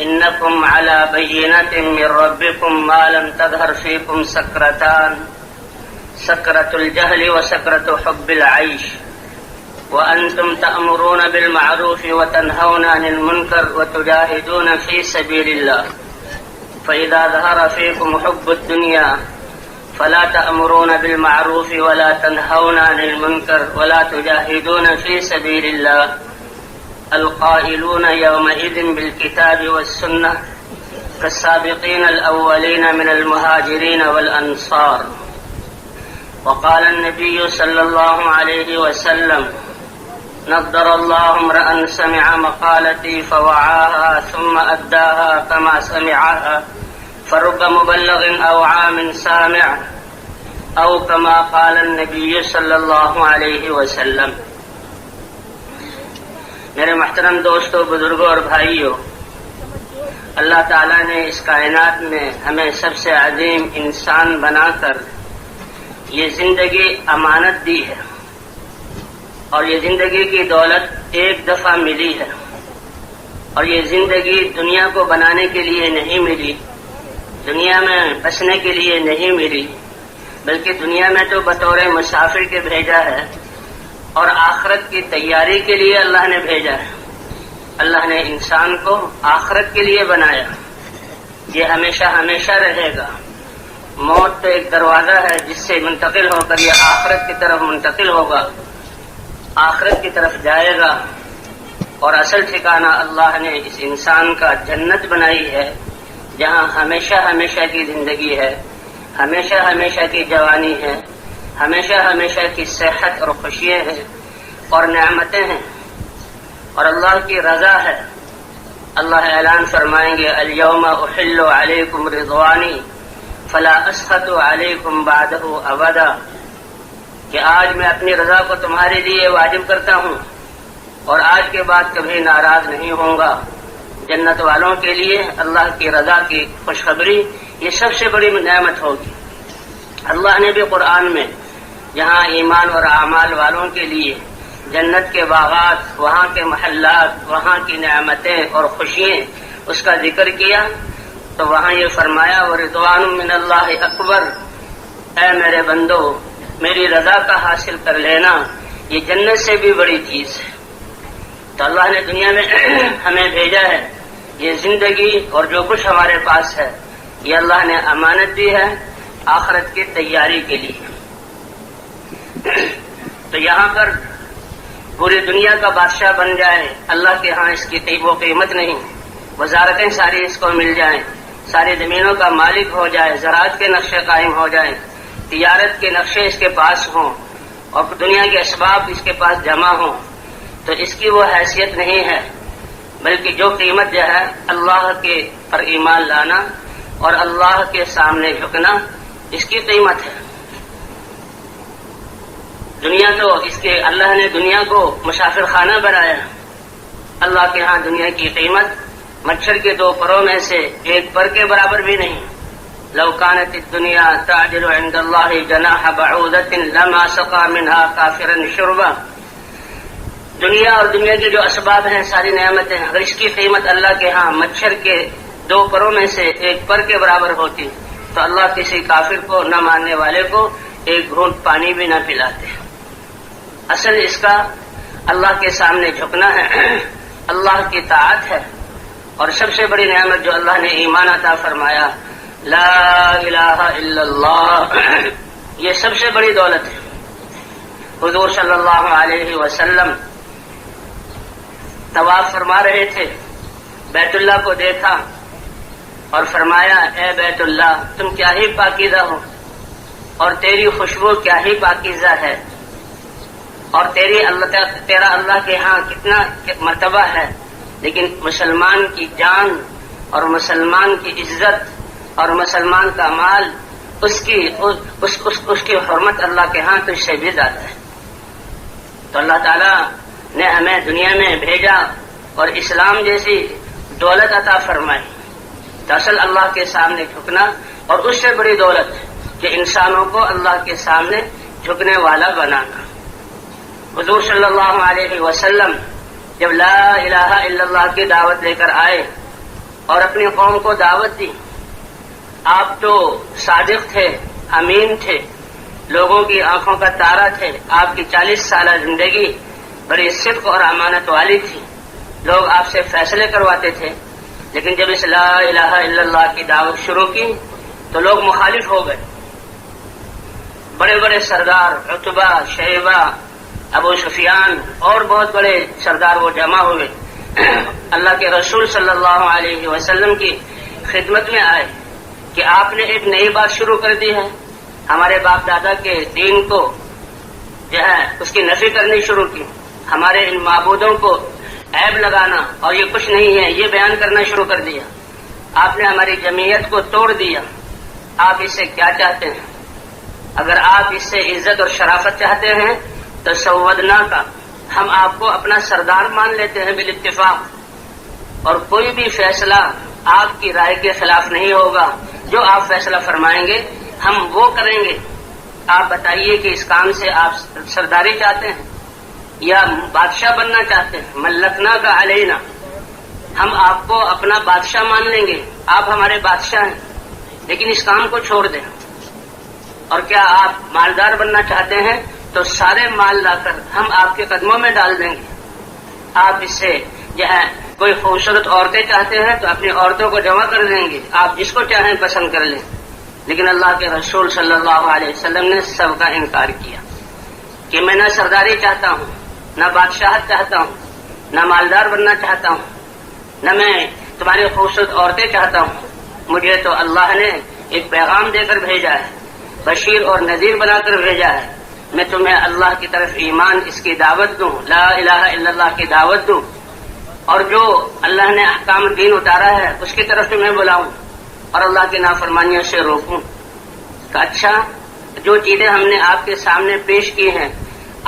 إنكم على بينة من ربكم ما لم تظهر فيكم سكرتان سكرة الجهل وسكرة حب العيش وأنتم تأمرون بالمعروف وتنهون عن المنكر وتجاهدون في سبيل الله فإذا ظهر فيكم حب الدنيا فلا تأمرون بالمعروف ولا تنهون عن المنكر ولا تجاهدون في سبيل الله القائلون يومئذ بالكتاب والسنة كالسابقين الأولين من المهاجرين والأنصار. وقال النبي صلى الله عليه وسلم نضر الله امرأ سمع مقالتي فوعاها ثم أداها كما سمعها فرب مبلغ أوعى من سامع أو كما قال النبي صلی اللہ علیہ وسلم. میرے محترم دوستوں، بزرگوں اور بھائیوں، اللہ تعالیٰ نے اس کائنات میں ہمیں سب سے عظیم انسان بنا کر یہ زندگی امانت دی ہے، اور یہ زندگی کی دولت ایک دفعہ ملی ہے، اور یہ زندگی دنیا کو بنانے کے لیے نہیں ملی، دنیا میں بسنے کے لیے نہیں ملی، بلکہ دنیا میں تو بطور مسافر کے بھیجا ہے، اور آخرت کی تیاری کے لیے اللہ نے بھیجا ہے. اللہ نے انسان کو آخرت کے لیے بنایا. یہ ہمیشہ ہمیشہ رہے گا. موت تو ایک دروازہ ہے جس سے منتقل ہو کر یہ آخرت کی طرف منتقل ہوگا، آخرت کی طرف جائے گا. اور اصل ٹھکانہ اللہ نے اس انسان کا جنت بنائی ہے، جہاں ہمیشہ ہمیشہ کی زندگی ہے، ہمیشہ ہمیشہ کی جوانی ہے، ہمیشہ ہمیشہ کی صحت اور خوشیاں ہیں اور نعمتیں ہیں، اور اللہ کی رضا ہے. اللہ اعلان فرمائیں گے الیوم احل علیکم رضوانی فلا اسخط علیکم بعدہ ابدا، کہ آج میں اپنی رضا کو تمہارے لیے واجب کرتا ہوں اور آج کے بعد کبھی ناراض نہیں ہوں گا. جنت والوں کے لیے اللہ کی رضا کی خوشخبری یہ سب سے بڑی نعمت ہوگی. اللہ نے بھی قرآن میں جہاں ایمان اور اعمال والوں کے لیے جنت کے باغات، وہاں کے محلات، وہاں کی نعمتیں اور خوشیاں اس کا ذکر کیا تو وہاں یہ فرمایا ورضوان من اللہ اکبر، اے میرے بندو میری رضا کا حاصل کر لینا یہ جنت سے بھی بڑی چیز ہے. تو اللہ نے دنیا میں ہمیں بھیجا ہے، یہ زندگی اور جو کچھ ہمارے پاس ہے یہ اللہ نے امانت دی ہے آخرت کی تیاری کے لیے. تو یہاں پر پوری دنیا کا بادشاہ بن جائے، اللہ کے ہاں اس کی وہ قیمت نہیں. وزارتیں ساری اس کو مل جائیں، ساری زمینوں کا مالک ہو جائے، زراعت کے نقشے قائم ہو جائیں، تجارت کے نقشے اس کے پاس ہوں اور دنیا کے اسباب اس کے پاس جمع ہوں، تو اس کی وہ حیثیت نہیں ہے. بلکہ جو قیمت جو ہے اللہ کے پر ایمان لانا اور اللہ کے سامنے جھکنا، اس کی قیمت ہے. دنیا تو اس کے اللہ نے دنیا کو مسافر خانہ بنایا. اللہ کے ہاں دنیا کی قیمت مچھر کے 2 پروں میں سے ایک پر کے برابر بھی نہیں. لو كانت الدنيا تعدل عند الله جناح بعوضة لما سقى منها كافرا شربا. دنیا اور دنیا کے جو اسباب ہیں، ساری نعمتیں، اگر اس کی قیمت اللہ کے ہاں مچھر کے 2 پروں میں سے ایک پر کے برابر ہوتی تو اللہ کسی کافر کو، نہ ماننے والے کو، ایک گھونٹ پانی بھی نہ پلاتے. اصل اس کا اللہ کے سامنے جھکنا ہے، اللہ کی طاعت ہے. اور سب سے بڑی نعمت جو اللہ نے ایمان عطا فرمایا، لا الہ الا اللہ، یہ سب سے بڑی دولت ہے. حضور صلی اللہ علیہ وسلم طواف فرما رہے تھے، بیت اللہ کو دیکھا اور فرمایا اے بیت اللہ تم کیا ہی پاکیزہ ہو، اور تیری خوشبو کیا ہی پاکیزہ ہے، اور تیرا اللہ کے ہاں کتنا مرتبہ ہے. لیکن مسلمان کی جان اور مسلمان کی عزت اور مسلمان کا مال، اس کی حرمت اللہ کے ہاں تجھ سے بھی زیادہ ہے. تو اللہ تعالیٰ نے ہمیں دنیا میں بھیجا اور اسلام جیسی دولت عطا فرمائی. تو اصل اللہ کے سامنے جھکنا، اور اس سے بڑی دولت کہ انسانوں کو اللہ کے سامنے جھکنے والا بنانا. حضور صلی اللہ علیہ وسلم جب لا الہ الا اللہ کی دعوت لے کر آئے اور اپنی قوم کو دعوت دی. آپ تو صادق تھے، امین تھے، لوگوں کی آنکھوں کا تارا تھے. آپ کی 40 سالہ زندگی بڑی صدق اور امانت والی تھی. لوگ آپ سے فیصلے کرواتے تھے، لیکن جب اس لا الہ الا اللہ کی دعوت شروع کی تو لوگ مخالف ہو گئے. بڑے بڑے سردار عتبہ، شیبہ، ابو سفیان اور بہت بڑے سردار وہ جمع ہوئے. اللہ کے رسول صلی اللہ علیہ وسلم کی خدمت میں آئے کہ آپ نے ایک نئی بات شروع کر دی ہے. ہمارے باپ دادا کے دین کو جو ہے اس کی نفی کرنی شروع کی. ہمارے ان معبودوں کو عیب لگانا اور یہ کچھ نہیں ہے یہ بیان کرنا شروع کر دیا. آپ نے ہماری جمعیت کو توڑ دیا. آپ اس سے کیا چاہتے ہیں؟ اگر آپ اس سے عزت اور شرافت چاہتے ہیں تو سودنا کا ہم آپ کو اپنا سردار مان لیتے ہیں بالاتفاق، اور کوئی بھی فیصلہ آپ کی رائے کے خلاف نہیں ہوگا. جو آپ فیصلہ فرمائیں گے ہم وہ کریں گے. آپ بتائیے کہ اس کام سے آپ سرداری چاہتے ہیں یا بادشاہ بننا چاہتے ہیں؟ ملکنا کا علینا، ہم آپ کو اپنا بادشاہ مان لیں گے. آپ ہمارے بادشاہ ہیں، لیکن اس کام کو چھوڑ دیں. اور کیا آپ مالدار بننا چاہتے ہیں تو سارے مال لا کر ہم آپ کے قدموں میں ڈال دیں گے. آپ اس سے جو ہے کوئی خوبصورت عورتیں چاہتے ہیں تو اپنی عورتوں کو جمع کر دیں گے. آپ جس کو چاہیں پسند کر لیں. لیکن اللہ کے رسول صلی اللہ علیہ وسلم نے سب کا انکار کیا کہ میں نہ سرداری چاہتا ہوں، نہ بادشاہت چاہتا ہوں، نہ مالدار بننا چاہتا ہوں، نہ میں تمہاری خوبصورت عورتیں چاہتا ہوں. مجھے تو اللہ نے ایک پیغام دے کر بھیجا ہے، بشیر اور نذیر بنا کر بھیجا ہے. میں تمہیں اللہ کی طرف ایمان اس کی دعوت دوں، لا الہ الا اللہ کی دعوت دوں، اور جو اللہ نے احکام دین اتارا ہے اس کی طرف تمہیں بلاؤں اور اللہ کی نافرمانیوں سے روکوں. کہ اچھا جو چیزیں ہم نے آپ کے سامنے پیش کی ہیں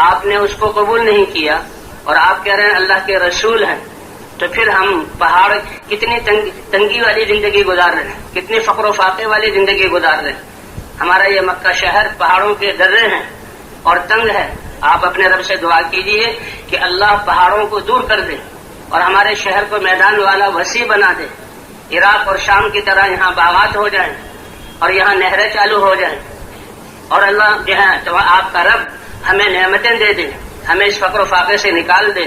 آپ نے اس کو قبول نہیں کیا اور آپ کہہ رہے ہیں اللہ کے رسول ہیں، تو پھر ہم پہاڑ کتنی تنگی والی زندگی گزار رہے ہیں، کتنی فقر و فاقے والی زندگی گزار رہے ہیں. ہمارا یہ مکہ شہر پہاڑوں کے درے ہیں اور تنگ ہے. آپ اپنے رب سے دعا کیجئے کہ اللہ پہاڑوں کو دور کر دے اور ہمارے شہر کو میدان والا وسیع بنا دے. عراق اور شام کی طرح یہاں باغات ہو جائیں اور یہاں نہریں چالو ہو جائیں، اور اللہ جو ہے تو آپ کا رب ہمیں نعمتیں دے دے، ہمیں اس فقر و فاقے سے نکال دے.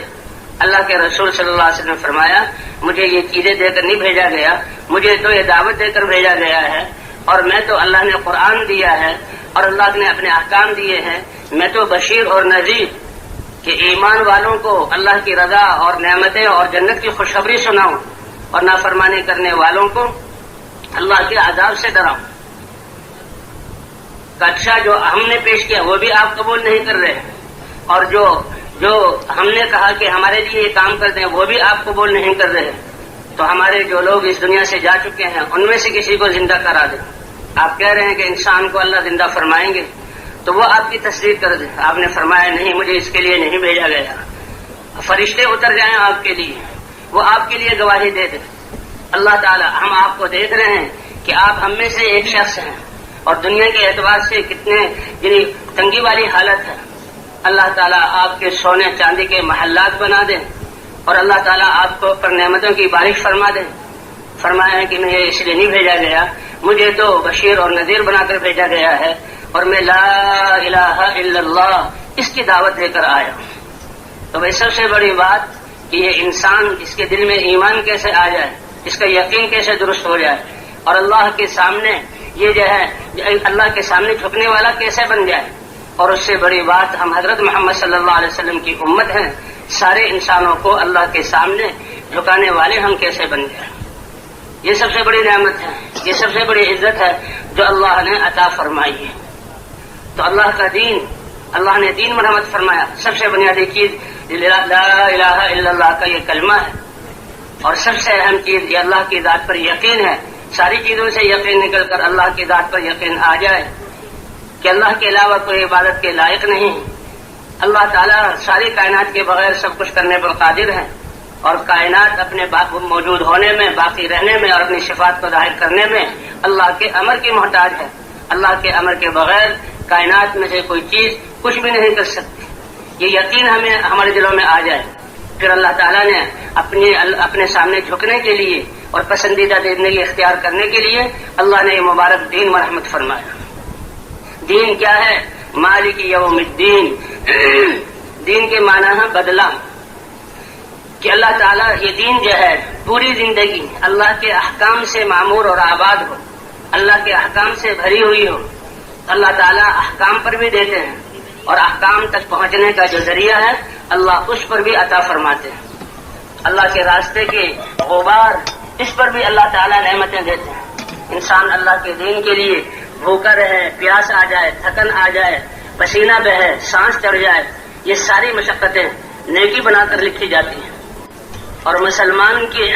اللہ کے رسول صلی اللہ علیہ وسلم نے فرمایا مجھے یہ چیزیں دے کر نہیں بھیجا گیا، مجھے تو یہ دعوت دے کر بھیجا گیا ہے، اور میں تو اللہ نے قرآن دیا ہے اور اللہ نے اپنے احکام دیے ہیں. میں تو بشیر اور نذیر کہ ایمان والوں کو اللہ کی رضا اور نعمتیں اور جنت کی خوشخبری سناؤں اور نافرمانی کرنے والوں کو اللہ کے عذاب سے ڈراؤں. اچھا جو ہم نے پیش کیا وہ بھی آپ قبول نہیں کر رہے، اور جو ہم نے کہا کہ ہمارے لیے یہ کام کرتے ہیں وہ بھی آپ قبول نہیں کر رہے. تو ہمارے جو لوگ اس دنیا سے جا چکے ہیں ان میں سے کسی کو زندہ کرا دیں. آپ کہہ رہے ہیں کہ انسان کو اللہ زندہ فرمائیں گے تو وہ آپ کی تصدیق کر دیں. آپ نے فرمایا نہیں، مجھے اس کے لیے نہیں بھیجا گیا. فرشتے اتر جائیں آپ کے لیے، وہ آپ کے لیے گواہی دے دیں. اللہ تعالی ہم آپ کو دیکھ رہے ہیں کہ آپ ہم میں سے ایک شخص ہیں اور دنیا کے اعتبار سے کتنے یعنی تنگی والی حالت ہے. اللہ تعالیٰ آپ کے سونے چاندی کے محلات بنا دیں اور اللہ تعالیٰ آپ کو پر نعمتوں کی بارش فرما دیں. فرمایا ہے کہ مجھے اس لیے نہیں بھیجا گیا، مجھے تو بشیر اور نذیر بنا کر بھیجا گیا ہے اور میں لا الہ الا اللہ اس کی دعوت دے کر آیا. تو بھائی سب سے بڑی بات کہ یہ انسان اس کے دل میں ایمان کیسے آ جائے، اس کا یقین کیسے درست ہو جائے، اور اللہ کے سامنے یہ جو ہے اللہ کے سامنے جھکنے والا کیسے بن جائے. اور اس سے بڑی بات ہم حضرت محمد صلی اللہ علیہ وسلم کی امت ہیں، سارے انسانوں کو اللہ کے سامنے جھکانے والے ہم کیسے بن جائیں. یہ سب سے بڑی نعمت ہے، یہ سب سے بڑی عزت ہے جو اللہ نے عطا فرمائی ہے. تو اللہ کا دین، اللہ نے دین مرحمت فرمایا. سب سے بنیادی چیز لا الہ الا اللہ کا یہ کلمہ ہے، اور سب سے اہم چیز یہ اللہ کی ذات پر یقین ہے. ساری چیزوں سے یقین نکل کر اللہ کی ذات پر یقین آ جائے کہ اللہ کے علاوہ کوئی عبادت کے لائق نہیں. اللہ تعالیٰ ساری کائنات کے بغیر سب کچھ کرنے پر قادر ہے، اور کائنات اپنے موجود ہونے میں، باقی رہنے میں اور اپنی صفات کو ظاہر کرنے میں اللہ کے امر کی محتاج ہے. اللہ کے امر کے بغیر کائنات میں سے کوئی چیز کچھ بھی نہیں کر سکتی. یہ یقین ہمارے دلوں میں آ جائے، پھر اللہ تعالیٰ نے اپنے سامنے جھکنے کے لیے اور پسندیدہ زندگی اختیار کرنے کے لیے اللہ نے یہ مبارک دین مرحمت فرمایا۔ دین کیا ہے؟ مالک یوم الدین۔ دین کے معنی ہے بدلہ، کہ اللہ تعالیٰ یہ دین جو ہے پوری زندگی اللہ کے احکام سے معمور اور آباد ہو، اللہ کے احکام سے بھری ہوئی ہو۔ اللہ تعالیٰ احکام پر بھی دیتے ہیں اور احکام تک پہنچنے کا جو ذریعہ ہے اللہ اس پر بھی عطا فرماتے ہیں۔ اللہ کے راستے کے غبار، اس پر بھی اللہ تعالیٰ نعمتیں دیتے ہیں۔ انسان اللہ کے دین کے لیے بھوکا رہے، پیاس آ جائے، تھکن آ جائے، پسینہ بہے، سانس چڑھ جائے، یہ ساری مشقتیں نیکی بنا کر لکھی جاتی ہیں۔ اور مسلمان کی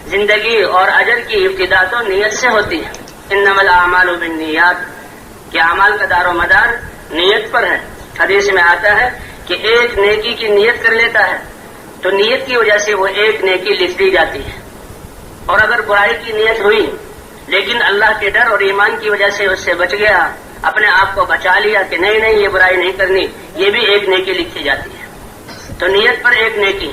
زندگی اور اجر کی ابتدا تو نیت سے ہوتی ہے۔ انما الاعمال بالنیات، کہ اعمال کا دار و مدار نیت پر ہے۔ حدیث میں آتا ہے کہ ایک نیکی کی نیت کر لیتا ہے تو نیت کی وجہ سے وہ ایک نیکی لکھ دی جاتی ہے، اور اگر برائی کی نیت ہوئی لیکن اللہ کے ڈر اور ایمان کی وجہ سے اس سے بچ گیا، اپنے آپ کو بچا لیا کہ نہیں یہ برائی نہیں کرنی، یہ بھی ایک نیکی لکھی جاتی ہے۔ تو نیت پر ایک نیکی،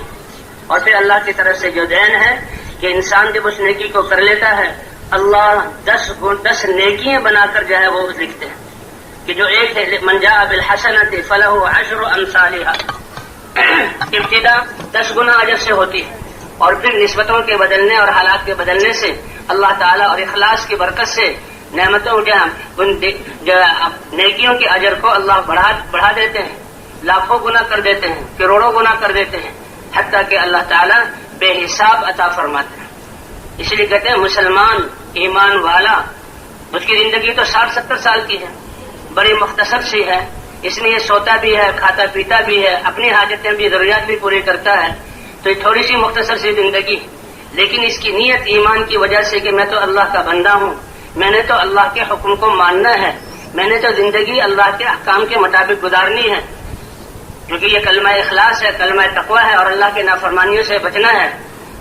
اور پھر اللہ کی طرف سے جو دین ہے کہ انسان جب اس نیکی کو کر لیتا ہے اللہ 10 نیکیاں بنا کر جو ہے وہ لکھتے ہیں، کہ جو ایک ہے من جاء بالحسنۃ فلہ 10 امثالھا، ابتدا 10 گنا اجر سے ہوتی ہے، اور پھر نسبتوں کے بدلنے اور حالات کے بدلنے سے اللہ تعالیٰ اور اخلاص کی برکت سے نعمتوں کے ان نیکیوں کے اجر کو اللہ بڑھا دیتے ہیں، لاکھوں گنا کر دیتے ہیں، کروڑوں گنا کر دیتے ہیں، حتیٰ کہ اللہ تعالیٰ بے حساب عطا فرماتے ہیں۔ اس لیے کہتے ہیں مسلمان ایمان والا، اس کی زندگی تو 60-70 سال کی ہے، بڑی مختصر سی ہے، اس میں یہ سوتا بھی ہے، کھاتا پیتا بھی ہے، اپنی حاجتیں بھی، ضروریات بھی پوری کرتا ہے، تو یہ تھوڑی سی مختصر سی زندگی، لیکن اس کی نیت ایمان کی وجہ سے کہ میں تو اللہ کا بندہ ہوں، میں نے تو اللہ کے حکم کو ماننا ہے، میں نے تو زندگی اللہ کے احکام کے مطابق گزارنی ہے، کیونکہ یہ کلمہ اخلاص ہے، کلمہ تقویٰ ہے، اور اللہ کے نافرمانیوں سے بچنا ہے۔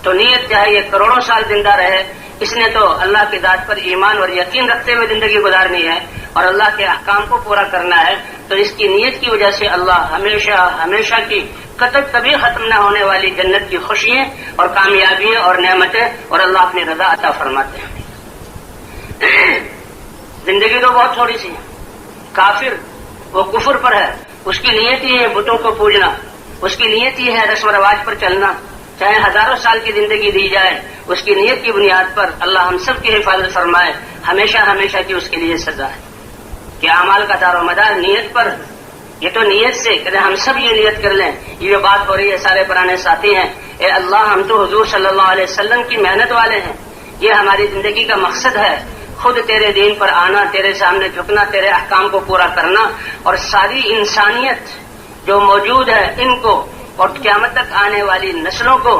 تو نیت چاہے یہ کروڑوں سال زندہ رہے، اس نے تو اللہ کی ذات پر ایمان اور یقین رکھتے ہوئے زندگی گزارنی ہے اور اللہ کے احکام کو پورا کرنا ہے، تو اس کی نیت کی وجہ سے اللہ ہمیشہ کی کبھی ختم نہ ہونے والی جنت کی خوشیاں اور کامیابیاں اور نعمتیں اور اللہ اپنی رضا عطا فرماتے ہیں۔ زندگی تو بہت تھوڑی سی ہے۔ کافر وہ کفر پر ہے، اس کی نیت ہی ہے بتوں کو پوجنا، اس کی نیت ہی ہے رسم و رواج پر چلنا، چاہے ہزاروں سال کی زندگی دی جائے، اس کی نیت کی بنیاد پر اللہ ہم سب کی حفاظت فرمائے، ہمیشہ کی اس کے لیے سزا ہے کہ اعمال کا دار و مدار نیت پر۔ یہ تو نیت سے کہ ہم سب یہ نیت کر لیں، یہ جو بات ہو رہی ہے سارے پرانے ساتھی ہیں، اے اللہ ہم تو حضور صلی اللہ علیہ وسلم کی محنت والے ہیں، یہ ہماری زندگی کا مقصد ہے، خود تیرے دین پر آنا، تیرے سامنے جھکنا، تیرے احکام کو پورا کرنا، اور ساری انسانیت جو موجود ہے ان کو اور قیامت تک آنے والی نسلوں کو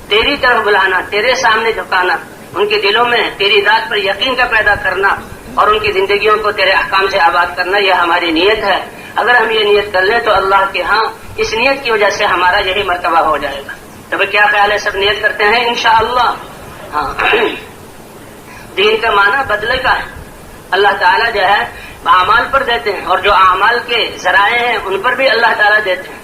تیری طرف بلانا، تیرے سامنے جھکانا، ان کے دلوں میں تیری ذات پر یقین کا پیدا کرنا اور ان کی زندگیوں کو تیرے احکام سے آباد کرنا، یہ ہماری نیت ہے۔ اگر ہم یہ نیت کر لیں تو اللہ کے ہاں اس نیت کی وجہ سے ہمارا یہی مرتبہ ہو جائے گا۔ تو کیا خیال ہے، سب نیت کرتے ہیں انشاءاللہ؟ ہاں۔ دین کا معنی بدلے کا ہے، اللہ تعالیٰ جو ہے اعمال پر دیتے ہیں، اور جو اعمال کے ذرائع ہیں ان پر بھی اللہ تعالیٰ دیتے ہیں،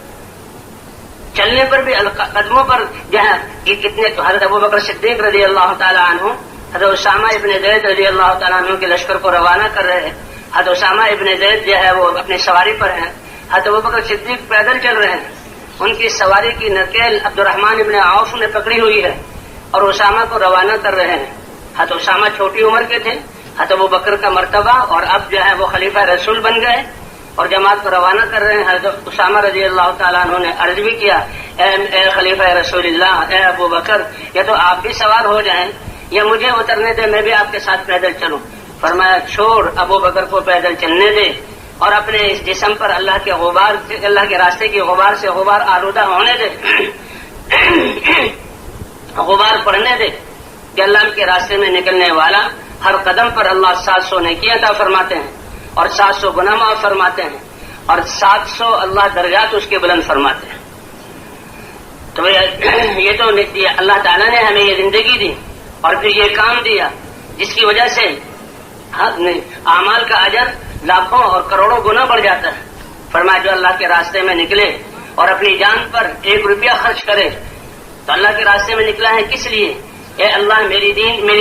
چلنے پر بھی، قدموں پر جو ہے کہ کتنے حضرت ابوبکر صدیق رضی اللہ تعالیٰ عنہ حضرت اسامہ ابن زید رضی اللہ تعالیٰ عنہ کے لشکر کو روانہ کر رہے ہیں، حضرت اسامہ ابن زید جو ہے وہ اپنی سواری پر ہیں، حضرت ابوبکر صدیق پیدل چل رہے ہیں، ان کی سواری کی نکیل عبد الرحمن ابن عوف نے پکڑی ہوئی ہے اور اسامہ کو روانہ کر رہے ہیں۔ حضرت اسامہ چھوٹی عمر کے تھے، حضرت ابوبکر کا مرتبہ اور اب جو ہے وہ خلیفہ رسول بن گئے اور جماعت کو روانہ کر رہے ہیں۔ حضرت اسامہ رضی اللہ تعالیٰ عنہ نے عرض بھی کیا، اے خلیفہ رسول اللہ، اے ابوبکر، یا تو آپ بھی سوار ہو جائیں یا مجھے اترنے دے، میں بھی آپ کے ساتھ پیدل چلوں۔ فرمایا چھوڑ، ابوبکر کو پیدل چلنے دے اور اپنے اس جسم پر اللہ کے غبار، اللہ کے راستے کے غبار سے غبار آلودہ ہونے دے، غبار پڑنے دے، کہ اللہ کے راستے میں نکلنے والا ہر قدم پر اللہ 700 نیکی عطا فرماتے ہیں اور 700 گناہ معاف فرماتے ہیں اور 700 اللہ درجات اس کے بلند فرماتے ہیں۔ تو یہ تو اللہ تعالیٰ نے ہمیں یہ زندگی دی اور پھر یہ کام دیا جس کی وجہ سے اعمال کا اجر لاکھوں اور کروڑوں گنا بڑھ جاتا ہے۔ فرمایا جو اللہ کے راستے میں نکلے اور اپنی جان پر 1 روپیہ خرچ کرے، تو اللہ کے راستے میں نکلا ہے کس لیے؟ اے اللہ میری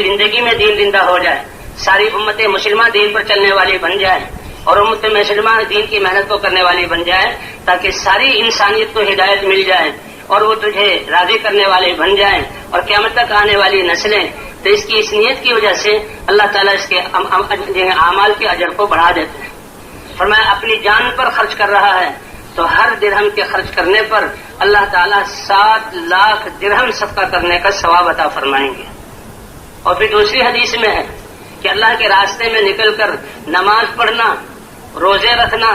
زندگی میں دین زندہ ہو جائے، ساری امت مسلمہ دین پر چلنے والی بن جائے اور امت مسلمہ دین کی محنت کو کرنے والی بن جائے، تاکہ ساری انسانیت کو ہدایت مل جائے اور وہ تجھے راضی کرنے والے بن جائیں اور قیامت تک آنے والی نسلیں۔ تو اس کی اس نیت کی وجہ سے اللہ تعالیٰ اس کے اعمال کے اجر کو بڑھا دیتے ہیں۔ فرمایا اپنی جان پر خرچ کر رہا ہے تو ہر درہم کے خرچ کرنے پر اللہ تعالیٰ 7 لاکھ درہم صدقہ کرنے کا ثواب عطا فرمائیں گے۔ اور پھر دوسری حدیث میں ہے کہ اللہ کے راستے میں نکل کر نماز پڑھنا، روزے رکھنا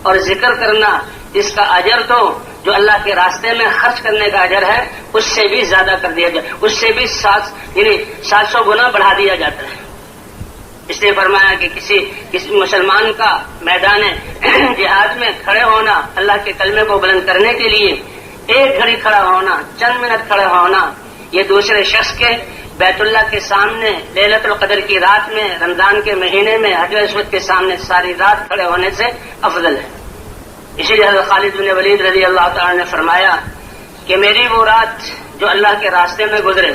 اور ذکر کرنا، اس کا اجر تو جو اللہ کے راستے میں خرچ کرنے کا اجر ہے اس سے بھی زیادہ کر دیا جائے، اس سے بھی 700 گنا بڑھا دیا جاتا ہے۔ اس لیے فرمایا کہ کسی مسلمان کا میدان جہاد میں کھڑے ہونا، اللہ کے کلمے کو بلند کرنے کے لیے ایک گھڑی کھڑا ہونا، چند منٹ کھڑا ہونا، یہ دوسرے شخص کے بیت اللہ کے سامنے لیلۃ القدر کی رات میں، رمضان کے مہینے میں حجر اسود کے سامنے ساری رات کھڑے ہونے سے افضل ہے۔ اسی لیے حضرت خالد بن ولید رضی اللہ تعالیٰ نے فرمایا کہ میری وہ رات جو اللہ کے راستے میں گزرے،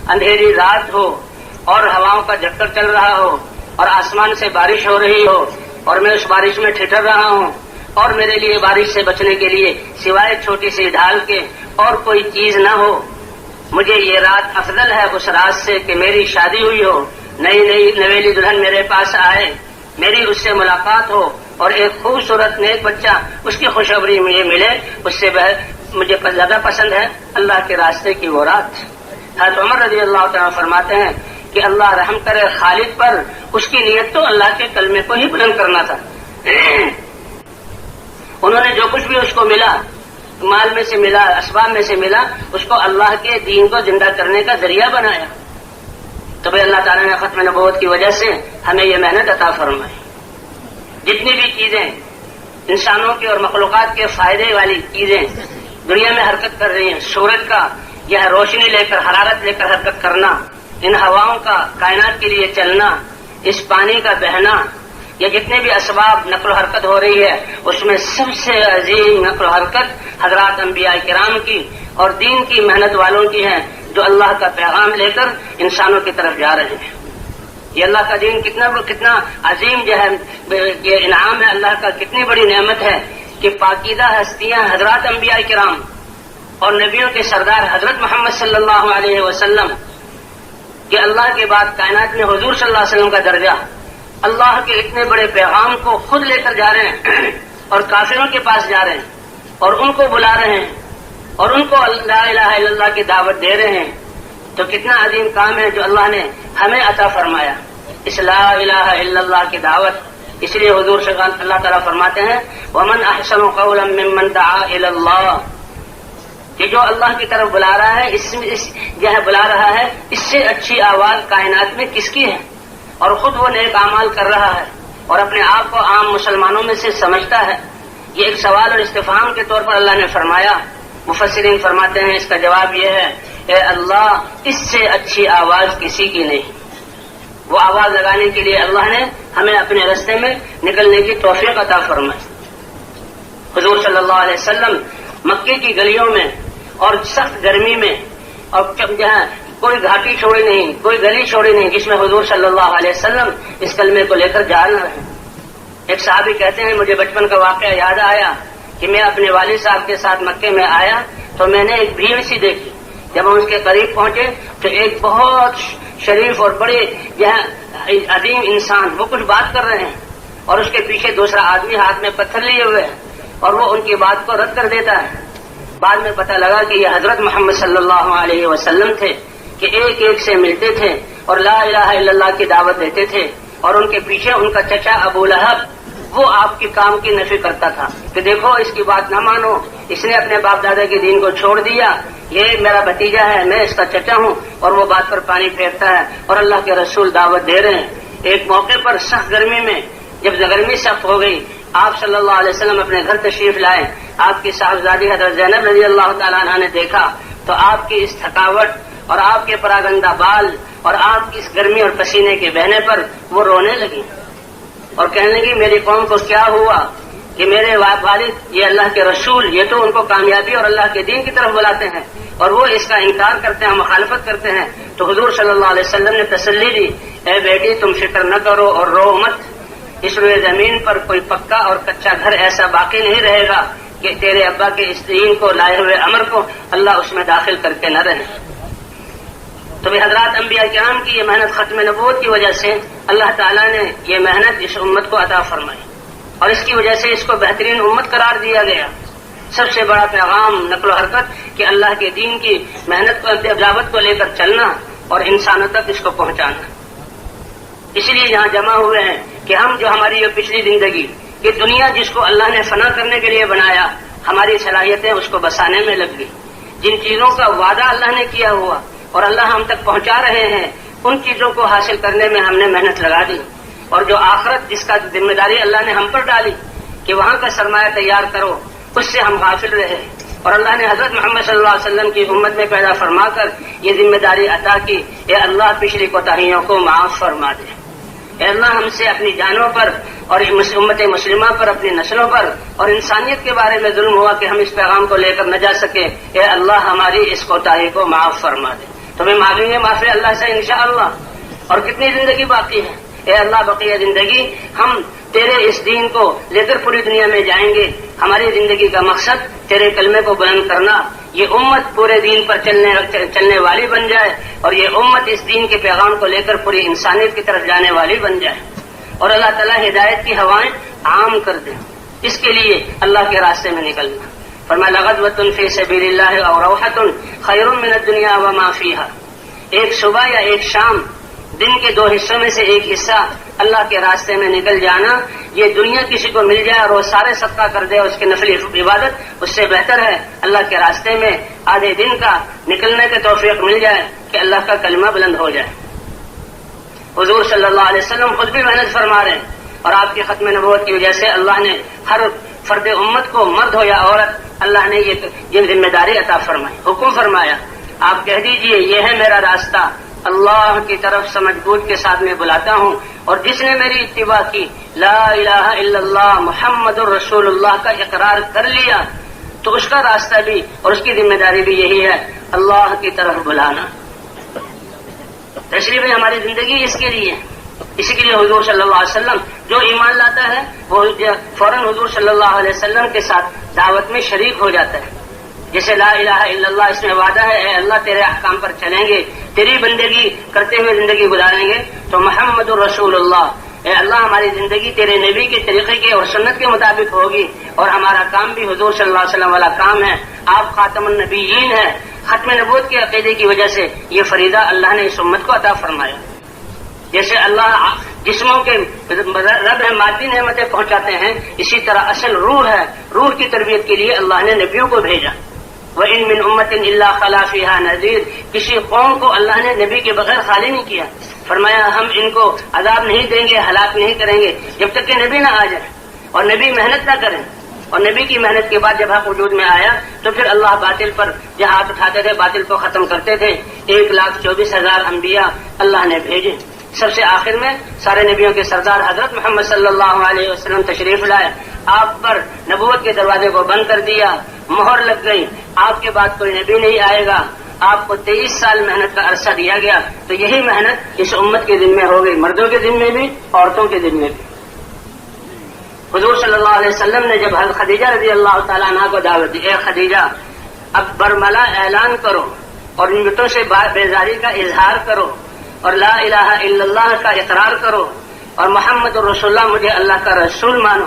اندھیری رات ہو اور ہواؤں کا جھکڑ چل رہا ہو اور آسمان سے بارش ہو رہی ہو اور میں اس بارش میں ٹھٹر رہا ہوں اور میرے لیے بارش سے بچنے کے لیے سوائے چھوٹی سی ڈھال کے اور کوئی چیز نہ ہو، مجھے یہ رات افضل ہے اس رات سے کہ میری شادی ہوئی ہو، نئی نویلی دلہن میرے پاس آئے، میری اس سے ملاقات ہو اور ایک خوبصورت نیک بچہ اس کی خوشخبری مجھے ملے، اس سے مجھے زیادہ پسند ہے اللہ کے راستے کی وہ رات۔ حضرت عمر رضی اللہ تعالیٰ فرماتے ہیں کہ اللہ رحم کرے خالد پر، اس کی نیت تو اللہ کے کلمے کو ہی بلند کرنا تھا۔ انہوں نے جو کچھ بھی اس کو ملا، مال میں سے ملا، اسباب میں سے ملا، اس کو اللہ کے دین کو زندہ کرنے کا ذریعہ بنایا۔ تو بھائی اللہ تعالیٰ نے ختم نبوت کی وجہ سے ہمیں یہ محنت عطا فرمائی۔ جتنی بھی چیزیں انسانوں کے اور مخلوقات کے فائدے والی چیزیں دنیا میں حرکت کر رہی ہیں، سورج کا یہ روشنی لے کر، حرارت لے کر حرکت کرنا، ان ہواؤں کا کائنات کے لیے چلنا، اس پانی کا بہنا، یا جتنے بھی اسباب نقل و حرکت ہو رہی ہے، اس میں سب سے عظیم نقل و حرکت حضرات انبیاء کرام کی اور دین کی محنت والوں کی ہے، جو اللہ کا پیغام لے کر انسانوں کی طرف جا رہے ہیں۔ یہ اللہ کا دین کتنا عظیم جو ہے، یہ انعام ہے اللہ کا، کتنی بڑی نعمت ہے کہ پاکیزہ ہستیاں حضرات انبیاء کرام اور نبیوں کے سردار حضرت محمد صلی اللہ علیہ وسلم کہ اللہ کے بعد کائنات میں حضور صلی اللہ علیہ وسلم کا درجہ، اللہ کے اتنے بڑے پیغام کو خود لے کر جا رہے ہیں اور کافروں کے پاس جا رہے ہیں اور ان کو بلا رہے ہیں اور ان کو لا الہ الا اللہ کی دعوت دے رہے ہیں، تو کتنا عظیم کام ہے جو اللہ نے ہمیں عطا فرمایا، اس لا الہ الا اللہ کی دعوت۔ اس لیے حضور صلی اللہ تعالیٰ فرماتے ہیں وَمَنْ أَحْسَنُ قَوْلًا مِّمَّنْ دَعَا إِلَى اللَّهِ، کہ جو اللہ کی طرف بلا رہا ہے، بلا رہا ہے، اس سے اچھی آواز کائنات میں کس کی ہے، اور خود وہ نیک اعمال کر رہا ہے اور اپنے آپ کو عام مسلمانوں میں سے سمجھتا ہے۔ یہ ایک سوال اور استفہام کے طور پر اللہ نے فرمایا۔ مفسرین فرماتے ہیں اس کا جواب یہ ہے، اے اللہ اس سے اچھی آواز کسی کی نہیں۔ وہ آواز لگانے کے لیے اللہ نے ہمیں اپنے راستے میں نکلنے کی توفیق عطا فرمائی۔ حضور صلی اللہ علیہ وسلم مکے کی گلیوں میں اور سخت گرمی میں، اور جہاں کوئی گھاٹی چھوڑی نہیں، کوئی گلی چھوڑی نہیں جس میں حضور صلی اللہ علیہ وسلم اس کلمے کو لے کر جا رہے ہیں۔ ایک صحابی کہتے ہیں مجھے بچپن کا واقعہ یاد آیا کہ میں اپنے والد صاحب کے ساتھ مکے میں آیا تو میں نے ایک بھیڑ سی دیکھی۔ جب ہم اس کے قریب پہنچے تو ایک بہت شریف اور بڑے عظیم انسان وہ کچھ بات کر رہے ہیں اور اس کے پیچھے دوسرا آدمی ہاتھ میں پتھر لیے ہوئے ہے اور وہ ان کی بات کو رد کر دیتا ہے۔ بعد میں پتہ لگا کہ یہ حضرت محمد صلی اللہ علیہ وسلم تھے کہ ایک ایک سے ملتے تھے اور لا الہ الا اللہ کی دعوت دیتے تھے، اور ان کے پیچھے ان کا چچا ابو لہب وہ آپ کے کام کی نفی کرتا تھا کہ دیکھو اس کی بات نہ مانو، اس نے اپنے باپ دادا کے دین کو چھوڑ دیا، یہ میرا بھتیجا ہے، میں اس کا چچا ہوں، اور وہ بات پر پانی پھینکتا ہے اور اللہ کے رسول دعوت دے رہے ہیں۔ ایک موقع پر سخت گرمی میں جب گرمی سخت ہو گئی، آپ صلی اللہ علیہ وسلم اپنے گھر تشریف لائے، آپ کی صاحبزادی حضرت زینب رضی اللہ تعالیٰ عنہ نے دیکھا تو آپ کی اس تھکاوٹ اور آپ کے پراگندہ بال اور آپ کی اس گرمی اور پسینے کے بہنے پر وہ رونے لگی اور کہنے لگی میری قوم کو کیا ہوا کہ میرے والد یہ اللہ کے رسول، یہ تو ان کو کامیابی اور اللہ کے دین کی طرف بلاتے ہیں اور وہ اس کا انکار کرتے ہیں، مخالفت کرتے ہیں. تو حضور صلی اللہ علیہ وسلم نے تسلی دی، اے بیٹی تم فکر نہ کرو اور رو مت، اس روئے زمین پر کوئی پکا اور کچا گھر ایسا باقی نہیں رہے گا کہ تیرے ابا کے اس دین کو لائے ہوئے امر کو اللہ اس میں داخل کر کے نہ رہے. تو بھی حضرات انبیاء کرام کی یہ محنت ختم نبوت کی وجہ سے اللہ تعالیٰ نے یہ محنت اس امت کو عطا فرمائی اور اس کی وجہ سے اس کو بہترین امت قرار دیا گیا. سب سے بڑا پیغام نقل و حرکت کہ اللہ کے دین کی محنت کو دعوت کو لے کر چلنا اور انسانوں تک اس کو پہنچانا. اس لیے یہاں جمع ہوئے ہیں کہ ہم جو ہماری یہ پچھلی زندگی یہ دنیا جس کو اللہ نے فنا کرنے کے لیے بنایا، ہماری صلاحیتیں اس کو بسانے میں لگ گئی. جن چیزوں کا وعدہ اللہ نے کیا ہوا اور اللہ ہم تک پہنچا رہے ہیں، ان چیزوں کو حاصل کرنے میں ہم نے محنت لگا دی. اور جو آخرت جس کا ذمہ داری اللہ نے ہم پر ڈالی کہ وہاں کا سرمایہ تیار کرو، اس سے ہم غافل رہے. اور اللہ نے حضرت محمد صلی اللہ علیہ وسلم کی امت میں پیدا فرما کر یہ ذمہ داری عطا کی، اے اللہ پچھلی کوتاہیوں کو معاف فرما دے. اے اللہ ہم سے اپنی جانوں پر اور امت مسلمہ پر، اپنی نسلوں پر اور انسانیت کے بارے میں ظلم ہوا کہ ہم اس پیغام کو لے کر نہ جا سکے. اے اللہ ہماری اس کوتاہی کو معاف فرما دے. تو ہمیں مانگیں گے معافی اللہ سے انشاءاللہ. اور کتنی زندگی باقی ہے؟ اے اللہ بقیہ زندگی ہم تیرے اس دین کو لے کر پوری دنیا میں جائیں گے. ہماری زندگی کا مقصد تیرے کلمے کو بلند کرنا، یہ امت پورے دین پر چلنے والی بن جائے اور یہ امت اس دین کے پیغام کو لے کر پوری انسانیت کی طرف جانے والی بن جائے. اور اللہ تعالیٰ ہدایت کی ہوائیں عام کر دے. اس کے لیے اللہ کے راستے میں نکلنا. فرمایا لغدوۃ فی سبیل اللہ او روحۃ خیر من الدنیا وما فیہا. ایک صبح یا ایک شام، دن کے دو حصوں میں سے ایک حصہ اللہ کے راستے میں نکل جانا، یہ دنیا کسی کو مل جائے اور وہ سارے صدقہ کر دے اس کی نفلی عبادت، اس سے بہتر ہے اللہ کے راستے میں آدھے دن کا نکلنے کے توفیق مل جائے کہ اللہ کا کلمہ بلند ہو جائے. حضور صلی اللہ علیہ وسلم خود بھی محنت فرما رہے ہیں اور آپ کی ختم نبوت کی وجہ سے اللہ نے ہر فرد امت کو، مرد ہو یا عورت، اللہ نے یہ ذمہ داری عطا فرمائی، حکم فرمایا آپ کہہ دیجئے یہ ہے میرا راستہ، اللہ کی طرف سمجھ بوجھ کے ساتھ میں بلاتا ہوں. اور جس نے میری اتباع کی، لا الہ الا اللہ محمد الرسول اللہ کا اقرار کر لیا، تو اس کا راستہ بھی اور اس کی ذمہ داری بھی یہی ہے، اللہ کی طرف بلانا. تشریف ہماری زندگی اس کے لیے. اسی کے لیے حضور صلی اللہ علیہ وسلم جو ایمان لاتا ہے وہ فوراً حضور صلی اللہ علیہ وسلم کے ساتھ دعوت میں شریک ہو جاتا ہے. جیسے لا الہ الا اللہ اس میں وعدہ ہے، اے اللہ تیرے احکام پر چلیں گے، تیری بندگی کرتے ہوئے زندگی گزاریں گے. تو محمد الرسول اللہ، اے اللہ ہماری زندگی تیرے نبی کے طریقے کے اور سنت کے مطابق ہوگی اور ہمارا کام بھی حضور صلی اللہ علیہ وسلم والا کام ہے. آپ خاتم النبیین ہیں. ختم نبوت کے عقیدے کی وجہ سے یہ فریضہ اللہ نے اس امت کو عطا فرمایا. جیسے اللہ جسموں کے رب ہے مادی نعمتیں پہنچاتے ہیں، اسی طرح اصل روح ہے، روح کی تربیت کے لیے اللہ نے نبیوں کو بھیجا. وَإِن مِّنْ أُمَّةٍ إِلَّا خَلَا فِيهَا نَذِيرٌ. کسی قوم کو اللہ نے نبی کے بغیر خالی نہیں کیا. فرمایا ہم ان کو عذاب نہیں دیں گے، ہلاک نہیں کریں گے جب تک کہ نبی نہ آ جائے اور نبی محنت نہ کریں. اور نبی کی محنت کے بعد جب حق وجود میں آیا تو پھر اللہ باطل پر جہاں ہاتھ اٹھاتے تھے باطل کو ختم کرتے تھے. 1,24,000 انبیاء اللہ نے بھیجے. سب سے آخر میں سارے نبیوں کے سردار حضرت محمد صلی اللہ علیہ وسلم تشریف لائے. آپ پر نبوت کے دروازے کو بند کر دیا، مہر لگ گئی، آپ کے بعد کوئی نبی نہیں آئے گا. آپ کو 23 سال محنت کا عرصہ دیا گیا. تو یہی محنت اس امت کے ذمہ ہو گئی، مردوں کے ذمہ بھی، عورتوں کے ذمہ بھی. حضور صلی اللہ علیہ وسلم نے جب حضرت خدیجہ رضی اللہ تعالیٰ عنہ کو دعوت دی، اے خدیجہ اب برملا اعلان کرو اور نعمتوں سے بیزاری کا اظہار کرو اور لا الہ الا اللہ کا اقرار کرو اور محمد الرسول اللہ مجھے اللہ کا رسول مانو.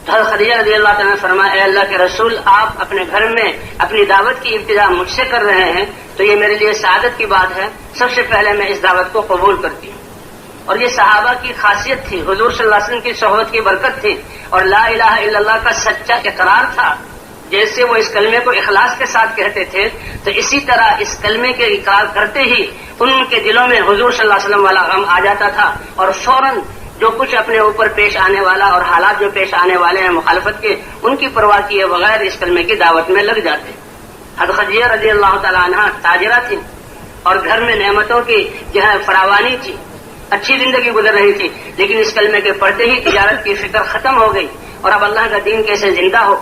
تو حضرت خدیجہ رضی اللہ تعالیٰ نے فرمایا، اے اللہ کے رسول آپ اپنے گھر میں اپنی دعوت کی ابتدا مجھ سے کر رہے ہیں تو یہ میرے لیے سعادت کی بات ہے. سب سے پہلے میں اس دعوت کو قبول کرتی ہوں. اور یہ صحابہ کی خاصیت تھی، حضور صلی اللہ علیہ وسلم کی صحبت کی برکت تھی اور لا الہ الا اللہ کا سچا اقرار تھا. جیسے وہ اس کلمے کو اخلاص کے ساتھ کہتے تھے تو اسی طرح اس کلمے کے اقرار کرتے ہی ان کے دلوں میں حضور صلی اللہ علیہ وسلم والا غم آ جاتا تھا اور فوراً جو کچھ اپنے اوپر پیش آنے والا اور حالات جو پیش آنے والے ہیں مخالفت کے، ان کی پرواہ کیے بغیر اس کلمے کی دعوت میں لگ جاتے. حضرت خدیجہ رضی اللہ تعالیٰ عنہ تاجرہ تھی اور گھر میں نعمتوں کی جو ہے فراوانی تھی، اچھی زندگی گزر رہی تھی، لیکن اس کلمے کے پڑھتے ہی تجارت کی فکر ختم ہو گئی اور اب اللہ کا دین کیسے زندہ ہو.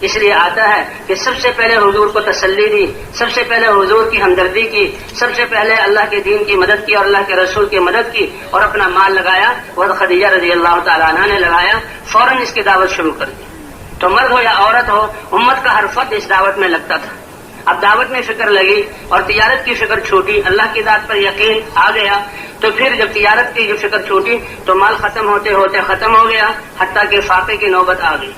اس لیے آتا ہے کہ سب سے پہلے حضور کو تسلی دی، سب سے پہلے حضور کی ہمدردی کی، سب سے پہلے اللہ کے دین کی مدد کی اور اللہ کے رسول کی مدد کی اور اپنا مال لگایا. وہ خدیجہ رضی اللہ تعالیٰ عنہ نے لگایا، فوراً اس کی دعوت شروع کر دی. تو مرد ہو یا عورت ہو، امت کا ہر فرد اس دعوت میں لگتا تھا. اب دعوت میں فکر لگی اور تجارت کی فکر چھوٹی، اللہ کی ذات پر یقین آ گیا. تو پھر جب تجارت کی جو فکر چھوٹی تو مال ختم ہوتے ہوتے ختم ہو گیا، حتیٰ کہ فاقے کی نوبت آ گئی.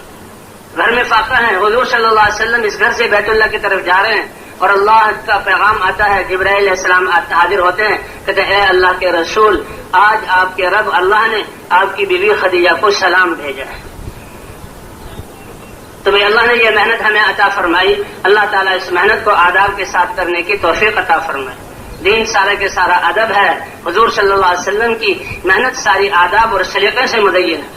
گھر میں فاقہ ہے، حضور صلی اللہ علیہ وسلم اس گھر سے بیت اللہ کی طرف جا رہے ہیں اور اللہ کا پیغام آتا ہے. جبرائیل علیہ السلام حاضر ہوتے ہیں، کہتے ہیں اے اللہ کے رسول، آج آپ کے رب اللہ نے آپ کی بیوی خدیجہ کو سلام بھیجا ہے. تو بھائی اللہ نے یہ محنت ہمیں عطا فرمائی، اللہ تعالیٰ اس محنت کو آداب کے ساتھ کرنے کی توفیق عطا فرمائے. دین سارا کے سارا ادب ہے. حضور صلی اللہ علیہ وسلم کی محنت ساری آداب اور سلیقے سے مدین ہے.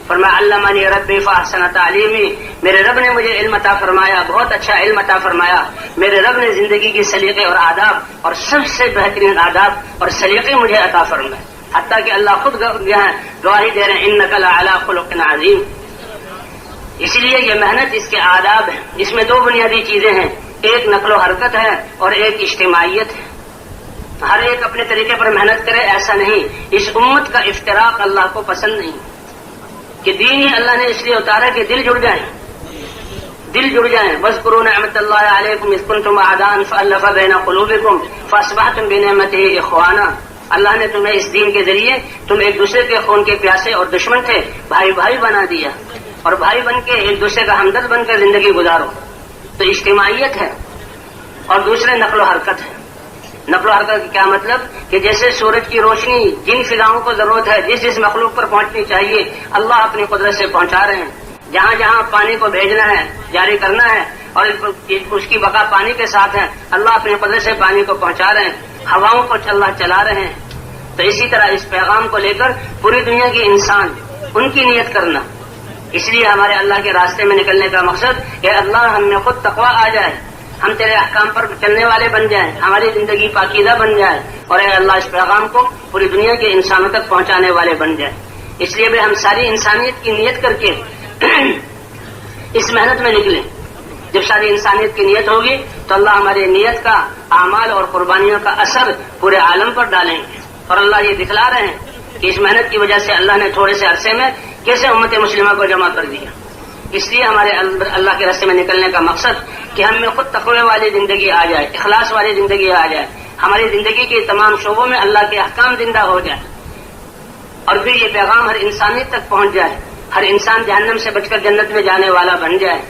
فرمایا علمنی ربی فاحسن تعلیمی، میرے رب نے مجھے علم عطا فرمایا، بہت اچھا علم عطا فرمایا. میرے رب نے زندگی کی سلیقے اور آداب اور سب سے بہترین آداب اور سلیقے مجھے عطا فرمائے. حتیٰ کہ اللہ خود گواہی دے رہے ہیں انک لعلی خلق عظیم. اس لیے یہ محنت اس کے آداب ہیں. اس میں دو بنیادی چیزیں ہیں، ایک نقل و حرکت ہے اور ایک اجتماعیت ہے. ہر ایک اپنے طریقے پر محنت کرے ایسا نہیں. اس امت کا افتراق اللہ کو پسند نہیں کہ دین ہی اللہ نے اس لیے اتارا کہ دل جڑ جائیں، دل جڑ جائیں. واذکروا نعمت اللہ علیکم اذ کنتم اعداء فالف بین قلوبکم فاصبحتم بنعمتہ اخوانا. اللہ نے تمہیں اس دین کے ذریعے تم ایک دوسرے کے خون کے پیاسے اور دشمن تھے، بھائی بھائی بنا دیا اور بھائی بن کے ایک دوسرے کا ہمدرد بن کر زندگی گزارو. تو اجتماعیت ہے. اور دوسرے نقل و حرکت ہے. نقل و حرکت کا کیا مطلب کہ جیسے سورج کی روشنی جن فضاؤں کو ضرورت ہے جس جس مخلوق پر پہنچنی چاہیے اللہ اپنی قدرت سے پہنچا رہے ہیں. جہاں جہاں پانی کو بھیجنا ہے، جاری کرنا ہے اور اس کی بقا پانی کے ساتھ ہے، اللہ اپنی قدرت سے پانی کو پہنچا رہے ہیں. ہواؤں کو اللہ چلا رہے ہیں. تو اسی طرح اس پیغام کو لے کر پوری دنیا کے انسان ان کی نیت کرنا. اس لیے ہمارے اللہ کے راستے میں نکلنے کا مقصد کہ اللہ ہم میں خود تقویٰ آ جائے، ہم تیرے احکام پر چلنے والے بن جائیں، ہماری زندگی پاکیزہ بن جائے اور اے اللہ اس پیغام کو پوری دنیا کے انسانوں تک پہنچانے والے بن جائیں. اس لیے بھی ہم ساری انسانیت کی نیت کر کے اس محنت میں نکلیں. جب ساری انسانیت کی نیت ہوگی تو اللہ ہماری نیت کا اعمال اور قربانیوں کا اثر پورے عالم پر ڈالیں گے. اور اللہ یہ دکھلا رہے ہیں کہ اس محنت کی وجہ سے اللہ نے تھوڑے سے عرصے میں کیسے امت مسلمہ کو جمع کر دیا. اس لیے ہمارے اللہ کے راستے میں نکلنے کا مقصد کہ ہم میں خود تقوی والی زندگی آ جائے، اخلاص والی زندگی آ جائے، ہماری زندگی کے تمام شعبوں میں اللہ کے احکام زندہ ہو جائے اور پھر یہ پیغام ہر انسانیت تک پہنچ جائے، ہر انسان جہنم سے بچ کر جنت میں جانے والا بن جائے.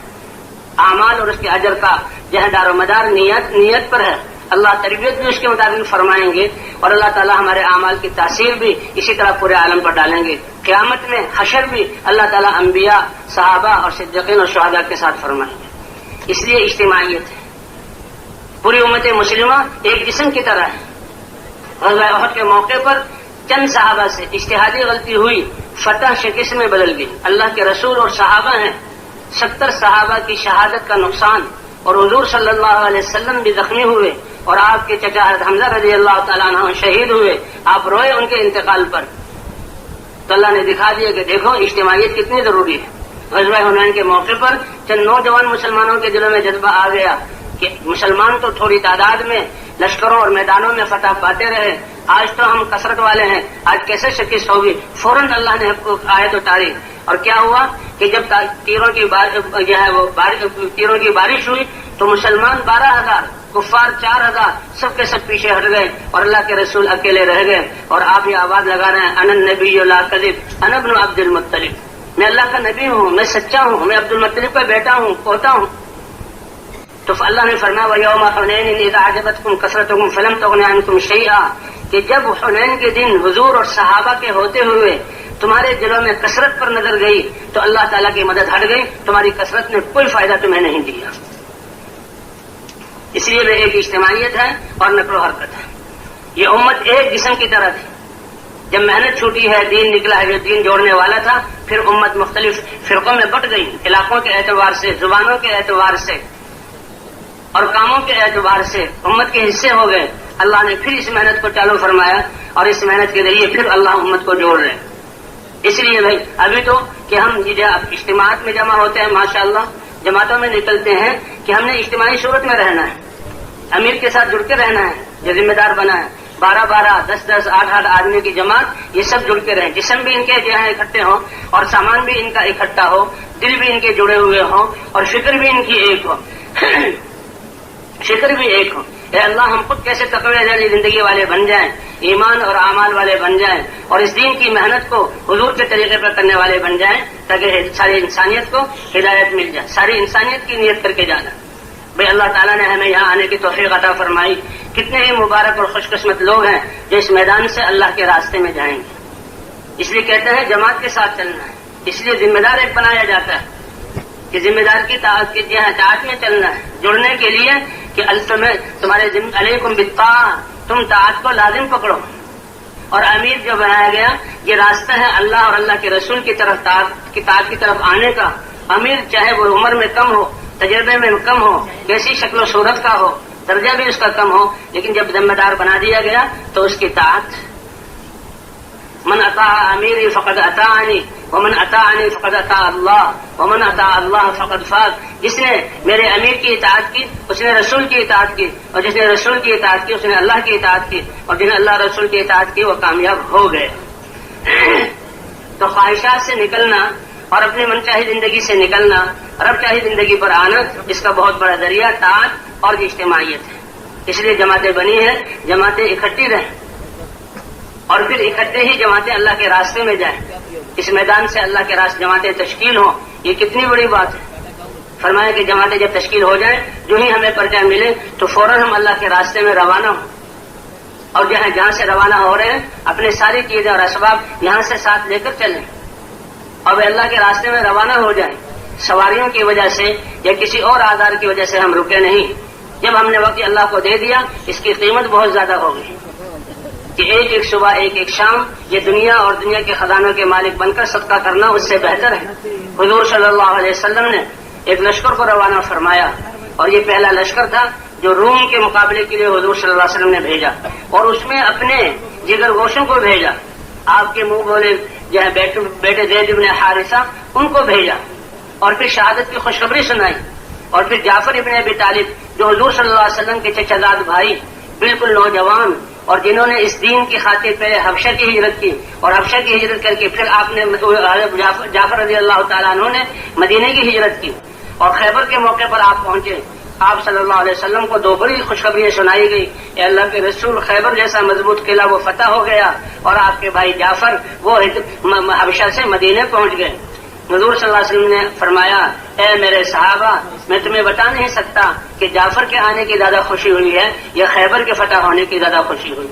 اعمال اور اس کے اجر کا جہاں دار و مدار نیت پر ہے. اللہ تربیت بھی اس کے مطابق فرمائیں گے اور اللہ تعالیٰ ہمارے اعمال کی تاثیر بھی اسی طرح پورے عالم پر ڈالیں گے. قیامت میں حشر بھی اللہ تعالیٰ انبیاء، صحابہ اور صدیقین اور شہداء کے ساتھ فرمائیں گے. اس لیے اجتماعیت ہے. پوری امت مسلمہ ایک جسم کی طرح ہے. غزوہ احد کے موقع پر چند صحابہ سے اجتہادی غلطی ہوئی، فتح شکست میں بدل گئی. اللہ کے رسول اور صحابہ ہیں، 70 صحابہ کی شہادت کا نقصان اور حضور صلی اللہ علیہ وسلم بھی زخمی ہوئے اور آپ کے چچا حمزہ رضی اللہ تعالیٰ عنہ شہید ہوئے. آپ روئے ان کے انتقال پر. تو اللہ نے دکھا دیا کہ دیکھو اجتماعیت کتنی ضروری ہے. غزوہ حنین کے موقع پر چند نوجوان مسلمانوں کے دلوں میں جذبہ آ گیا کہ مسلمان تو تھوڑی تعداد میں لشکروں اور میدانوں میں فتح پاتے رہے، آج تو ہم کثرت والے ہیں، آج کیسے شکست ہوگی. فوراً اللہ نے آیت اتاری اور کیا ہوا کہ جب تیروں کی بارش ہوئی تو مسلمان 12,000، کفار 4,000، سب کے سب پیچھے ہٹ گئے اور اللہ کے رسول اکیلے رہ گئے. اور آپ یہ آواز لگا رہے ہیں انا النبی لا کذب انا ابن عبد المطلب، میں اللہ کا نبی ہوں، میں سچا ہوں، میں عبد المطلب کا بیٹا ہوں، پوتا ہوں. تو اللہ نے فرمایا وَيَوْمَ حُنَيْنٍ إِذْ أَعْجَبَتْكُمْ كَثْرَتُكُمْ فَلَمْ تُغْنِ عَنْكُمْ شَيْئًا، کہ جب حنین کے دن حضور اور صحابہ کے ہوتے ہوئے تمہارے دلوں میں کثرت پر نظر گئی تو اللہ تعالیٰ کی مدد ہٹ گئی، تمہاری کثرت نے کوئی فائدہ تمہیں نہیں دیا. اس لیے ایک اجتماعیت ہے اور نقل و حرکت ہے. یہ امت ایک جسم کی طرح تھی. جب محنت چھوٹی ہے، دین نکلا ہے جو دین جوڑنے والا تھا، پھر امت مختلف فرقوں میں بٹ گئی، علاقوں کے اعتبار سے، زبانوں کے اعتبار سے اور کاموں کے اعتبار سے امت کے حصے ہو گئے. اللہ نے پھر اس محنت کو چالو فرمایا اور اس محنت کے ذریعے پھر اللہ امت کو جوڑ رہے. اس لیے بھائی ابھی تو کہ ہم اجتماعات میں جمع ہوتے ہیں، ماشاءاللہ جماعتوں میں نکلتے ہیں کہ ہم نے اجتماعی صورت میں رہنا ہے، امیر کے ساتھ جڑ کے رہنا ہے، جو ذمہ دار بنا ہے، 12 10 8 آدمی کی جماعت، یہ سب جڑ کے رہیں، جسم بھی ان کے جو ہے اکٹھے ہوں اور سامان بھی ان کا اکٹھا ہو، دل بھی ان کے جڑے ہوئے ہوں اور فکر بھی ان کی ایک ہو فکر بھی ایک ہو۔ اے اللہ ہم خود کیسے تقوی والی زندگی والے بن جائیں، ایمان اور اعمال والے بن جائیں اور اس دین کی محنت کو حضور کے طریقے پر کرنے والے بن جائیں، تاکہ ساری انسانیت کو ہدایت مل جائے، ساری انسانیت کی نیت کر کے جانا۔ بھئی اللہ تعالیٰ نے ہمیں یہاں آنے کی توفیق عطا فرمائی، کتنے ہی مبارک اور خوش قسمت لوگ ہیں جو اس میدان سے اللہ کے راستے میں جائیں گے۔ اس لیے کہتے ہیں جماعت کے ساتھ چلنا ہے، اس لیے ذمہ دار ایک بنایا جاتا ہے کہ ذمہ دار کی اطاعت میں چلنا ہے، جڑنے کے لیے کہ تمہارے علیکم بالطاعہ، تم طاعت کو لازم پکڑو۔ اور امیر جو بنایا گیا یہ راستہ ہے اللہ اور اللہ کے رسول کی طرف طاعت کی طرف آنے کا۔ امیر چاہے وہ عمر میں کم ہو، تجربے میں کم ہو، کیسی شکل و صورت کا ہو، درجہ بھی اس کا کم ہو، لیکن جب ذمہ دار بنا دیا گیا تو اس کی طاعت، من اطاع امیری فقد اطاعنی ومن اطاعنی فقد اطاع اللہ ومن اطاع اللہ فقد فاز۔ جس نے میرے امیر کی اطاعت کی اس نے رسول کی اطاعت کی، اور جس نے رسول کی اطاعت کی اس نے اللہ کی اطاعت کی، اور جس نے اللہ رسول کی اطاعت کی وہ کامیاب ہو گئے۔ تو خواہشات سے نکلنا اور اپنی منچاہی زندگی سے نکلنا، رب چاہی زندگی پر آنا، اس کا بہت بڑا ذریعہ طاعت اور اجتماعیت ہے۔ اس لیے جماعتیں بنی ہیں، جماعتیں اکٹھی رہیں اور پھر اکٹھے ہی جماعتیں اللہ کے راستے میں جائیں، اس میدان سے اللہ کے راستے جماعتیں تشکیل ہوں، یہ کتنی بڑی بات ہے۔ فرمایا کہ جماعتیں جب تشکیل ہو جائیں، جو ہی ہمیں پرچہ ملے تو فوراً ہم اللہ کے راستے میں روانہ ہوں، اور جہاں سے روانہ ہو رہے ہیں اپنے ساری چیزیں اور اسباب یہاں سے ساتھ لے کر چلیں اور اللہ کے راستے میں روانہ ہو جائیں۔ سواریوں کی وجہ سے یا کسی اور آزار کی وجہ سے ہم رکے نہیں۔ جب ہم نے وقت اللہ کو دے دیا، اس کی قیمت بہت زیادہ ہوگی کہ ایک صبح ایک شام یہ دنیا اور دنیا کے خزانوں کے مالک بن کر صدقہ کرنا اس سے بہتر ہے۔ حضور صلی اللہ علیہ وسلم نے ایک لشکر کو روانہ فرمایا، اور یہ پہلا لشکر تھا جو روم کے مقابلے کے لیے حضور صلی اللہ علیہ وسلم نے بھیجا، اور اس میں اپنے جگر گوشوں کو بھیجا، آپ کے منہ بولے جو ہے بیٹے زید بن حارثہ ان کو بھیجا، اور پھر شہادت کی خوشخبری سنائی، اور پھر جعفر ابن ابی طالب جو حضور صلی اللہ علیہ وسلم کے چچا زاد بھائی، بالکل نوجوان، اور جنہوں نے اس دین کی خاطر پہلے حبشہ کی ہجرت کی، اور حبشہ کی ہجرت کر کے پھر آپ نے جعفر رضی اللہ تعالیٰ عنہ نے مدینے کی ہجرت کی، اور خیبر کے موقع پر آپ پہنچے۔ آپ صلی اللہ علیہ وسلم کو دو بڑی خوشخبریاں سنائی گئی، اے اللہ کے رسول خیبر جیسا مضبوط قلعہ وہ فتح ہو گیا، اور آپ کے بھائی جعفر وہ حبشہ سے مدینے پہنچ گئے۔ حضور صلی اللہ علیہ وسلم نے فرمایا، اے میرے صحابہ، میں تمہیں بتا نہیں سکتا کہ جعفر کے آنے کی زیادہ خوشی ہوئی ہے یا خیبر کے فتح ہونے کی زیادہ خوشی ہوئی،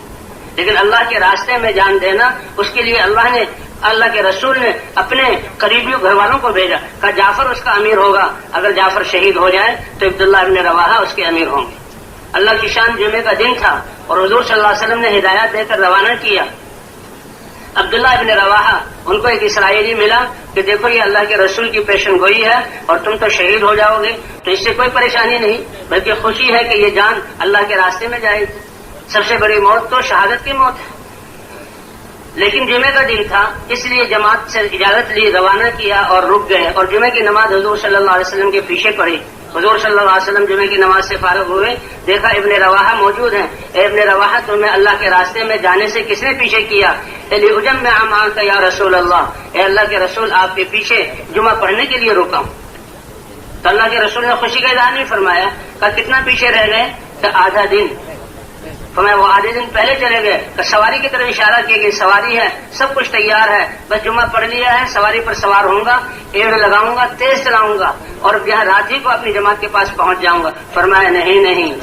لیکن اللہ کے راستے میں جان دینا، اس کے لیے اللہ کے رسول نے اپنے قریبی گھر والوں کو بھیجا، کہا جعفر اس کا امیر ہوگا، اگر جعفر شہید ہو جائے تو عبداللہ ابن رواحہ اس کے امیر ہوں گے۔ اللہ کی شان جمعے کا دن تھا، اور حضور صلی اللہ علیہ وسلم نے ہدایات دے کر روانہ کیا۔ عبداللہ ابن رواحہ ان کو ایک اسرائیلی ملا کہ دیکھو یہ اللہ کے رسول کی پیشن گوئی ہے اور تم تو شہید ہو جاؤ گے، تو اس سے کوئی پریشانی نہیں، بلکہ خوشی ہے کہ یہ جان اللہ کے راستے میں جائے گی۔ سب سے بڑی موت تو شہادت کی موت ہے، لیکن جمعے کا دن تھا اس لیے جماعت سے اجازت لی، روانہ کیا اور رک گئے، اور جمعے کی نماز حضور صلی اللہ علیہ وسلم کے پیچھے پڑھی۔ حضور صلی اللہ علیہ وسلم جمعے کی نماز سے فارغ ہوئے، دیکھا ابن رواحہ موجود ہیں۔ اے ابن رواحہ، تمہیں اللہ کے راستے میں جانے سے کس نے پیچھے کیا؟ لِأُجَمِّعَ مَعَكَ یا رسول اللہ، اے اللہ کے رسول آپ کے پیچھے جمعہ پڑھنے کے لیے روکا ہوں۔ تو اللہ کے رسول نے خوشی کا اظہار نہیں فرمایا، کہا کتنا پیچھے رہ گئے؟ کہ آدھا دن۔ فرمایا وہ آدھے دن پہلے چلے گئے، کہ سواری کی طرف اشارہ کیا کہ سواری ہے، سب کچھ تیار ہے، بس جمعہ پڑھ لیا ہے، سواری پر سوار ہوں گا، ایڑ لگاؤں گا، تیز چلاؤں گا، اور یہاں رات ہی کو اپنی جماعت کے پاس پہنچ جاؤں گا۔ فرمایا نہیں،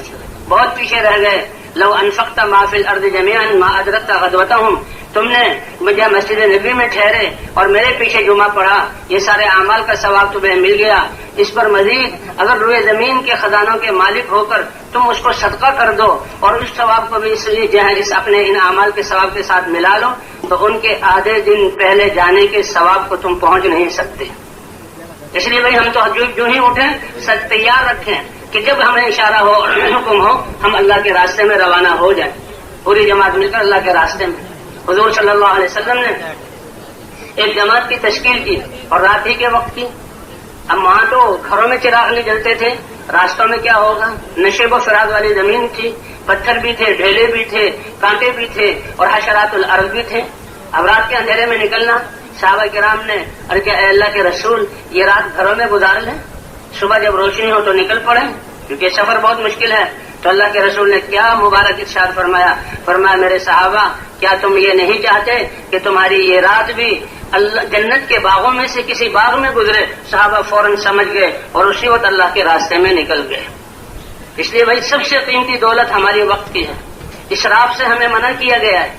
بہت پیچھے رہ گئے۔ لو انفقت ما فی الارض جميعا ما ادرکت غدوتهم، تم نے مجھے مسجد نبی میں ٹھہرے اور میرے پیچھے جمعہ پڑھا، یہ سارے اعمال کا ثواب تمہیں مل گیا۔ اس پر مزید اگر روئے زمین کے خزانوں کے مالک ہو کر تم اس کو صدقہ کر دو اور اس ثواب کو بھی اس اپنے ان اعمال کے ثواب کے ساتھ ملا لو، تو ان کے آدھے دن پہلے جانے کے ثواب کو تم پہنچ نہیں سکتے۔ اس لیے بھائی ہم تو جو ہی اٹھیں سب تیار رکھیں کہ جب ہمیں اشارہ ہو اور حکم ہو ہم اللہ کے راستے میں روانہ ہو جائیں، پوری جماعت مل کر اللہ کے راستے میں۔ حضور صلی اللہ علیہ وسلم نے ایک جماعت کی تشکیل کی اور رات ہی کے وقت کی. اب وہاں تو گھروں میں چراغ نہیں جلتے تھے، راستوں میں کیا ہوگا؟ نشیب و فراغ والی زمین تھی، پتھر بھی تھے، ڈھیلے بھی تھے، کانٹے بھی تھے اور حشرات الارض بھی تھے. اب رات کے اندھیرے میں نکلنا، صحابہ کرام نے اور کہ اے اللہ کے رسول یہ رات گھروں میں گزار لیں، صبح جب روشنی ہو تو نکل پڑیں کیونکہ سفر بہت مشکل ہے. تو اللہ کے رسول نے کیا مبارک ارشاد فرمایا میرے صحابہ کیا تم یہ نہیں چاہتے کہ تمہاری یہ رات بھی اللہ جنت کے باغوں میں سے کسی باغ میں گزرے؟ صحابہ فوراً سمجھ گئے اور اسی وقت اللہ کے راستے میں نکل گئے. اس لیے بھائی سب سے قیمتی دولت ہماری وقت کی ہے. اسراف سے ہمیں منع کیا گیا ہے.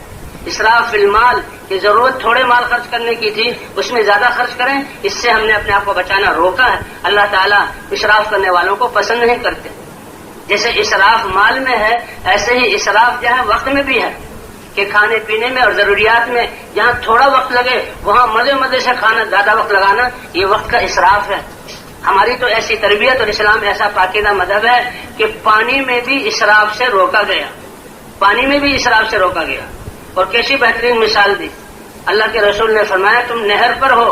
اسراف فی المال کی ضرورت تھوڑے مال خرچ کرنے کی تھی، اس میں زیادہ خرچ کریں، اس سے ہم نے اپنے آپ کو بچانا روکا ہے. اللہ تعالیٰ اسراف کرنے والوں کو پسند نہیں کرتے. جیسے اسراف مال میں ہے ایسے ہی اسراف جو ہے وقت میں بھی ہے کہ کھانے پینے میں اور ضروریات میں جہاں تھوڑا وقت لگے وہاں مزے سے کھانا، زیادہ وقت لگانا یہ وقت کا اسراف ہے. ہماری تو ایسی تربیت اور اسلام ایسا پاکیزہ مذہب ہے کہ پانی میں بھی اسراف سے روکا گیا، پانی میں بھی اسراف سے روکا گیا. اور کیسی بہترین مثال دی. اللہ کے رسول نے فرمایا تم نہر پر ہو،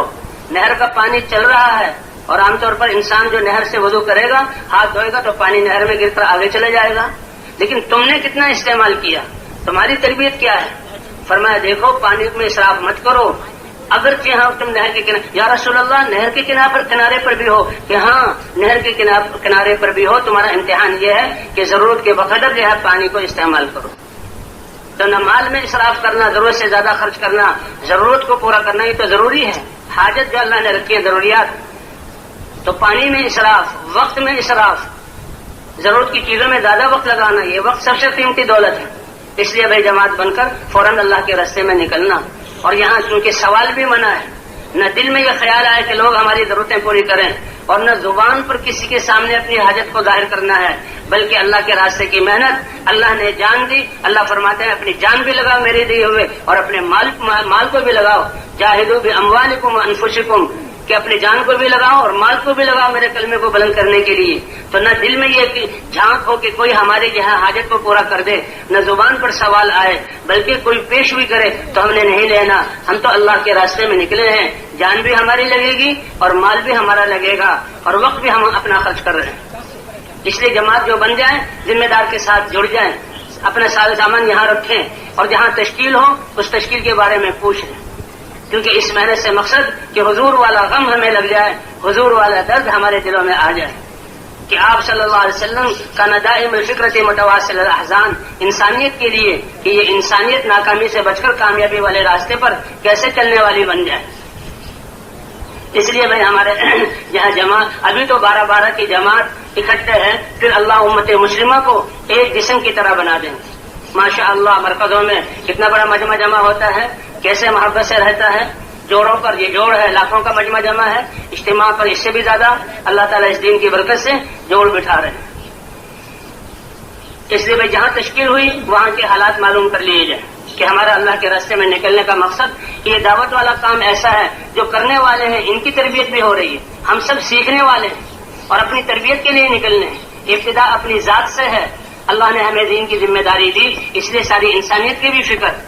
نہر کا پانی چل رہا ہے اور عام طور پر انسان جو نہر سے وضو کرے گا، ہاتھ دھوئے گا تو پانی نہر میں گر کر آگے چلے جائے گا، لیکن تم نے کتنا استعمال کیا، تمہاری تربیت کیا ہے؟ فرمایا دیکھو پانی میں اسراف مت کرو. اگرچہ ہاں تم نہر کے کنارے، یا رسول اللہ نہر کے کنارے پر بھی ہو، کہ ہاں نہر کے کنارے پر بھی ہو، تمہارا امتحان یہ ہے کہ ضرورت کے بقدر جو ہے پانی کو استعمال کرو. تو نہ مال میں اسراف کرنا، ضرورت سے زیادہ خرچ کرنا، ضرورت کو پورا کرنا یہ تو ضروری ہے. حاجت جو اللہ نے رکھی ہے ضروریات، تو پانی میں اسراف، وقت میں اسراف، ضرورت کی چیزوں میں زیادہ وقت لگانا، یہ وقت سب سے قیمتی دولت ہے. اس لیے بھائی جماعت بن کر فوراً اللہ کے راستے میں نکلنا. اور یہاں چونکہ سوال بھی منع ہے، نہ دل میں یہ خیال آئے کہ لوگ ہماری ضرورتیں پوری کریں اور نہ زبان پر کسی کے سامنے اپنی حاجت کو ظاہر کرنا ہے، بلکہ اللہ کے راستے کی محنت اللہ نے جان دی. اللہ فرماتے ہیں اپنی جان بھی لگاؤ میرے دیے ہوئے اور اپنے مال کو بھی لگاؤ. جاہدوا باموالکم وانفسکم، کہ اپنی جان کو بھی لگاؤ اور مال کو بھی لگاؤ میرے کلمے کو بلند کرنے کے لیے. تو نہ دل میں یہ جھانک ہو کہ کوئی ہماری جہاں حاجت کو پورا کر دے، نہ زبان پر سوال آئے، بلکہ کوئی پیش بھی کرے تو ہم نے نہیں لینا. ہم تو اللہ کے راستے میں نکلے ہیں، جان بھی ہماری لگے گی اور مال بھی ہمارا لگے گا اور وقت بھی ہم اپنا خرچ کر رہے ہیں. اس لیے جماعت جو بن جائیں ذمہ دار کے ساتھ جڑ جائیں، اپنا سارے سامان یہاں رکھیں اور جہاں تشکیل ہو اس تشکیل کے بارے میں پوچھیں، کیونکہ اس محنت سے مقصد کہ حضور والا غم ہمیں لگ جائے، حضور والا درد ہمارے دلوں میں آ جائے کہ آپ صلی اللہ علیہ وسلم کا ندائم الفکرت متواصل الاحزان، انسانیت کے لیے کہ یہ انسانیت ناکامی سے بچ کر کامیابی والے راستے پر کیسے چلنے والی بن جائے. اس لیے میں ہمارے یہاں جماعت ابھی تو 12 کی جماعت اکٹھے ہے، پھر اللہ امت مسلمہ کو ایک جسم کی طرح بنا دیں. ماشاء اللہ مرکزوں میں کتنا بڑا مجمع جمع ہوتا ہے، کیسے محبت سے رہتا ہے. جوڑوں پر یہ جوڑ ہے، لاکھوں کا مجمع جمع ہے، اجتماع پر اس سے بھی زیادہ اللہ تعالیٰ اس دین کی برکت سے جوڑ بٹھا رہے ہیں. اس لیے بھائی جہاں تشکیل ہوئی وہاں کے حالات معلوم کر لیے جائیں کہ ہمارا اللہ کے راستے میں نکلنے کا مقصد یہ دعوت والا کام ایسا ہے. جو کرنے والے ہیں ان کی تربیت بھی ہو رہی ہے، ہم سب سیکھنے والے ہیں اور اپنی تربیت کے لیے نکلنے ہیں. ابتدا اپنی ذات سے ہے، اللہ نے ہمیں دین کی ذمہ داری دی، اس لیے ساری انسانیت کی بھی فکر.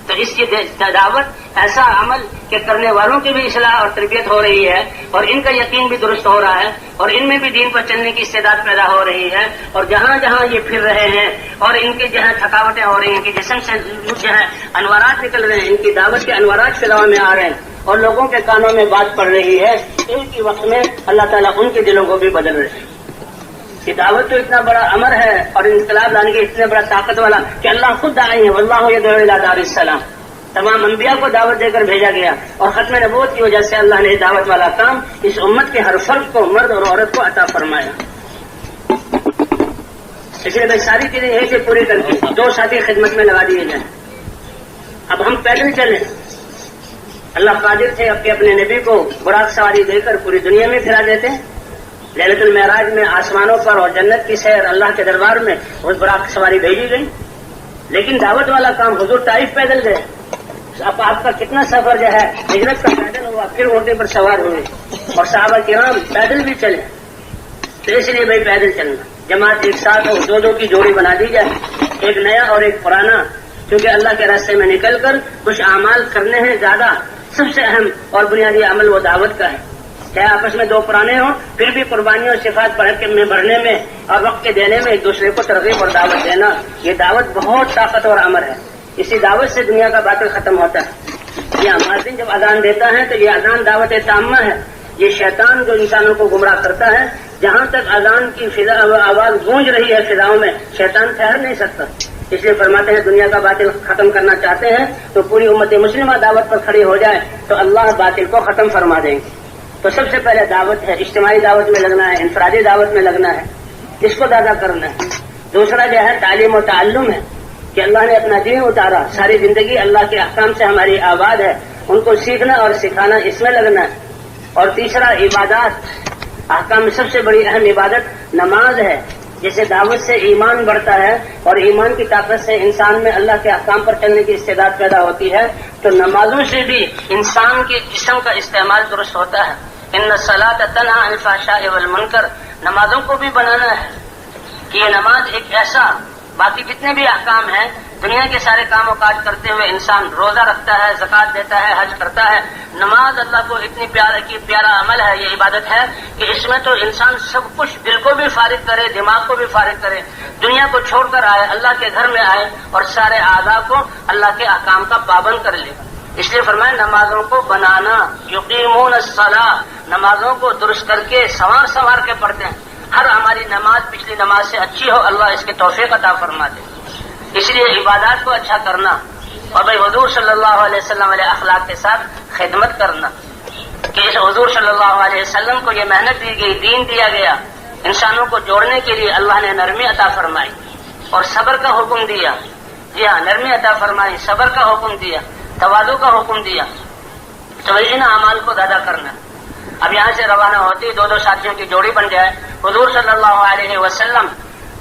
تو اس کی دعوت ایسا عمل کہ کرنے والوں کی بھی اصلاح اور تربیت ہو رہی ہے اور ان کا یقین بھی درست ہو رہا ہے اور ان میں بھی دین پر چلنے کی استعداد پیدا ہو رہی ہے. اور جہاں جہاں یہ پھر رہے ہیں اور ان کے جہاں تھکاوٹیں ہو رہی ہیں کہ جسم سے جو ہے انوارات نکل رہے ہیں، ان کی دعوت کے انوارات فضا میں آ رہے ہیں اور لوگوں کے کانوں میں بات پڑ رہی ہے، ایک ہی وقت میں اللہ تعالیٰ ان کے دلوں کو بھی بدل رہے ہیں. کہ دعوت تو اتنا بڑا امر ہے اور انقلاب لانے کے اتنے بڑا طاقت والا کہ اللہ خود داعی ہے، واللہ یدعو الی دار السلام. تمام انبیاء کو دعوت دے کر بھیجا گیا اور ختم نبوت کی وجہ سے اللہ نے دعوت والا کام اس امت کے ہر فرد کو، مرد اور عورت کو عطا فرمایا. اس لیے ساری چیزیں یہیں سے پوری کر کے 2 ساتھی خدمت میں لگا دیے جائیں. اب ہم پیدل چلیں. اللہ قادر تھے اپنے نبی کو براق سواری دے کر پوری دنیا میں پھرا دیتے. لیلۃ المعراج میں آسمانوں پر اور جنت کی سیر اللہ کے دربار میں اس براق سواری بھیجی گئی. لیکن دعوت والا کام حضور طائف پیدل گئے. اب آپ کا کتنا سفر جو ہے ہجرت کا پیدل ہوا، پھر اونٹے پر سوار ہوئے اور صحابہ کرام پیدل بھی چلے. تو اس لیے بھائی پیدل چلنا، جماعت ایک ساتھ ہو، 2 کی جوڑی بنا دی جائے، ایک نیا اور ایک پرانا. کیونکہ اللہ کے راستے میں نکل کر کچھ اعمال کرنے ہیں زیادہ سب سے اہم اور بنیادی عمل وہ دعوت کا ہے. چاہے آپس میں دو پرانے ہوں پھر بھی قربانی اور صفات بڑھنے میں اور وقت کے دینے میں ایک دوسرے کو ترغیب اور دعوت دینا، یہ دعوت بہت طاقتور عمل ہے. اسی دعوت سے دنیا کا باطل ختم ہوتا ہے. یہ مؤذن جب اذان دیتا ہے تو یہ اذان دعوت تامہ ہے. یہ شیطان جو انسانوں کو گمراہ کرتا ہے، جہاں تک اذان کی آواز گونج رہی ہے فضاؤں میں، شیطان ٹھہر نہیں سکتا. اس لیے فرماتے ہیں دنیا کا باطل ختم کرنا چاہتے ہیں تو پوری امت مسلمہ دعوت پر کھڑی ہو جائے تو اللہ باطل کو ختم فرما دیں گے. تو سب سے پہلے دعوت ہے، اجتماعی دعوت میں لگنا ہے، انفرادی دعوت میں لگنا ہے، اس کو زیادہ کرنا ہے. دوسرا جو ہے تعلیم و تعلم ہے کہ اللہ نے اپنا دین اتارا، ساری زندگی اللہ کے احکام سے ہماری آباد ہے، ان کو سیکھنا اور سکھانا اس میں لگنا ہے. اور تیسرا عبادات، احکام میں سب سے بڑی اہم عبادت نماز ہے. جیسے دعوت سے ایمان بڑھتا ہے اور ایمان کی طاقت سے انسان میں اللہ کے احکام پر چلنے کی استعداد پیدا ہوتی ہے، تو نمازوں سے بھی انسان کے جسم کا استعمال درست ہوتا ہے. ان الصلاۃ تنہی عن الفحشاء والمنکر، نمازوں کو بھی بنانا ہے کہ یہ نماز ایک ایسا، باقی جتنے بھی احکام ہیں دنیا کے سارے کام و کاج کرتے ہوئے انسان روزہ رکھتا ہے، زکوٰۃ دیتا ہے، حج کرتا ہے، نماز اللہ کو اتنی پیارا عمل ہے، یہ عبادت ہے کہ اس میں تو انسان سب کچھ، دل کو بھی فارغ کرے، دماغ کو بھی فارغ کرے، دنیا کو چھوڑ کر آئے، اللہ کے گھر میں آئے اور سارے اعضاء کو اللہ کے احکام کا پابند کر لے. اس لیے فرمایا نمازوں کو بنانا، یقیمون الصلاۃ، نمازوں کو درست کر کے سنوار کے پڑھتے ہیں. ہر ہماری نماز پچھلی نماز سے اچھی ہو، اللہ اس کی توفیق عطا فرما دے. اس لیے عبادات کو اچھا کرنا اور بھائی حضور صلی اللہ علیہ وسلم علیہ اخلاق کے ساتھ خدمت کرنا کہ اس حضور صلی اللہ علیہ وسلم کو یہ محنت دی گئی، دین دیا گیا، انسانوں کو جوڑنے کے لیے اللہ نے نرمی عطا فرمائی اور صبر کا حکم دیا. جی ہاں، نرمی عطا فرمائی، صبر کا حکم دیا، تواضع کا حکم دیا. تو ان اعمال کو زیادہ کرنا. اب یہاں سے روانہ ہوتی دو ساتھیوں کی جوڑی بن جائے. حضور صلی اللہ علیہ وسلم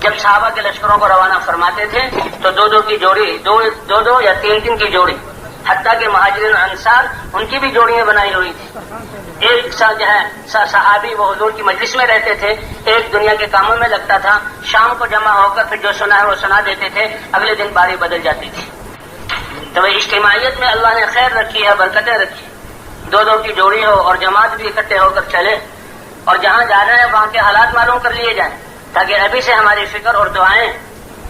جب صحابہ کے لشکروں کو روانہ فرماتے تھے تو دو کی جوڑی، دو یا تین کی جوڑی، حتیٰ کہ مہاجرین انصار ان کی بھی جوڑیاں بنائی ہوئی تھی. ایک جو ہے صحابی وہ حضور کی مجلس میں رہتے تھے، ایک دنیا کے کاموں میں لگتا تھا، شام کو جمع ہو کر پھر جو سنا ہے وہ سنا دیتے تھے، اگلے دن باری بدل جاتی تھی. تو اجتماعیت میں اللہ نے خیر رکھی ہے، برکتیں رکھی. دو کی جوڑی ہو اور جماعت بھی اکٹھے ہو کر چلے اور جہاں جانا ہے وہاں کے حالات معلوم کر لیے جائیں تاکہ ابھی سے ہماری فکر اور دعائیں.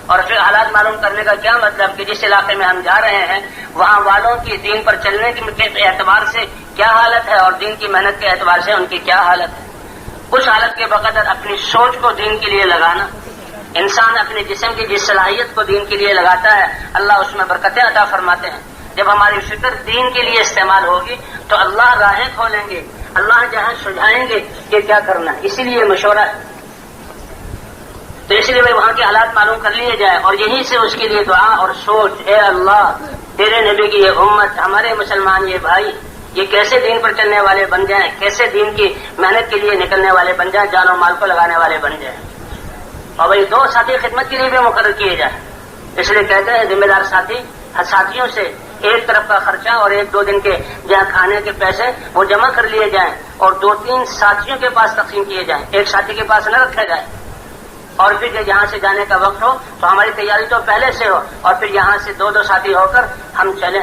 اور پھر حالات معلوم کرنے کا کیا مطلب کہ جس علاقے میں ہم جا رہے ہیں وہاں والوں کی دین پر چلنے کے اعتبار سے کیا حالت ہے اور دین کی محنت کے اعتبار سے ان کی کیا حالت ہے. اس حالت کے بقدر اپنی سوچ کو دین کے لیے لگانا. انسان اپنے جسم کی جس صلاحیت کو دین کے لیے لگاتا ہے اللہ اس میں برکتیں عطا فرماتے ہیں. جب ہماری فکر دین کے لیے استعمال ہوگی تو اللہ راہیں کھولیں گے، اللہ جہاں سجھائیں گے کہ کیا کرنا ہے. اسی لیے مشورہ ہے. تو اس لیے وہاں کے حالات معلوم کر لیے جائے اور یہیں سے اس کے لیے دعا اور سوچ، اے اللہ تیرے نبی کی یہ امت، ہمارے مسلمان یہ بھائی، یہ کیسے دین پر چلنے والے بن جائیں، کیسے دین کی محنت کے لیے نکلنے والے بن جائیں، جان و مال کو لگانے والے بن جائیں. اور بھائی دو ساتھی خدمت کے لیے بھی مقرر کیے جائیں. اس لیے کہتے ہیں ذمہ دار ساتھیوں سے ایک طرف کا خرچہ اور ایک دو دن کے جہاں کھانے کے پیسے وہ جمع کر لیے جائیں اور 2-3 ساتھیوں کے پاس تقسیم کیے جائیں، ایک ساتھی کے پاس نہ رکھا جائے. اور پھر یہاں سے جانے کا وقت ہو تو ہماری تیاری تو پہلے سے ہو اور پھر یہاں سے 2 ساتھی ہو کر ہم چلیں.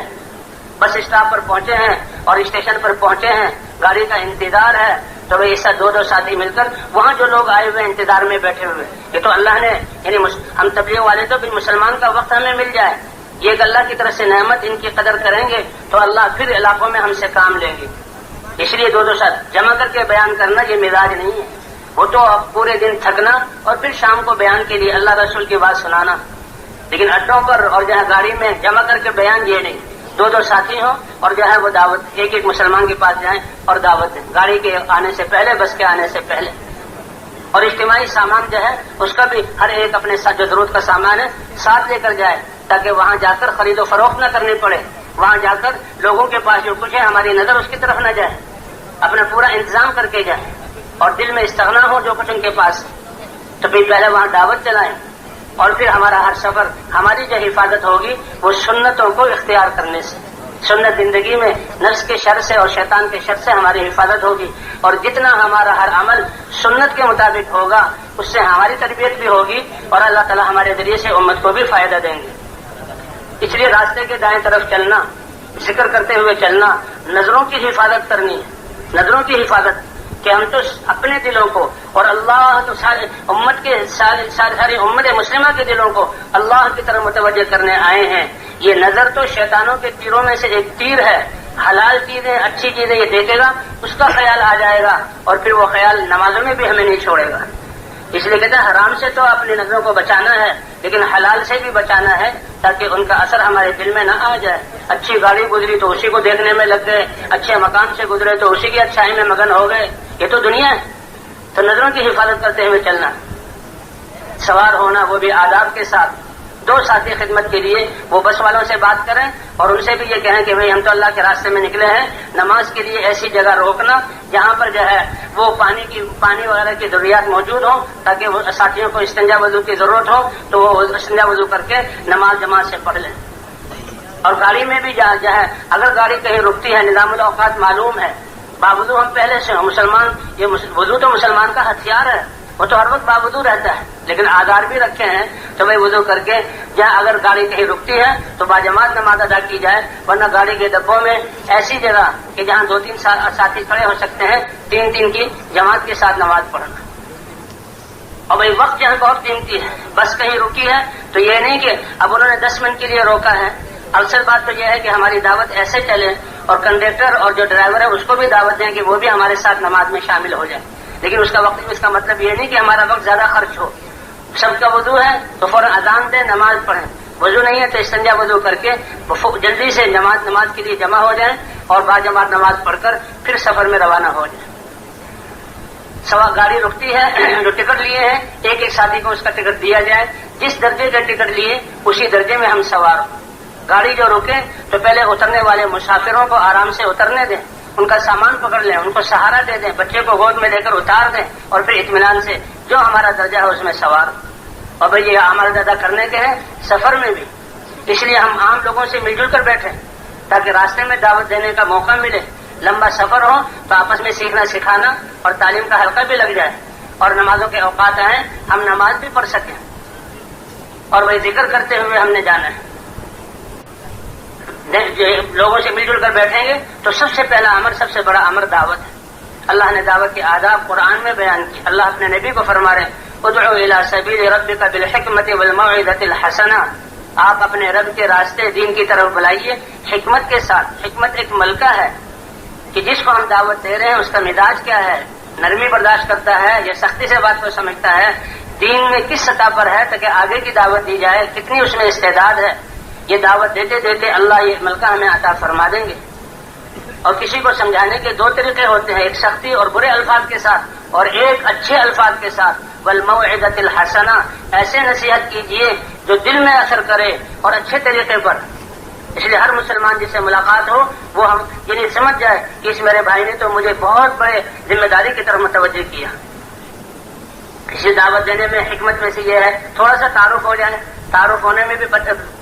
بس اسٹاپ پر پہنچے ہیں اور اسٹیشن پر پہنچے ہیں، گاڑی کا انتظار ہے تو وہ ایسا 2 ساتھی مل کر وہاں جو لوگ آئے ہوئے انتظار میں بیٹھے ہوئے، یہ تو اللہ نے یعنی ہم تبلیغ والے تو پھر مسلمان کا وقت ہمیں مل جائے، یہ ایک اللہ کی طرف سے نعمت، ان کی قدر کریں گے تو اللہ پھر علاقوں میں ہم سے کام لیں گے. اس لیے 2 ساتھ جمع کر کے بیان کرنا یہ مزاج نہیں ہے. وہ تو اب پورے دن تھکنا اور پھر شام کو بیان کے لیے اللہ رسول کی بات سنانا، لیکن اڈوں پر اور جہاں گاڑی میں جمع کر کے بیان یہ نہیں. 2 ساتھی ہوں اور جو ہے وہ دعوت ایک مسلمان کے پاس جائیں اور دعوت دیں، گاڑی کے آنے سے پہلے، بس کے آنے سے پہلے. اور اجتماعی سامان جو ہے اس کا بھی ہر ایک اپنے ساتھ جو ضرورت کا سامان ہے ساتھ لے کر جائے تاکہ وہاں جا کر خرید و فروخت نہ کرنی پڑے. وہاں جا کر لوگوں کے پاس جو کچھ ہے ہماری نظر اس کی طرف نہ جائے، اپنا پورا انتظام کر کے جائیں اور دل میں استغنا ہو جو کچھ ان کے پاس. تو پھر پہلے وہاں دعوت چلائیں اور پھر ہمارا ہر سفر، ہماری جو حفاظت ہوگی وہ سنتوں کو اختیار کرنے سے، سنت زندگی میں نفس کے شر سے اور شیطان کے شر سے ہماری حفاظت ہوگی. اور جتنا ہمارا ہر عمل سنت کے مطابق ہوگا اس سے ہماری تربیت بھی ہوگی اور اللہ تعالیٰ ہمارے ذریعے سے امت کو بھی فائدہ دیں گے. اس لیے راستے کے دائیں طرف چلنا ذکر کرتے ہوئے چلنا، نظروں کی حفاظت کرنی ہے، نظروں کی حفاظت کہ ہم تو اپنے دلوں کو اور اللہ تو ساری امت مسلمہ کے دلوں کو اللہ کی طرف متوجہ کرنے آئے ہیں۔ یہ نظر تو شیطانوں کے تیروں میں سے ایک تیر ہے، حلال چیزیں اچھی چیزیں یہ دیکھے گا، اس کا خیال آ جائے گا اور پھر وہ خیال نمازوں میں بھی ہمیں نہیں چھوڑے گا۔ اس لیے کہتے ہیں حرام سے تو اپنی نظروں کو بچانا ہے، لیکن حلال سے بھی بچانا ہے تاکہ ان کا اثر ہمارے دل میں نہ آ جائے۔ اچھی گاڑی گزری تو اسی کو دیکھنے میں لگ گئے، اچھے مکان سے گزرے تو اسی کی اچھائی میں مگن ہو گئے، یہ تو دنیا ہے۔ تو نظروں کی حفاظت کرتے ہوئے چلنا، سوار ہونا وہ بھی آداب کے ساتھ۔ دو ساتھی خدمت کے لیے وہ بس والوں سے بات کریں اور ان سے بھی یہ کہیں کہ بھئی ہم تو اللہ کے راستے میں نکلے ہیں، نماز کے لیے ایسی جگہ روکنا جہاں پر جو ہے وہ پانی وغیرہ کی ضروریات موجود ہوں، تاکہ وہ ساتھیوں کو استنجا وضو کی ضرورت ہو تو وہ استنجا وضو کر کے نماز جماعت سے پڑھ لیں۔ اور گاڑی میں بھی جو ہے اگر گاڑی کہیں رکتی ہے، نظام الاوقات معلوم ہے، باوضو ہم پہلے سے مسلمان، یہ وضو تو مسلمان کا ہتھیار ہے، وہ تو ہر وقت باوضو رہتا ہے، لیکن آدار بھی رکھے ہیں تو بھائی وضو کر کے جہاں اگر گاڑی کہیں رکتی ہے تو باجماعت نماز ادا کی جائے، ورنہ گاڑی کے ڈبوں میں ایسی جگہ کہ جہاں 2-3 ساتھی کھڑے ہو سکتے ہیں، 3 کی جماعت کے ساتھ نماز پڑھنا۔ اور بھائی وقت یہاں بہت قیمتی ہے، بس کہیں رکی ہے تو یہ نہیں کہ اب انہوں نے 10 منٹ کے لیے روکا ہے۔ اکثر بات تو یہ ہے کہ ہماری دعوت ایسے چلے اور کنڈکٹر اور جو ڈرائیور ہے اس کو بھی دعوت دیں کہ وہ بھی ہمارے ساتھ نماز میں شامل ہو جائے، لیکن اس کا وقت، اس کا مطلب یہ نہیں کہ ہمارا وقت زیادہ خرچ ہو۔ سب کا وضو ہے تو فوراً اذان دیں، نماز پڑھیں، وضو نہیں ہے تو استنجا وضو کر کے جلدی سے نماز کے لیے جمع ہو جائیں اور باجماعت نماز پڑھ کر پھر سفر میں روانہ ہو جائیں۔ گاڑی رکتی ہے، جو ٹکٹ لیے ہیں ایک ساتھی کو اس کا ٹکٹ دیا جائے، جس درجے کا ٹکٹ لیے اسی درجے میں ہم سوار ہوں۔ گاڑی جو رکے تو پہلے اترنے والے مسافروں کو آرام سے اترنے دیں، ان کا سامان پکڑ لیں، ان کو سہارا دے دیں، بچے کو گود میں دے کر اتار دیں اور پھر اطمینان سے جو ہمارا درجہ ہے اس میں سوار۔ اور بھئی یہ اعمال ادا کرنے کے ہیں سفر میں بھی، اس لیے ہم عام لوگوں سے مل جل کر بیٹھیں تاکہ راستے میں دعوت دینے کا موقع ملے۔ لمبا سفر ہو تو آپس میں سیکھنا سکھانا اور تعلیم کا حلقہ بھی لگ جائے، اور نمازوں کے اوقات آئیں ہم نماز بھی پڑھ سکیں، اور وہی ذکر کرتے ہوئے ہم نے جانا ہے۔ لوگوں سے مل جل کر بیٹھیں گے تو سب سے پہلا امر، سب سے بڑا امر دعوت ہے۔ اللہ نے دعوت کے آداب قرآن میں بیان کی۔ اللہ اپنے نبی کو فرما رہے ہیں ادعو الی سبیل ربک بالحکمت والموعظۃ الحسنہ، آپ اپنے رب کے راستے دین کی طرف بلائیے حکمت کے ساتھ۔ حکمت ایک ملکہ ہے کہ جس کو ہم دعوت دے رہے ہیں اس کا مزاج کیا ہے، نرمی برداشت کرتا ہے یا سختی سے بات کو سمجھتا ہے، دین میں کس سطح پر ہے تاکہ آگے کی دعوت دی جائے، کتنی اس میں استعداد ہے۔ یہ دعوت دیتے دیتے اللہ یہ ملکہ ہمیں عطا فرما دیں گے۔ اور کسی کو سمجھانے کے 2 طریقے ہوتے ہیں، ایک سختی اور برے الفاظ کے ساتھ اور ایک اچھے الفاظ کے ساتھ۔ والموعظۃ الحسنہ، ایسے نصیحت کیجیے جو دل میں اثر کرے اور اچھے طریقے پر۔ اس لیے ہر مسلمان جس سے ملاقات ہو وہ ہم یعنی سمجھ جائے کہ اس میرے بھائی نے تو مجھے بہت بڑے ذمہ داری کی طرف متوجہ کیا۔ کسی دعوت دینے میں حکمت میں سے یہ ہے تھوڑا سا تعارف ہو جائے، تعارف ہونے میں بھی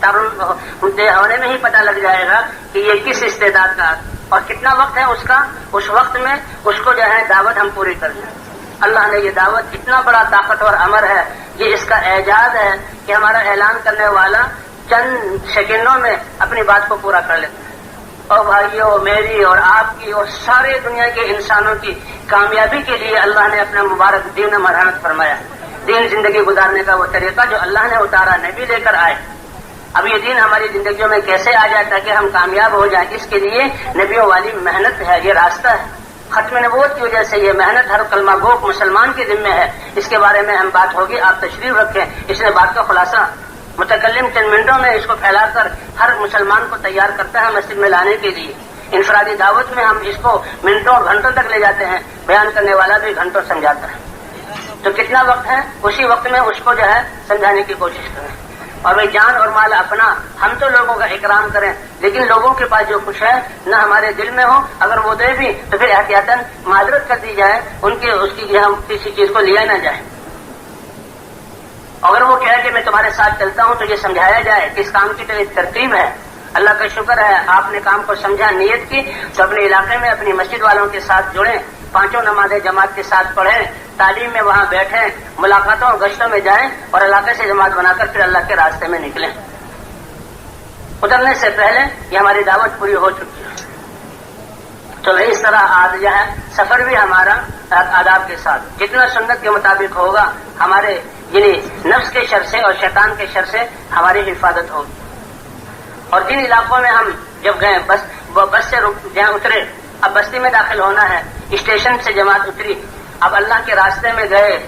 ہونے میں ہی پتہ لگ جائے گا کہ یہ کس استعداد کا اور کتنا وقت ہے اس کا، اس وقت میں اس کو جو ہے دعوت ہم پوری کر لیں۔ اللہ نے یہ دعوت اتنا بڑا طاقتور امر ہے، یہ اس کا اعجاز ہے کہ ہمارا اعلان کرنے والا چند سیکنڈوں میں اپنی بات کو پورا کر لیتا ہے۔ اور بھائیوں، میری اور آپ کی اور سارے دنیا کے انسانوں کی کامیابی کے لیے اللہ نے اپنا مبارک دین مرحمت فرمایا۔ دین زندگی گزارنے کا وہ طریقہ جو اللہ نے اتارا، نبی لے کر آئے۔ اب یہ دین ہماری زندگیوں میں کیسے آ جائے تاکہ ہم کامیاب ہو جائیں، اس کے لیے نبیوں والی محنت ہے، یہ راستہ ہے۔ ختم نبوت کی وجہ سے یہ محنت ہر کلمہ گو مسلمان کے ذمہ ہے۔ اس کے بارے میں ہم بات ہوگی، آپ تشریف رکھیں۔ اس نے بات کا خلاصہ متکلم چند منٹوں میں اس کو پھیلا کر ہر مسلمان کو تیار کرتا ہے مسجد میں لانے کے لیے۔ انفرادی دعوت میں ہم اس کو منٹوں اور گھنٹوں تک لے جاتے ہیں، بیان کرنے والا بھی گھنٹوں سمجھاتا ہے۔ تو کتنا وقت ہے، اسی وقت میں اس کو جو ہے سمجھانے کی کوشش کریں۔ اور بھائی جان اور مال اپنا، ہم تو لوگوں کا اکرام کریں، لیکن لوگوں کے پاس جو کچھ ہے نہ ہمارے دل میں ہو، اگر وہ دے بھی تو پھر احتیاطاً معذرت کر دی جائے، اس کی ہم کسی چیز کو لیا نہ جائے۔ اگر وہ کہے کہ میں تمہارے ساتھ چلتا ہوں تو یہ سمجھایا جائے کہ اس کام کی تو ایک ترتیب ہے۔ اللہ کا شکر ہے آپ نے کام کو سمجھا، نیت کی، تو اپنے علاقے میں اپنی مسجد والوں کے ساتھ جڑیں، 5 نمازیں جماعت کے ساتھ پڑھیں، تعلیم میں وہاں بیٹھیں، ملاقاتوں اور گشتوں میں جائیں اور علاقے سے جماعت بنا کر پھر اللہ کے راستے میں نکلیں۔ اترنے سے پہلے یہ ہماری دعوت پوری ہو چکی ہے. تو اس طرح آج جو ہے سفر بھی ہمارا آداب کے ساتھ جتنا سنت کے مطابق ہوگا ہمارے یعنی نفس کے شر سے اور شیطان کے شر سے ہماری حفاظت ہوگی. اور جن علاقوں میں ہم جب گئے بس سے جہاں اترے، اب بستی میں داخل ہونا ہے، اسٹیشن سے جماعت اتری، اب اللہ کے راستے میں گئے،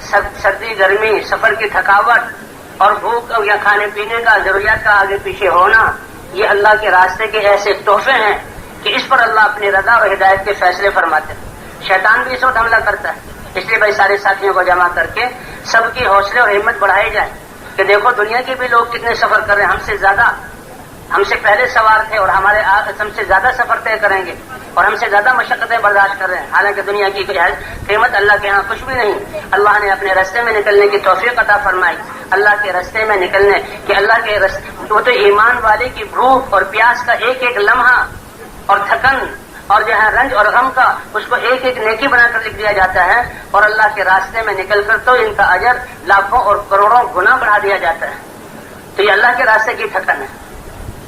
سردی گرمی سفر کی تھکاوٹ اور بھوک یا کھانے پینے کا ضروریات کا آگے پیچھے ہونا، یہ اللہ کے راستے کے ایسے تحفے ہیں کہ اس پر اللہ اپنی رضا اور ہدایت کے فیصلے فرماتے ہیں. شیطان بھی اس وقت حملہ کرتا ہے، اس لیے بھائی سارے ساتھیوں کو جمع کر کے سب کی حوصلے اور ہمت بڑھائی جائے کہ دیکھو دنیا کے بھی لوگ کتنے سفر کر رہے ہیں، ہم سے زیادہ، ہم سے پہلے سوار تھے اور ہمارے ہم سے زیادہ سفر طے کریں گے اور ہم سے زیادہ مشقتیں برداشت کر رہے ہیں. حالانکہ دنیا کی قیمت اللہ کے ہاں کچھ بھی نہیں. اللہ نے اپنے راستے میں نکلنے کی توفیق عطا فرمائی. اللہ کے راستے میں نکلنے کہ اللہ کے وہ تو ایمان والے کی بھوک اور پیاس کا ایک ایک لمحہ اور تھکن اور جو ہے رنج اور غم کا اس کو ایک ایک نیکی بنا کر لکھ دیا جاتا ہے، اور اللہ کے راستے میں نکل کر تو ان کا اجر لاکھوں اور کروڑوں گنا بڑھا دیا جاتا ہے. تو یہ اللہ کے راستے کی تھکن ہے.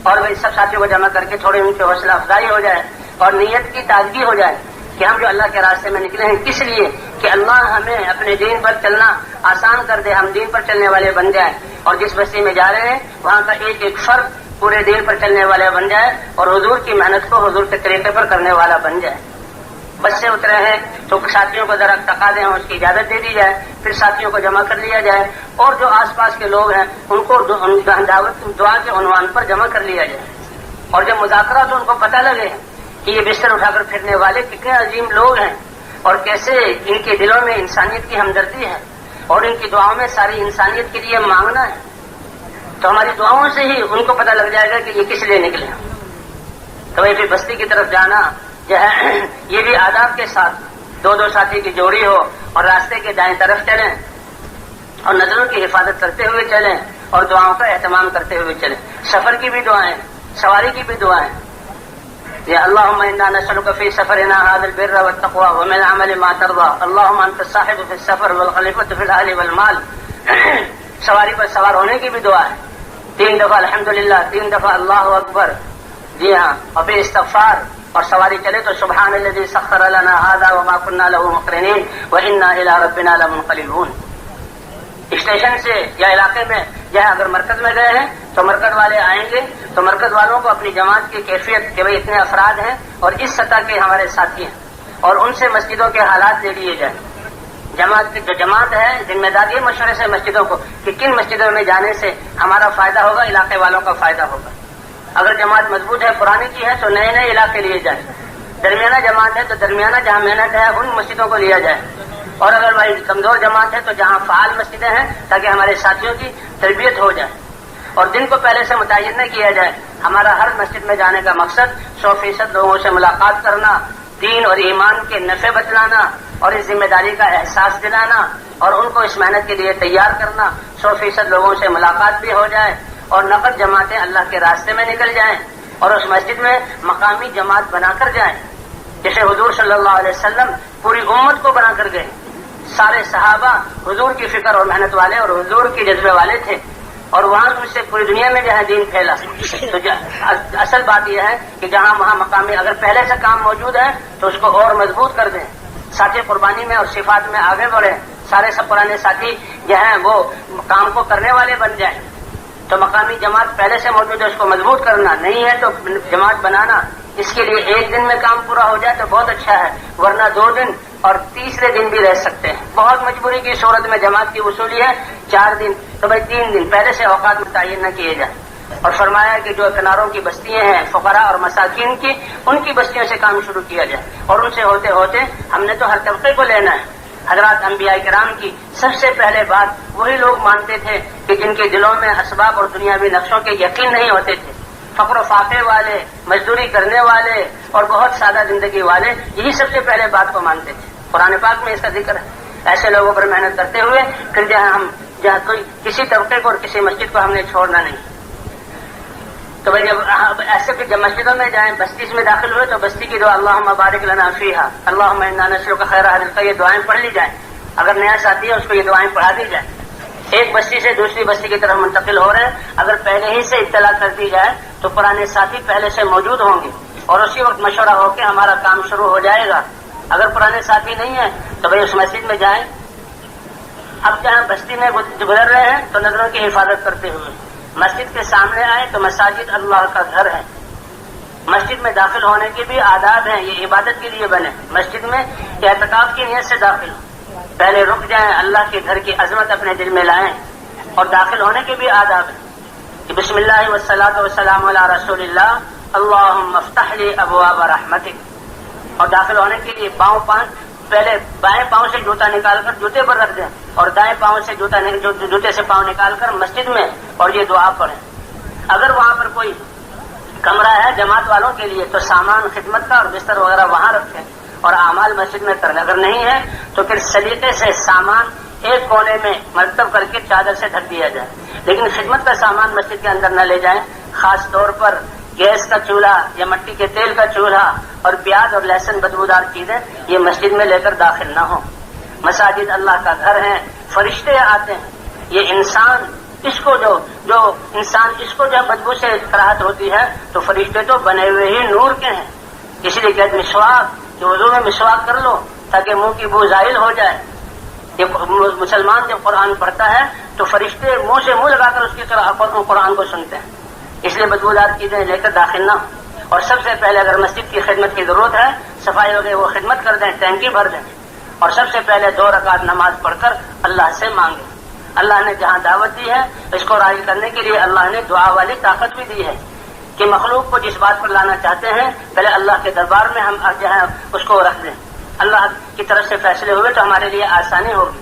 اور وہ سب ساتھیوں کو جمع کر کے تھوڑی ان کی حوصلہ افزائی ہو جائے اور نیت کی تازگی ہو جائے کہ ہم جو اللہ کے راستے میں نکلے ہیں کس لیے کہ اللہ ہمیں اپنے دین پر چلنا آسان کر دے، ہم دین پر چلنے والے بن جائیں اور جس بستی میں جا رہے ہیں وہاں کا ایک ایک فرد پورے دین پر چلنے والا بن جائے اور حضور کی محنت کو حضور کے طریقے پر کرنے والا بن جائے. بس سے اترے ہیں تو ساتھیوں کو ذرا تقاضے ہیں اس کی اجازت دے دی جائے، پھر ساتھیوں کو جمع کر لیا جائے اور جو آس پاس کے لوگ ہیں ان کو دعوت دعا کے عنوان پر جمع کر لیا جائے. اور جب مذاکرہ تو ان کو پتہ لگے کہ یہ بستر اٹھا کر پھرنے والے کتنے عظیم لوگ ہیں اور کیسے ان کے دلوں میں انسانیت کی ہمدردی ہے اور ان کی دعاؤں میں ساری انسانیت کے لیے مانگنا ہے، تو ہماری دعاؤں سے ہی ان کو پتہ لگ جائے گا کہ یہ کس لیے نکلے. تو پھر بستی کی طرف جانا جو ہے یہ بھی آداب کے ساتھ دو دو ساتھی کی جوڑی ہو اور راستے کے دائیں طرف چلیں اور نظروں کی حفاظت کرتے ہوئے چلیں اور دعاؤں کا اہتمام کرتے ہوئے چلیں. سفر کی بھی دعائیں، سواری کی بھی دعائیں. یا اللهم انا نسألك في سفرنا هذا البر والتقوى ومن العمل ما ترضى اللهم انت الصاحب في السفر والخليفة في الاهل والمال. سواری پر سوار ہونے کی بھی دعا ہے، 3 دفعہ الحمدللہ، 3 دفعہ اللہ اکبر، جی ہاں، اور پھر استغفار. اور سواری چلے تو سبحان الذي سخر لنا هذا وما كنا له مقرنين وانا الى ربنا لمنقلبون. اسٹیشن سے یا علاقے میں جہاں اگر مرکز میں گئے ہیں تو مرکز والے آئیں گے تو مرکز والوں کو اپنی جماعت کی کیفیت کہ بھائی اتنے افراد ہیں اور اس سطح کے ہمارے ساتھی ہیں اور ان سے مسجدوں کے حالات لے لیے جائیں. جماعت ہے ذمہ داری مشورے سے مسجدوں کو کہ کن مسجدوں میں جانے سے ہمارا فائدہ ہوگا، علاقے والوں کا فائدہ ہوگا. اگر جماعت مضبوط ہے پرانی کی ہے تو نئے نئے علاقے لیے جائیں. درمیانہ جماعت ہے تو درمیانہ جہاں محنت ہے ان مسجدوں کو لیا جائے. اور اگر بھائی کمزور جماعت ہے تو جہاں فعال مسجدیں ہیں تاکہ ہمارے ساتھیوں کی تربیت ہو جائے. اور دن کو پہلے سے متعین نہ کیا جائے. ہمارا ہر مسجد میں جانے کا مقصد 100% لوگوں سے ملاقات کرنا، دین اور ایمان کے نفع بتلانا اور اس ذمہ داری کا احساس دلانا اور ان کو اس محنت کے لیے تیار کرنا. 100% لوگوں سے ملاقات بھی ہو جائے اور نقد جماعتیں اللہ کے راستے میں نکل جائیں اور اس مسجد میں مقامی جماعت بنا کر جائیں جیسے حضور صلی اللہ علیہ وسلم پوری امت کو بنا کر گئے. سارے صحابہ حضور کی فکر اور محنت والے اور حضور کی جذبے والے تھے اور وہاں اس سے پوری دنیا میں جہاں دین پھیلا. تو اصل بات یہ ہے کہ جہاں وہاں مقامی اگر پہلے سے کام موجود ہے تو اس کو اور مضبوط کر دیں، ساتھی قربانی میں اور صفات میں آگے بڑھیں. سارے سب پرانے ساتھی جو ہیں وہ کام کو کرنے والے بن جائیں. تو مقامی جماعت پہلے سے موجود ہے اس کو مضبوط کرنا، نہیں ہے تو جماعت بنانا. اس کے لیے ایک دن میں کام پورا ہو جائے تو بہت اچھا ہے، ورنہ 2 دن اور تیسرے دن بھی رہ سکتے ہیں. بہت مجبوری کی صورت میں جماعت کی وصولی ہے 4 دن، تو بھائی 3 دن پہلے سے اوقات متعین نہ کیے جائیں. اور فرمایا کہ جو کناروں کی بستیاں ہیں فقراء اور مساکین کی، ان کی بستیوں سے کام شروع کیا جائے اور ان سے ہوتے ہوتے ہم نے تو ہر طبقے کو لینا ہے. حضرات انبیاء کرام کی سب سے پہلے بات وہی لوگ مانتے تھے کہ جن کے دلوں میں اسباب اور دنیاوی نقشوں کے یقین نہیں ہوتے تھے. فقر و فاقے والے، مزدوری کرنے والے اور بہت سادہ زندگی والے یہی سب سے پہلے بات کو مانتے تھے. قرآن پاک میں اس کا ذکر ہے. ایسے لوگوں پر محنت کرتے ہوئے پھر جہاں کوئی کسی طبقے کو اور کسی مسجد کو ہم نے چھوڑنا نہیں. تو بھائی جب ایسے پھر جب مسجدوں میں جائیں، بستی میں داخل ہوئے تو بستی کی دعا اللہم بارک لنا فیہا اللہم انا نسألک خیر اہل الخیر، یہ دعائیں پڑھ لی جائیں. اگر نیا ساتھی ہے اس کو یہ دعائیں پڑھا دی جائیں. ایک بستی سے دوسری بستی کی طرف منتقل ہو رہے ہیں، اگر پہلے ہی سے اطلاع کر دی جائے تو پرانے ساتھی پہلے سے موجود ہوں گے اور اسی وقت مشورہ ہو کے ہمارا کام شروع ہو جائے گا. اگر پرانے ساتھی نہیں ہیں تو بھائی اس مسجد میں جائیں. اب جہاں بستی میں گزر رہے ہیں تو نظروں کی حفاظت کرتے ہوئے مسجد کے سامنے آئے تو مساجد اللہ کا گھر ہے. مسجد میں داخل ہونے کے بھی آداب ہیں. یہ عبادت کے لیے بنے. مسجد میں اعتکاف کی نیت سے داخل پہلے رک جائیں, اللہ کے گھر کی عظمت اپنے دل میں لائیں. اور داخل ہونے کے بھی آداب ہیں کہ بسم اللہ والصلاۃ والسلام علی رسول اللہ اللہم افتح لی ابواب رحمتک. اور داخل ہونے کے لیے پہلے بائیں پاؤں سے جوتا نکال کر جوتے پر رکھ دیں اور دائیں پاؤں سے جوتے سے پاؤں نکال کر مسجد میں اور یہ دعا پڑھیں. اگر وہاں پر کوئی کمرہ ہے جماعت والوں کے لیے تو سامان خدمت کا اور بستر وغیرہ وہاں رکھیں اور اعمال مسجد میں کریں. اگر نہیں ہے تو پھر سلیقے سے سامان ایک کونے میں مرتب کر کے چادر سے ڈھک دیا جائے. لیکن خدمت کا سامان مسجد کے اندر نہ لے جائیں. خاص طور پر گیس کا چولہا یا مٹی کے تیل کا چولہا اور پیاز اور لہسن بدبودار چیزیں یہ مسجد میں لے کر داخل نہ ہوں. مساجد اللہ کا گھر ہیں. فرشتے آتے ہیں. یہ انسان اس کو جو بدبو سے کراہت ہوتی ہے تو فرشتے تو بنے ہوئے ہی نور کے ہیں. اس لیے کہ مسواک کہ وضو میں مسواک کر لو تاکہ منہ کی بو زائل ہو جائے. یہ مسلمان جب قرآن پڑھتا ہے تو فرشتے منہ سے منہ لگا کر اس کی قرآن کو سنتے ہیں. اس لیے بدبودار چیزیں لے کر داخل نہ ہو. اور سب سے پہلے اگر مسجد کی خدمت کی ضرورت ہے, صفائی وغیرہ وہ خدمت کر دیں, ٹینکی بھر دیں. اور سب سے پہلے 2 رکعت نماز پڑھ کر اللہ سے مانگیں. اللہ نے جہاں دعوت دی ہے اس کو راضی کرنے کے لیے اللہ نے دعا والی طاقت بھی دی ہے کہ مخلوق کو جس بات پر لانا چاہتے ہیں پہلے اللہ کے دربار میں ہم جو ہے اس کو رکھ دیں. اللہ کی طرف سے فیصلے ہوئے تو ہمارے لیے آسانی ہوگی.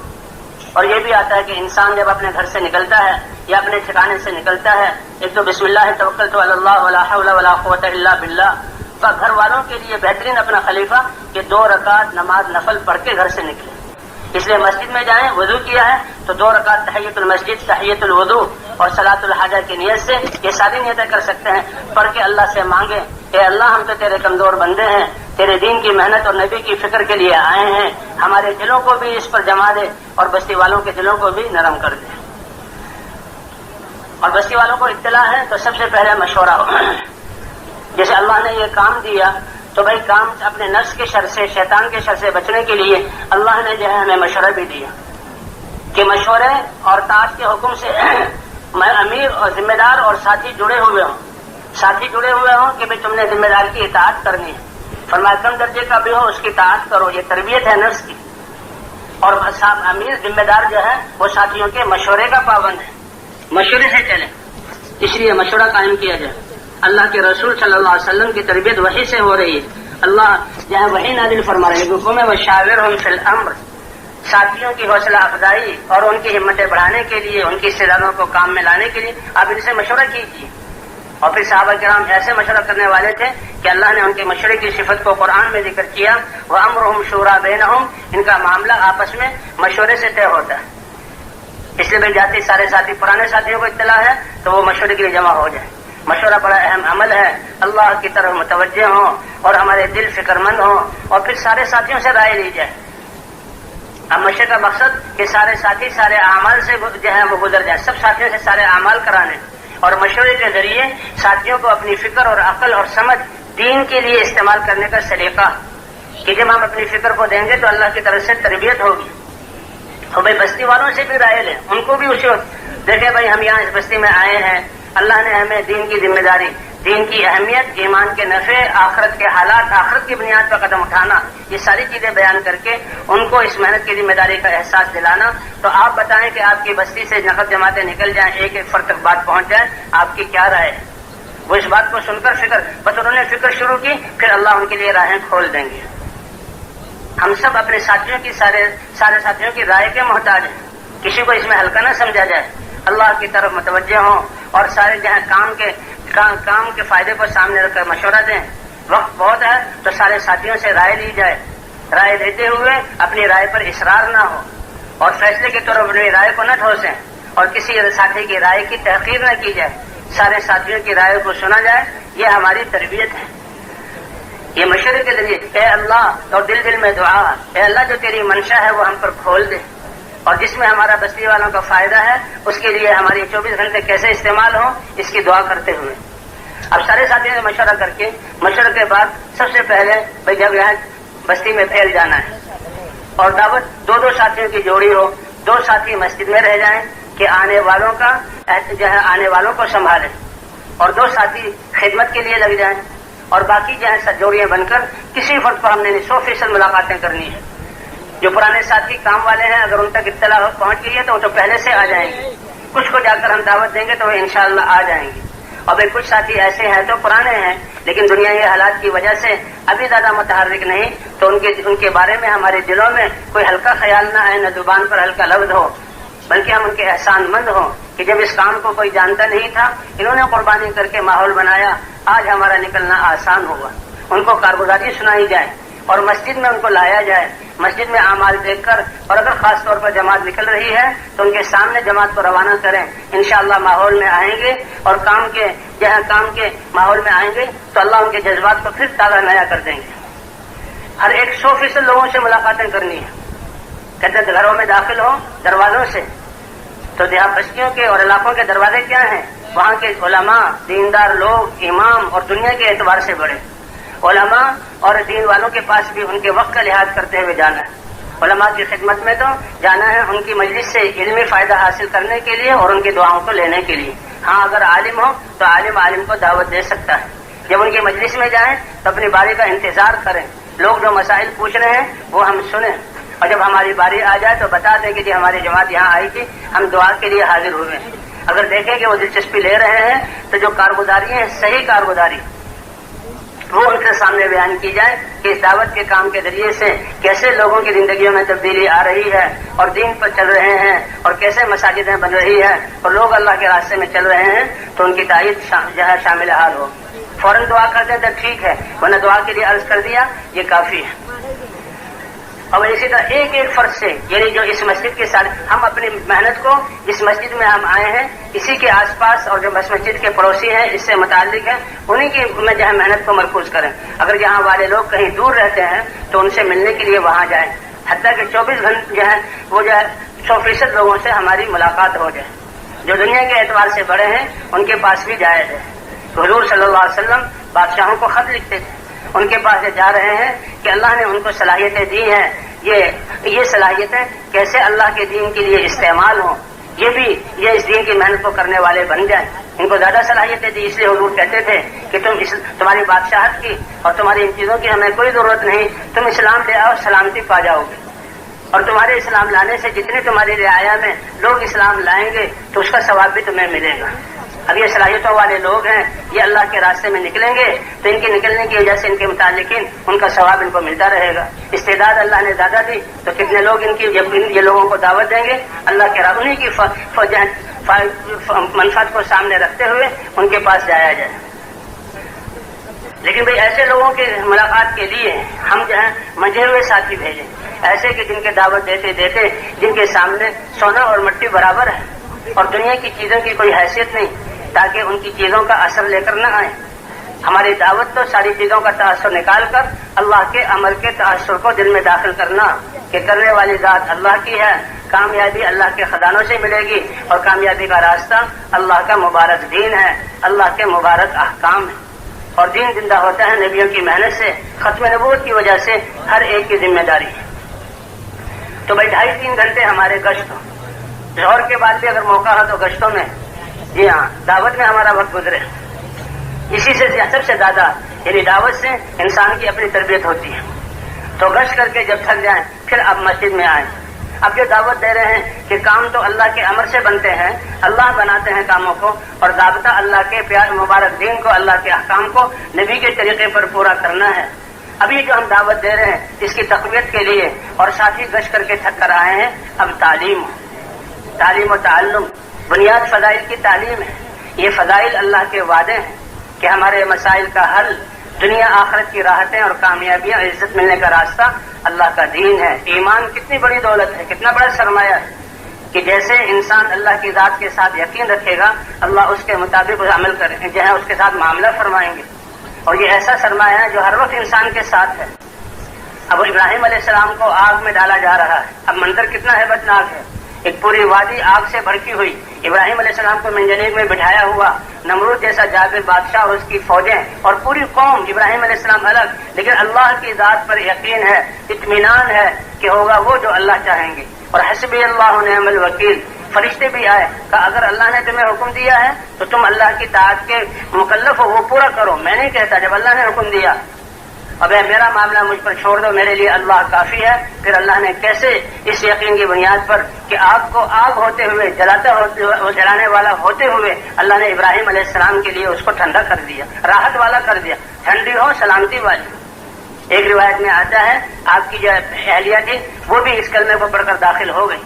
اور یہ بھی آتا ہے کہ انسان جب اپنے گھر سے نکلتا ہے یا اپنے ٹھکانے سے نکلتا ہے, ایک تو بسم اللہ توکلت علی اللہ ولا حول ولا قوت الا باللہ کا گھر والوں کے لیے بہترین اپنا خلیفہ کہ 2 رکعت نماز نفل پڑھ کے گھر سے نکلے. اس لیے مسجد میں جائیں, وضو کیا ہے تو 2 رکعت تحیۃ المسجد, تحیۃ الوضو اور صلاۃ الحاجہ کی نیت سے یہ ساری نیتیں کر سکتے ہیں. پڑھ کے اللہ سے مانگیں اے اللہ ہم تو تیرے کمزور بندے ہیں, تیرے دین کی محنت اور نبی کی فکر کے لیے آئے ہیں, ہمارے دلوں کو بھی اس پر جما دے اور بستی والوں کے دلوں کو بھی نرم کر دے. اور بستی والوں کو اطلاع ہے تو سب سے پہلے مشورہ ہو. جیسے اللہ نے یہ کام دیا تو بھائی کام اپنے نفس کے شر سے, شیطان کے شر سے بچنے کے لیے اللہ نے جو ہے ہمیں مشورہ بھی دیا کہ مشورے اور تاج کے حکم سے امیر اور ذمہ دار اور ساتھی جڑے ہوئے ہوں کہ بھائی تم نے ذمہ دار کی اطاعت کرنی ہے. فرمایا کم درجے کا بھی ہو اس کی اطاعت کرو, یہ تربیت ہے نفس کی. اور امیر ذمہ دار جو ہے وہ ساتھیوں کے مشورے کا پابند ہے, مشورے سے چلے. اس لیے مشورہ قائم کیا جائے. اللہ کے رسول صلی اللہ علیہ وسلم کی تربیت وحی سے ہو رہی ہے. اللہ جہاں وحی نازل فرما رہے ہیں حکم وشاورہم فی الامر, ساتھیوں کی حوصلہ افزائی اور ان کی ہمتیں بڑھانے کے لیے, ان کی استعدادوں کو کام میں لانے کے لیے آپ ان سے مشورہ کیجیے. اور پھر صحابہ کرام ایسے مشورہ کرنے والے تھے کہ اللہ نے ان کے مشورے کی صفت کو قرآن میں ذکر کیا, وَأَمْرُهُمْ شُورَىٰ بَيْنَهُمْ, ان کا معاملہ آپس میں مشورے سے طے ہوتا ہے. اس لیے بھائی جاتے سارے ساتھی پرانے ساتھیوں کو اطلاع ہے تو وہ مشورے کے لیے جمع ہو جائے. مشورہ بڑا اہم عمل ہے. اللہ کی طرف متوجہ ہوں اور ہمارے دل فکر مند ہوں اور پھر سارے ساتھیوں سے رائے لی جائے. اب مشورے کا مقصد کہ سارے ساتھی سارے اعمال سے جو ہے وہ گزر جائیں, سب ساتھیوں سے سارے اعمال کرانے اور مشورے کے ذریعے ساتھیوں کو اپنی فکر اور عقل اور سمجھ دین کے لیے استعمال کرنے کا سلیقہ کہ جب ہم اپنی فکر کو دیں گے تو اللہ کی طرف سے تربیت ہوگی. تو بھائی بستی والوں سے بھی رائے لیں, ان کو بھی اسی وقت دیکھیں بھائی ہم یہاں اس بستی میں آئے ہیں, اللہ نے ہمیں دین کی ذمہ داری, دین کی اہمیت, ایمان کے نفع, آخرت کے حالات, آخرت کی بنیاد پر قدم اٹھانا, یہ ساری چیزیں بیان کر کے ان کو اس محنت کی ذمہ داری کا احساس دلانا. تو آپ بتائیں کہ آپ کی بستی سے نقد جماعتیں نکل جائیں, ایک ایک فرد تک بات پہنچ جائے, آپ کی کیا رائے ہے؟ وہ اس بات کو سن کر بس انہوں نے فکر شروع کی, پھر اللہ ان کے لیے راہیں کھول دیں گے. ہم سب اپنے ساتھیوں کی سارے ساتھیوں کی رائے کے محتاج ہیں, کسی کو اس میں ہلکا نہ سمجھا جائے. اللہ کی طرف متوجہ ہوں اور سارے جہاں کام کے فائدے کو سامنے رکھ کر مشورہ دیں. وقت بہت ہے تو سارے ساتھیوں سے رائے لی جائے. رائے دیتے ہوئے اپنی رائے پر اصرار نہ ہو اور فیصلے کے طور پر اپنی رائے کو نہ ٹھوسیں اور کسی ساتھی کی رائے کی تحقیر نہ کی جائے. سارے ساتھیوں کی رائے کو سنا جائے, یہ ہماری تربیت ہے. یہ مشورے کے ذریعے اے اللہ اور دل میں دعا, اے اللہ جو تیری منشا ہے وہ ہم پر کھول دے اور جس میں ہمارا بستی والوں کا فائدہ ہے اس کے لیے ہماری 24 گھنٹے کیسے استعمال ہوں اس کی دعا کرتے ہوئے. اب سارے ساتھیوں نے مشورہ کے بعد سب سے پہلے بھائی جب یہاں بستی میں پھیل جانا ہے اور دعوت دو ساتھیوں کی جوڑی ہو، 2 ساتھی مسجد میں رہ جائیں کہ آنے والوں کو سنبھالیں، اور 2 ساتھی خدمت کے لیے لگ جائیں، اور باقی جوڑیاں بن کر کسی فرد پر ہم نے 100% ملاقاتیں کرنی ہے۔ جو پرانے ساتھی کام والے ہیں اگر ان تک اطلاع پہنچ گئی ہے تو وہ تو پہلے سے آ جائیں گے، کچھ کو جا کر ہم دعوت دیں گے تو وہ انشاءاللہ آ جائیں گے، اور بھائی کچھ ساتھی ایسے ہیں تو پرانے ہیں لیکن دنیاوی حالات کی وجہ سے ابھی زیادہ متحرک نہیں، تو ان کے بارے میں ہمارے دلوں میں کوئی ہلکا خیال نہ آئے، نہ زبان پر ہلکا لفظ ہو، بلکہ ہم ان کے احسان مند ہوں کہ جب اس کام کو کوئی جانتا نہیں تھا انہوں نے قربانی کر کے ماحول بنایا، آج ہمارا نکلنا آسان ہوگا۔ ان کو کارگزاری سنائی جائے اور مسجد میں ان کو لایا جائے، مسجد میں اعمال دیکھ کر، اور اگر خاص طور پر جماعت نکل رہی ہے تو ان کے سامنے جماعت کو روانہ کریں، انشاءاللہ ماحول میں آئیں گے، اور کام کے ماحول میں آئیں گے تو اللہ ان کے جذبات کو پھر تازہ نیا کر دیں گے۔ ہر ایک 100% لوگوں سے ملاقاتیں کرنی ہیں، کہتے ہیں گھروں میں داخل ہو دروازوں سے، تو دیہات بستیوں کے اور علاقوں کے دروازے کیا ہیں؟ وہاں کے علماء، دیندار لوگ، امام، اور دنیا کے اعتبار سے بڑے علماء اور دین والوں کے پاس بھی ان کے وقت کا لحاظ کرتے ہوئے جانا ہے۔ علماء کی خدمت میں تو جانا ہے ان کی مجلس سے علمی فائدہ حاصل کرنے کے لیے اور ان کی دعاؤں کو لینے کے لیے۔ ہاں اگر عالم ہو تو عالم کو دعوت دے سکتا ہے، جب ان کی مجلس میں جائیں تو اپنی باری کا انتظار کریں، لوگ جو مسائل پوچھ رہے ہیں وہ ہم سنیں، اور جب ہماری باری آ جائے تو بتا دیں کہ جی ہماری جماعت یہاں آئی تھی، ہم دعا کے لیے حاضر ہوئے ہیں۔ اگر دیکھیں کہ وہ دلچسپی لے رہے ہیں تو جو کارگزاری ہے صحیح کارگزاری وہ ان کے سامنے بیان کی جائے کہ اس دعوت کے کام کے ذریعے سے کیسے لوگوں کی زندگیوں میں تبدیلی آ رہی ہے اور دین پر چل رہے ہیں، اور کیسے مساجدیں بن رہی ہے اور لوگ اللہ کے راستے میں چل رہے ہیں، تو ان کی تائید شامل حال ہو۔ فوراً دعا کر دیں تو ٹھیک ہے، ورنہ دعا کے لیے عرض کر دیا یہ کافی ہے۔ اور اسی طرح ایک فرد سے، یعنی جو اس مسجد کے ساتھ ہم اپنی محنت کو، اس مسجد میں ہم آئے ہیں، اسی کے آس پاس اور جو مسجد کے پڑوسی ہیں اس سے متعلق ہیں انہی کی میں محنت کو مرکوز کریں۔ اگر یہاں والے لوگ کہیں دور رہتے ہیں تو ان سے ملنے کے لیے وہاں جائیں، حتیٰ کہ 24 گھنٹے وہ 100% لوگوں سے ہماری ملاقات ہو جائے۔ جو دنیا کے اعتبار سے بڑے ہیں ان کے پاس بھی جائز ہے۔ حضور صلی اللہ علیہ وسلم بادشاہوں کو خط لکھتے تھے، ان کے پاس جا رہے ہیں کہ اللہ نے ان کو صلاحیتیں دی ہیں، یہ صلاحیتیں کیسے اللہ کے دین کے لیے استعمال ہوں، یہ اس دین کی محنت کو کرنے والے بن جائیں۔ ان کو زیادہ صلاحیتیں دی، اس لیے حضور کہتے تھے کہ تمہاری بادشاہت کی اور تمہاری ان چیزوں کی ہمیں کوئی ضرورت نہیں، تم اسلام لے آؤ سلامتی پا جاؤ گے، اور تمہارے اسلام لانے سے جتنے تمہاری رعایا میں لوگ اسلام لائیں گے تو اس کا ثواب بھی تمہیں ملے گا۔ اب یہ صلاحیتوں والے لوگ ہیں، یہ اللہ کے راستے میں نکلیں گے تو ان کے نکلنے کی وجہ سے ان کے متعلقین ان کا ثواب ان کو ملتا رہے گا۔ استعداد اللہ نے زیادہ دی تو کتنے لوگ یہ لوگوں کو دعوت دیں گے، اللہ کے انہی کی منفعت کو سامنے رکھتے ہوئے ان کے پاس جایا جائے۔ لیکن بھئی ایسے لوگوں کی ملاقات کے لیے ہم منجھے ہوئے ساتھی بھیجیں، ایسے کہ جن کے دعوت دیتے جن کے سامنے سونا اور مٹی برابر ہے اور دنیا کی چیزوں کی کوئی حیثیت نہیں، تاکہ ان کی چیزوں کا اثر لے کر نہ آئیں۔ ہماری دعوت تو ساری چیزوں کا تاثر نکال کر اللہ کے عمل کے تاثر کو دل میں داخل کرنا کہ کرنے والی ذات اللہ کی ہے، کامیابی اللہ کے خزانوں سے ملے گی، اور کامیابی کا راستہ اللہ کا مبارک دین ہے، اللہ کے مبارک احکام ہے، اور دین زندہ ہوتا ہے نبیوں کی محنت سے، ختم نبوت کی وجہ سے ہر ایک کی ذمہ داری ہے۔ تو بھائی 2.5-3 گھنٹے ہمارے گشت ہو، ظہر کے بعد بھی اگر موقع ہو تو گشتوں میں، جی ہاں دعوت میں ہمارا وقت گزرے، اسی سے سب سے زیادہ یعنی دعوت سے انسان کی اپنی تربیت ہوتی ہے۔ تو گشت کر کے جب تھک جائیں پھر اب مسجد میں آئیں۔ اب جو دعوت دے رہے ہیں کہ کام تو اللہ کے امر سے بنتے ہیں، اللہ بناتے ہیں کاموں کو، اور ضابطہ اللہ کے پیار مبارک دین کو، اللہ کے احکام کو نبی کے طریقے پر پورا کرنا ہے۔ ابھی جو ہم دعوت دے رہے ہیں اس کی تقویت کے لیے، اور ساتھ ہی گشت کر کے تھک کر آئے ہیں، اب تعلیم و تعلم بنیاد فضائل کی تعلیم ہے۔ یہ فضائل اللہ کے وعدے ہیں کہ ہمارے مسائل کا حل، دنیا آخرت کی راحتیں اور کامیابیاں، عزت ملنے کا راستہ اللہ کا دین ہے۔ ایمان کتنی بڑی دولت ہے، کتنا بڑا سرمایہ ہے کہ جیسے انسان اللہ کی ذات کے ساتھ یقین رکھے گا، اللہ اس کے مطابق عمل کریں جو ہے اس کے ساتھ معاملہ فرمائیں گے، اور یہ ایسا سرمایہ ہے جو ہر وقت انسان کے ساتھ ہے۔ اب ابراہیم علیہ السلام کو آگ میں ڈالا جا رہا ہے، اب منظر کتنا ہیبتناک ہے ایک پوری وادی آگ سے بھڑکی ہوئی، ابراہیم علیہ السلام کو منجنیق میں بٹھایا ہوا، نمرود جیسا جابر بادشاہ اور اس کی فوجیں اور پوری قوم، ابراہیم علیہ السلام الگ، لیکن اللہ کی ذات پر یقین ہے، اطمینان ہے کہ ہوگا وہ جو اللہ چاہیں گے۔ اور حسبی اللہ نعم الوکیل، فرشتے بھی آئے، کہا اگر اللہ نے تمہیں حکم دیا ہے تو تم اللہ کی طاعت کے مکلف ہو، وہ پورا کرو، میں نہیں کہتا، جب اللہ نے حکم دیا اب میرا معاملہ مجھ پر چھوڑ دو، میرے لیے اللہ کافی ہے۔ پھر اللہ نے کیسے اس یقین کی بنیاد پر کہ آگ کو آگ ہوتے ہوئے جلانے والا ہوتے ہوئے اللہ نے ابراہیم علیہ السلام کے لیے اس کو ٹھنڈا کر دیا، راحت والا کر دیا، ٹھنڈی ہو سلامتی والی۔ ایک روایت میں آتا ہے آپ کی جو اہلیہ تھی وہ بھی اس کلمے کو پڑھ کر داخل ہو گئی،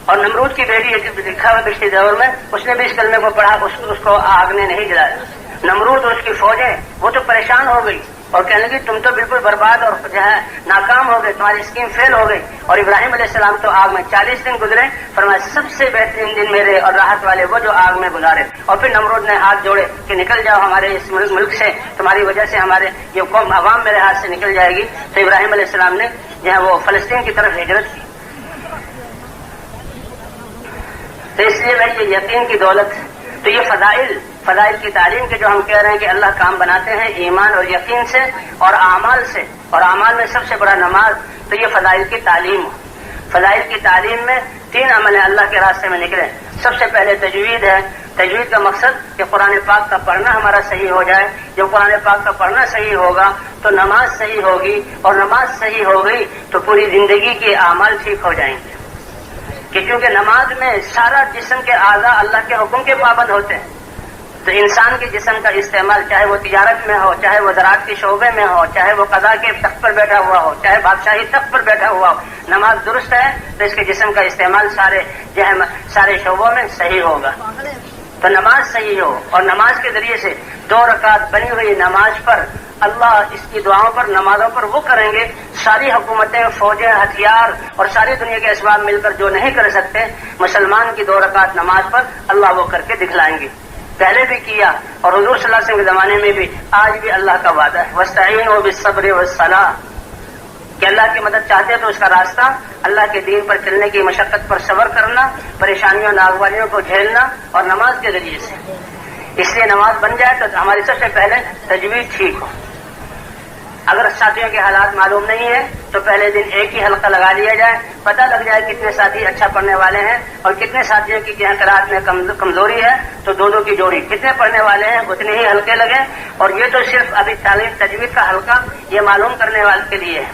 اور نمرود کی بیٹی لکھا ہوا پچھلے دور میں، اس نے بھی اس کلمے کو پڑھا، اس کو آگ نے نہیں جلایا۔ نمرود اور اس کی فوجیں وہ تو پریشان ہو گئی اور کہنے لگی تم تو بالکل برباد اور جو ہے ناکام ہو گئے، تمہاری اسکیم فیل ہو گئی۔ اور ابراہیم علیہ السلام تو آگ میں 40 دن گزرے، فرمایا سب سے بہترین دن میرے اور راحت والے وہ جو آگ میں گزارے۔ اور پھر نمرود نے ہاتھ جوڑے کہ نکل جاؤ ہمارے اس ملک سے، تمہاری وجہ سے ہمارے یہ قوم عوام میرے ہاتھ سے نکل جائے گی۔ تو ابراہیم علیہ السلام نے جو ہے وہ فلسطین کی طرف ہجرت کی۔ تو اس لیے بھائی یہ یقین کی دولت، تو یہ فضائل کی تعلیم کے جو ہم کہہ رہے ہیں کہ اللہ کام بناتے ہیں ایمان اور یقین سے اور اعمال سے، اور اعمال میں سب سے بڑا نماز، تو یہ فضائل کی تعلیم۔ فضائل کی تعلیم میں 3 عمل ہیں اللہ کے راستے میں نکلے۔ سب سے پہلے تجوید ہے۔ تجوید کا مقصد کہ قرآن پاک کا پڑھنا ہمارا صحیح ہو جائے۔ جب قرآن پاک کا پڑھنا صحیح ہوگا تو نماز صحیح ہوگی، اور نماز صحیح ہو گئی تو پوری زندگی کے اعمال ٹھیک ہو جائیں گے، کہ کیونکہ نماز میں سارا جسم کے اعضاء اللہ کے حکم کے پابند ہوتے ہیں۔ تو انسان کے جسم کا استعمال چاہے وہ تجارت میں ہو، چاہے وہ زراعت کے شعبے میں ہو، چاہے وہ قضاء کے تخت پر بیٹھا ہوا ہو، چاہے بادشاہی تخت پر بیٹھا ہوا ہو، نماز درست ہے تو اس کے جسم کا استعمال سارے شعبوں میں صحیح ہوگا۔ تو نماز صحیح ہو، اور نماز کے ذریعے سے 2 رکعت بنی ہوئی نماز پر اللہ اس کی دعاؤں پر، نمازوں پر وہ کریں گے ساری حکومتیں، فوجیں، ہتھیار اور ساری دنیا کے اسباب مل کر جو نہیں کر سکتے، مسلمان کی 2 رکعت نماز پر اللہ وہ کر کے دکھلائیں گے۔ پہلے بھی کیا، اور حضور صلی اللہ علیہ وسلم کے زمانے میں بھی، آج بھی اللہ کا وعدہ ہے وَاسْتَعِينُوا بِالصَّبْرِ وَالصَّلَاةِ، کہ اللہ کی مدد چاہتے تو اس کا راستہ اللہ کے دین پر چلنے کی مشقت پر صبر کرنا، پریشانیوں ناگواریوں کو جھیلنا، اور نماز کے ذریعے سے۔ اس لیے نماز بن جائے تو ہماری سب سے پہلے تجوید ٹھیک ہو۔ اگر ساتھیوں کے حالات معلوم نہیں ہے تو پہلے دن ایک ہی حلقہ لگا لیا جائے، پتہ لگ جائے کتنے ساتھی اچھا پڑھنے والے ہیں اور کتنے ساتھیوں کی قراءت میں کمزوری ہے، تو 2 کی جوڑی، کتنے پڑھنے والے ہیں اتنے ہی حلقے لگے۔ اور یہ تو صرف ابھی تعلیم تجوید کا حلقہ یہ معلوم کرنے والے کے لیے ہے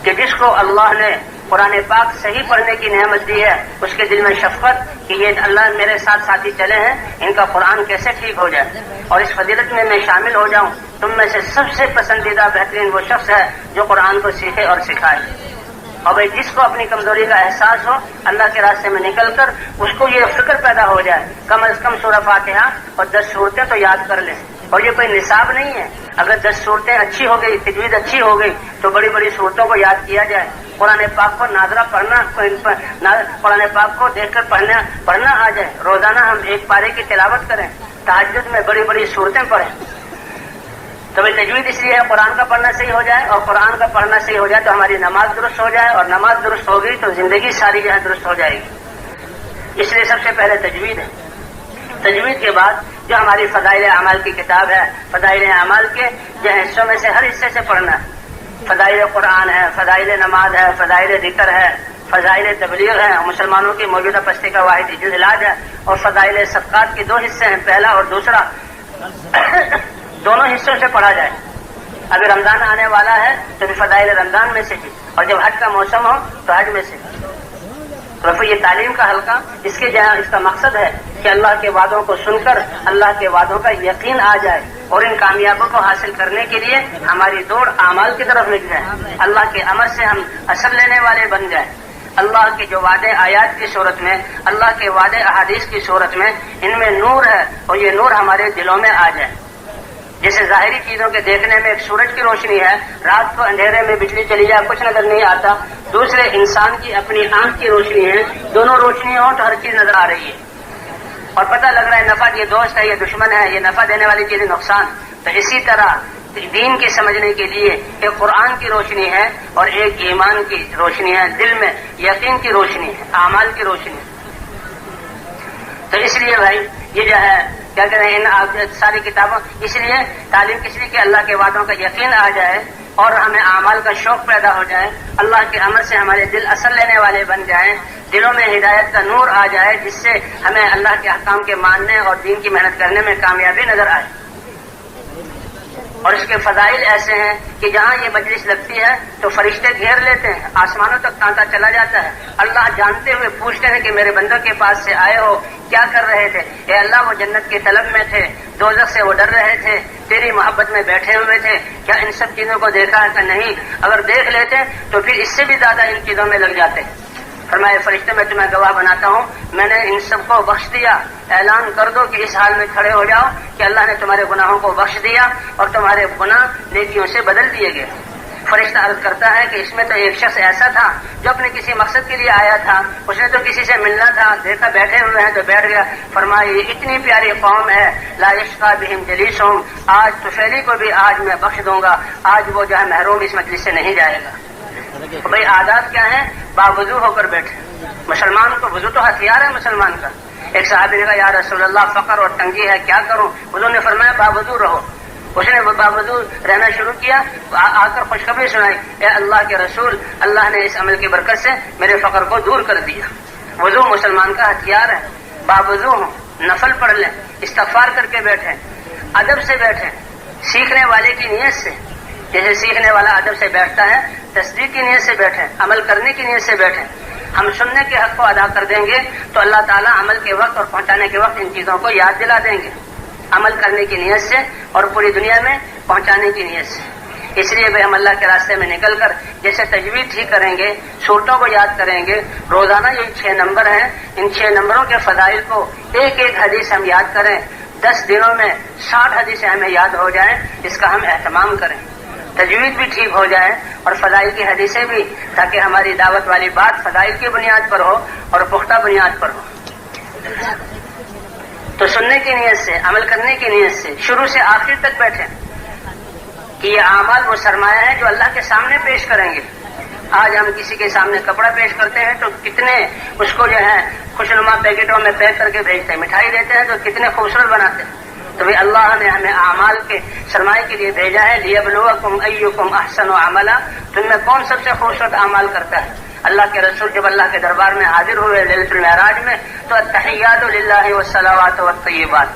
کہ جس کو اللہ نے قرآن پاک صحیح پڑھنے کی نعمت دی ہے، اس کے دل میں شفقت کہ یہ اللہ میرے ساتھ ساتھی چلے ہیں، ان کا قرآن کیسے ٹھیک ہو جائے، اور اس فضیلت میں شامل ہو جاؤں۔ تم میں سے سب سے پسندیدہ بہترین وہ شخص ہے جو قرآن کو سیکھے اور سکھائے۔ اور بھائی جس کو اپنی کمزوری کا احساس ہو، اللہ کے راستے میں نکل کر اس کو یہ فکر پیدا ہو جائے کم از کم سورہ فاتحہ اور 10 صورتیں تو یاد کر لیں۔ اور یہ کوئی نصاب نہیں ہے، اگر 10 صورتیں اچھی ہو گئی، تجوید اچھی ہو گئی تو بڑی بڑی صورتوں کو یاد کیا جائے۔ قرآن پاک کو ناظرہ پڑھنا، قرآن پاک کو دیکھ کر پڑھنا آ جائے، روزانہ ہم 1 پارے کی تلاوت کریں، تہجد میں بڑی بڑی صورتیں پڑھیں۔ تو بھائی تجوید اس لیے ہے قرآن کا پڑھنا صحیح ہو جائے، اور قرآن کا پڑھنا صحیح ہو جائے تو ہماری نماز درست ہو جائے، اور نماز درست ہوگی تو زندگی ساری جو ہے درست ہو جائے گی۔ اس لیے سب سے پہلے تجوید ہے۔ تجوید کے بعد جو ہماری فضائل اعمال کی کتاب ہے، فضائل اعمال کے جو حصوں میں سے ہر حصے سے پڑھنا ہے۔ فضائل قرآن ہے، فضائل نماز ہے، فضائل ذکر ہے، فضائل تبلیغ ہے، مسلمانوں کی موجودہ پستی کا واحد علاج ہے، اور فضائل صدقات کے 2 حصے ہیں، پہلا اور دوسرا، دونوں حصوں سے پڑھا جائے۔ ابھی رمضان آنے والا ہے تو فضائل رمضان میں سے بھی، اور جب حج کا موسم ہو تو حج میں سے۔ تو یہ تعلیم کا حلقہ اس کا مقصد ہے کہ اللہ کے وعدوں کو سن کر اللہ کے وعدوں کا یقین آ جائے، اور ان کامیابیوں کو حاصل کرنے کے لیے ہماری دوڑ اعمال کی طرف لگ جائے، اللہ کے امر سے ہم اثر لینے والے بن جائیں۔ اللہ کے جو وعدے آیات کی صورت میں، اللہ کے وعدے احادیث کی صورت میں، ان میں نور ہے، اور یہ نور ہمارے دلوں میں آ جائے۔ جیسے ظاہری چیزوں کے دیکھنے میں ایک سورج کی روشنی ہے، رات کو اندھیرے میں بجلی چلی جائے کچھ نظر نہیں آتا، دوسرے انسان کی اپنی آنکھ کی روشنی ہے، دونوں روشنی ہوں تو ہر چیز نظر آ رہی ہے، اور پتہ لگ رہا ہے نفع یہ دوست ہے، یہ دشمن ہے، یہ نفع دینے والی چیز نقصان۔ تو اسی طرح دین کی سمجھنے کے لیے ایک قرآن کی روشنی ہے اور ایک ایمان کی روشنی ہے، دل میں یقین کی روشنی ہے، اعمال کی روشنی ہے۔ تو اس لیے بھائی یہ جو ہے کیا کہتے ہیں ان ساری کتابوں، اس لیے تعلیم کس لیے کہ اللہ کے وعدوں کا یقین آ جائے اور ہمیں اعمال کا شوق پیدا ہو جائے، اللہ کے امر سے ہمارے دل اثر لینے والے بن جائیں، دلوں میں ہدایت کا نور آ جائے جس سے ہمیں اللہ کے احکام کے ماننے اور دین کی محنت کرنے میں کامیابی نظر آئے۔ اور اس کے فضائل ایسے ہیں کہ جہاں یہ مجلس لگتی ہے تو فرشتے گھیر لیتے ہیں، آسمانوں تک تانتا چلا جاتا ہے، اللہ جانتے ہوئے پوچھتے ہیں کہ میرے بندوں کے پاس سے آئے ہو کیا کر رہے تھے؟ اے اللہ وہ جنت کی طلب میں تھے، دوزخ سے وہ ڈر رہے تھے، تیری محبت میں بیٹھے ہوئے تھے، کیا ان سب چیزوں کو دیکھا ہے کہ نہیں؟ اگر دیکھ لیتے تو پھر اس سے بھی زیادہ ان چیزوں میں لگ جاتے۔ فرمائے فرشتے میں تمہیں گواہ بناتا ہوں، میں نے ان سب کو بخش دیا، اعلان کر دو کہ اس حال میں کھڑے ہو جاؤ کہ اللہ نے تمہارے گناہوں کو بخش دیا اور تمہارے گناہ نیکیوں سے بدل دیے گئے۔ فرشتہ عرض کرتا ہے کہ اس میں تو ایک شخص ایسا تھا جو اپنے کسی مقصد کے لیے آیا تھا، اس نے تو کسی سے ملنا تھا، دیکھا بیٹھے ہوئے ہیں تو بیٹھ گیا۔ فرمایا یہ اتنی پیاری قوم ہے، لا یشقی بہم جلیسہم، آج طفیلی کو بھی آج میں بخش دوں گا، آج وہ جو ہے محروم اس مجلس سے نہیں جائے گا۔ بھائی عادات کیا ہیں؟ باوضو ہو کر بیٹھے۔ مسلمان کو وضو تو ہتھیار ہے مسلمان کا۔ ایک صحابی نے کہا یا رسول اللہ فقر اور تنگی ہے کیا کروں؟ حضور نے فرمایا باوضو رہو۔ اس نے باوضو رہنا شروع کیا، آ کر خوشخبری سنائی، اے اللہ کے رسول، اللہ نے اس عمل کی برکت سے میرے فقر کو دور کر دیا۔ وضو مسلمان کا ہتھیار ہے، باوضو ہوں، نفل پڑھ لیں، استغفار کر کے بیٹھیں، ادب سے بیٹھیں، سیکھنے والے کی نیت سے، جیسے سیکھنے والا ادب سے بیٹھتا ہے، تصدیق کی نیت سے بیٹھیں، عمل کرنے کی نیت سے بیٹھیں۔ ہم سننے کے حق کو ادا کر دیں گے تو اللہ تعالیٰ عمل کے وقت اور پہنچانے کے وقت ان چیزوں کو یاد دلا دیں گے، عمل کرنے کی نیت سے اور پوری دنیا میں پہنچانے کی نیت سے۔ اس لیے بھائی ہم اللہ کے راستے میں نکل کر جیسے تجوید ٹھیک کریں گے، صورتوں کو یاد کریں گے، روزانہ یہ 6 نمبر ہیں، ان 6 نمبروں کے فضائل کو ایک ایک حدیث ہم یاد کریں، 10 دنوں میں 60 حدیثیں ہمیں یاد ہو جائیں، اس کا ہم اہتمام کریں، تجوید بھی ٹھیک ہو جائے اور فضائل کی حدیثیں بھی، تاکہ ہماری دعوت والی بات فضائل کی بنیاد پر ہو اور پختہ بنیاد پر ہو۔ تو سننے کی نیت سے، عمل کرنے کی نیت سے شروع سے آخر تک بیٹھیں کہ یہ اعمال وہ سرمایہ ہے جو اللہ کے سامنے پیش کریں گے۔ آج ہم کسی کے سامنے کپڑا پیش کرتے ہیں تو کتنے اس کو جو ہے خوشنما پیکٹوں میں پیک کر کے بھیجتے ہیں، مٹھائی دیتے ہیں تو کتنے خوبصورت بناتے ہیں۔ تو بھی اللہ نے ہمیں اعمال کے سرمایہ کے لیے بھیجا ہے، لیبلوکم ایکم احسن عملا، تم میں کون سب سے خوبصورت اعمال کرتا ہے۔ اللہ کے رسول جب اللہ کے دربار میں حاضر ہوئے لیلۃ المعراج میں تو التحیات للہ والصلوات والطیبات،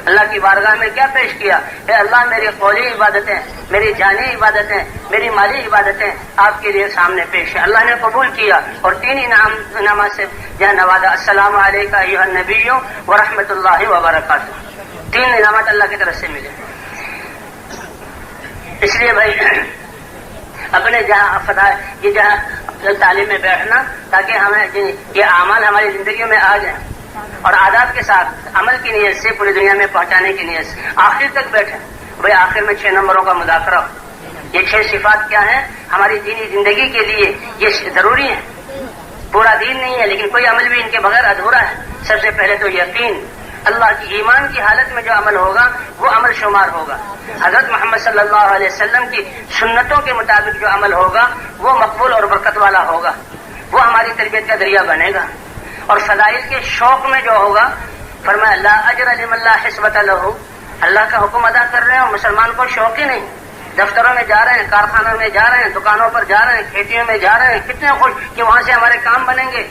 اللہ کی بارگاہ میں کیا پیش کیا؟ اے اللہ میری قولی عبادتیں، میری جانی عبادتیں، میری مالی عبادتیں آپ کے لیے سامنے پیش ہے۔ اللہ نے قبول کیا اور 3 انعامات سے جہاں نوازا، السلام علیکہ ایھا النبی ورحمۃ اللہ وبرکاتہ، 3 انعامات اللہ کی طرف سے ملے۔ اس لیے بھائی اپنے جہاں یہ جہاں تعلیم میں بیٹھنا تاکہ ہمیں یہ اعمال ہماری زندگیوں میں آ جائیں اور آداب کے ساتھ عمل کی نیت سے پوری دنیا میں پہنچانے کی نیت سے آخر تک بیٹھیں۔ بھائی آخر میں 6 نمبروں کا مذاکرہ ہو، یہ 6 صفات کیا ہیں ہماری دینی زندگی کے لیے، یہ ضروری ہیں، پورا دین نہیں ہے لیکن کوئی عمل بھی ان کے بغیر ادھورا ہے۔ سب سے پہلے تو یقین، اللہ کی ایمان کی حالت میں جو عمل ہوگا وہ عمل شمار ہوگا، حضرت محمد صلی اللہ علیہ وسلم کی سنتوں کے مطابق جو عمل ہوگا وہ مقبول اور برکت والا ہوگا، وہ ہماری تربیت کا ذریعہ بنے گا۔ اور فضائل کے شوق میں جو ہوگا، فرمایا لا اجر لمن لا حسبۃ لہ، اللہ کا حکم ادا کر رہے ہیں اور مسلمان کو شوق ہی نہیں، دفتروں میں جا رہے ہیں، کارخانوں میں جا رہے ہیں، دکانوں پر جا رہے ہیں، کھیتیوں میں جا رہے ہیں، کتنے خوش کہ وہاں سے ہمارے کام بنیں گے،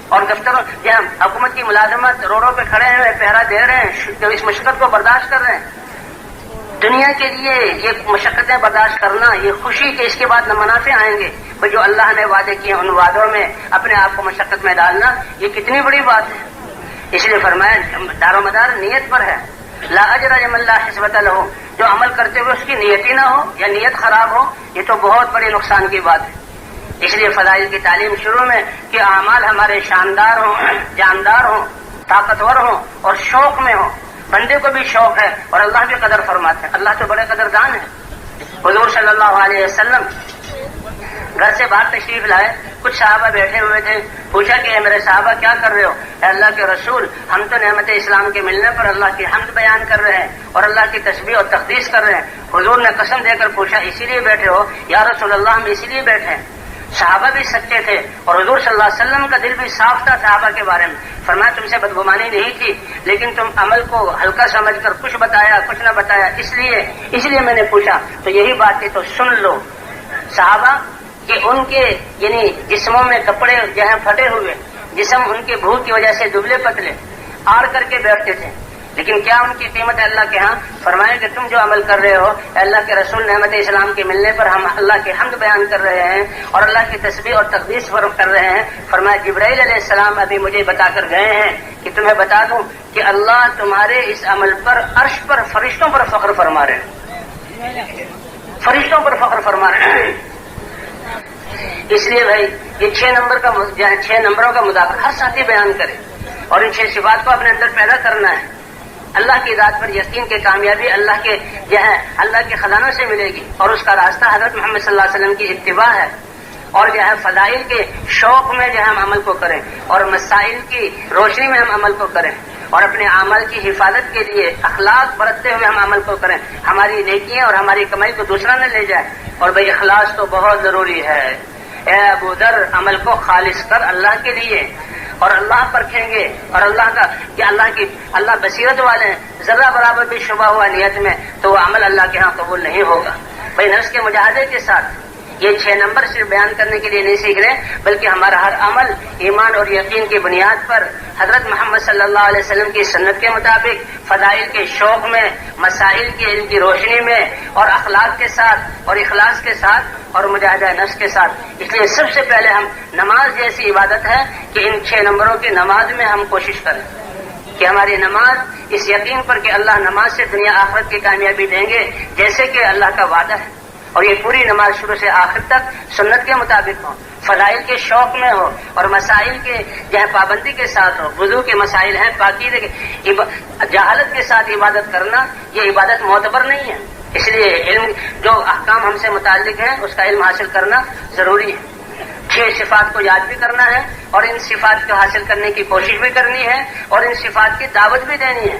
اور دفتروں جہاں حکومت کی ملازمت روڈوں پہ کھڑے ہیں پہرا دے رہے ہیں، جو اس مشقت کو برداشت کر رہے ہیں۔ دنیا کے لیے یہ مشقتیں برداشت کرنا، یہ خوشی کہ اس کے بعد نہ منافع آئیں گے، تو جو اللہ نے وعدے کیے ان وعدوں میں اپنے آپ کو مشقت میں ڈالنا، یہ کتنی بڑی بات ہے۔ اس لیے فرمایا دار و مدار نیت پر ہے، لا اجر لمن لا حسبۃ لہ، جو عمل کرتے ہوئے اس کی نیت ہی نہ ہو یا نیت خراب ہو، یہ تو بہت بڑے نقصان کی بات ہے۔ اس لیے فضائل کی تعلیم شروع میں کہ اعمال ہمارے شاندار ہوں، جاندار ہوں، طاقتور ہوں اور شوق میں ہوں، بندے کو بھی شوق ہے اور اللہ بھی قدر فرماتے ہیں، اللہ تو بڑے قدردان ہے۔ حضور صلی اللہ علیہ وسلم گھر سے باہر تشریف لائے، کچھ صحابہ بیٹھے ہوئے تھے، پوچھا کہ اے میرے صحابہ کیا کر رہے ہو؟ اے اللہ کے رسول، ہم تو نعمت اسلام کے ملنے پر اللہ کی حمد بیان کر رہے ہیں اور اللہ کی تسبیح اور تقدیس کر رہے ہیں۔ حضور نے قسم دے کر پوچھا اسی لیے بیٹھے ہو؟ یا رسول اللہ ہم اسی لیے بیٹھے ہیں۔ صحابہ بھی سچے تھے اور حضور صلی اللہ علیہ وسلم کا دل بھی صاف تھا صحابہ کے بارے میں۔ فرمایا تم سے بدگمانی نہیں تھی، لیکن تم عمل کو ہلکا سمجھ کر کچھ بتایا کچھ نہ بتایا، اس لیے میں نے پوچھا۔ تو یہی بات ہے، تو سن لو صحابہ کہ ان کے یعنی جسموں میں کپڑے جو ہیں پھٹے ہوئے، جسم ان کے بھوک کی وجہ سے دبلے پتلے آڑ کر کے بیٹھتے تھے، لیکن کیا ان کی قیمت ہے اللہ کے ہاں؟ فرمایا کہ تم جو عمل کر رہے ہو، اللہ کے رسول نعمت اسلام کے ملنے پر ہم اللہ کی حمد بیان کر رہے ہیں اور اللہ کی تسبیح اور تقدیس کر رہے ہیں۔ فرمایا جبرائیل علیہ السلام ابھی مجھے بتا کر گئے ہیں کہ تمہیں بتا دوں کہ اللہ تمہارے اس عمل پر عرش پر فرشتوں پر فخر فرما رہے ہیں، فرشتوں پر فخر فرما رہے ہیں۔ اس لیے بھائی یہ 6 نمبروں کا مذاکرہ ہر ساتھی بیان کرے اور ان 6 صفات کو اپنے اندر پیدا کرنا ہے۔ اللہ کی ذات پر یقین کے کامیابی اللہ کے خزانوں سے ملے گی اور اس کا راستہ حضرت محمد صلی اللہ علیہ وسلم کی اتباع ہے، اور فضائل کے شوق میں ہم عمل کو کریں اور مسائل کی روشنی میں ہم عمل کو کریں اور اپنے اعمال کی حفاظت کے لیے اخلاق برتتے ہوئے ہم عمل کو کریں، ہماری نیکیاں اور ہماری کمائی کو دوسرا نہ لے جائے۔ اور بھائی اخلاص تو بہت ضروری ہے۔ اے ابو ذر عمل کو خالص کر اللہ کے لیے، اور اللہ پرکھیں گے اور اللہ بصیرت والے ہیں، ذرہ برابر بھی شبہ ہوا نیت میں تو وہ عمل اللہ کے ہاں قبول نہیں ہوگا۔ بھائی نفس کے مجاہدے کے ساتھ یہ 6 نمبر صرف بیان کرنے کے لیے نہیں سیکھ رہے، بلکہ ہمارا ہر عمل ایمان اور یقین کی بنیاد پر حضرت محمد صلی اللہ علیہ وسلم کی سنت کے مطابق فضائل کے شوق میں، مسائل کے علم کی روشنی میں اور اخلاق کے ساتھ اور اخلاص کے ساتھ اور مجاہدہ نفس کے ساتھ۔ اس لیے سب سے پہلے ہم نماز جیسی عبادت ہے کہ ان 6 نمبروں کی نماز میں ہم کوشش کریں کہ ہماری نماز اس یقین پر کہ اللہ نماز سے دنیا آخرت کی کامیابی دیں گے جیسے کہ اللہ کا وعدہ ہے، اور یہ پوری نماز شروع سے آخر تک سنت کے مطابق ہو، فضائل کے شوق میں ہو اور مسائل کے پابندی کے ساتھ ہو۔ وضو کے مسائل ہیں، پاکیزگی جہالت کے ساتھ عبادت کرنا یہ عبادت معتبر نہیں ہے، اس لیے علم جو احکام ہم سے متعلق ہیں اس کا علم حاصل کرنا ضروری ہے۔ 6 صفات کو یاد بھی کرنا ہے اور ان صفات کو حاصل کرنے کی کوشش بھی کرنی ہے اور ان صفات کی دعوت بھی دینی ہے،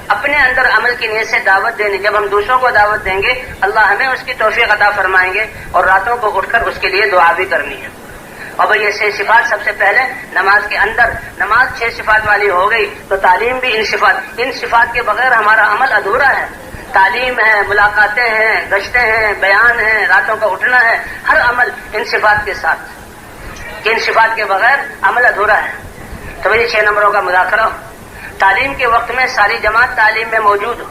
اپنے اندر عمل کی نیت سے دعوت دینی۔ جب ہم دوسروں کو دعوت دیں گے اللہ ہمیں اس کی توفیق عطا فرمائیں گے اور راتوں کو اٹھ کر اس کے لیے دعا بھی کرنی ہے۔ اور یہ 6 صفات سب سے پہلے نماز کے اندر، نماز 6 صفات والی ہو گئی تو تعلیم بھی ان صفات کے بغیر ہمارا عمل ادھورا ہے۔ تعلیم ہے، ملاقاتیں ہیں، گشتیں ہیں، بیان ہیں، راتوں کا اٹھنا ہے، ہر عمل ان صفات کے ساتھ، ان صفات کے بغیر عمل ادھورا ہے۔ تو یہ 6 نمبروں کا مذاکرہ ہو۔ تعلیم کے وقت میں ساری جماعت تعلیم میں موجود ہو،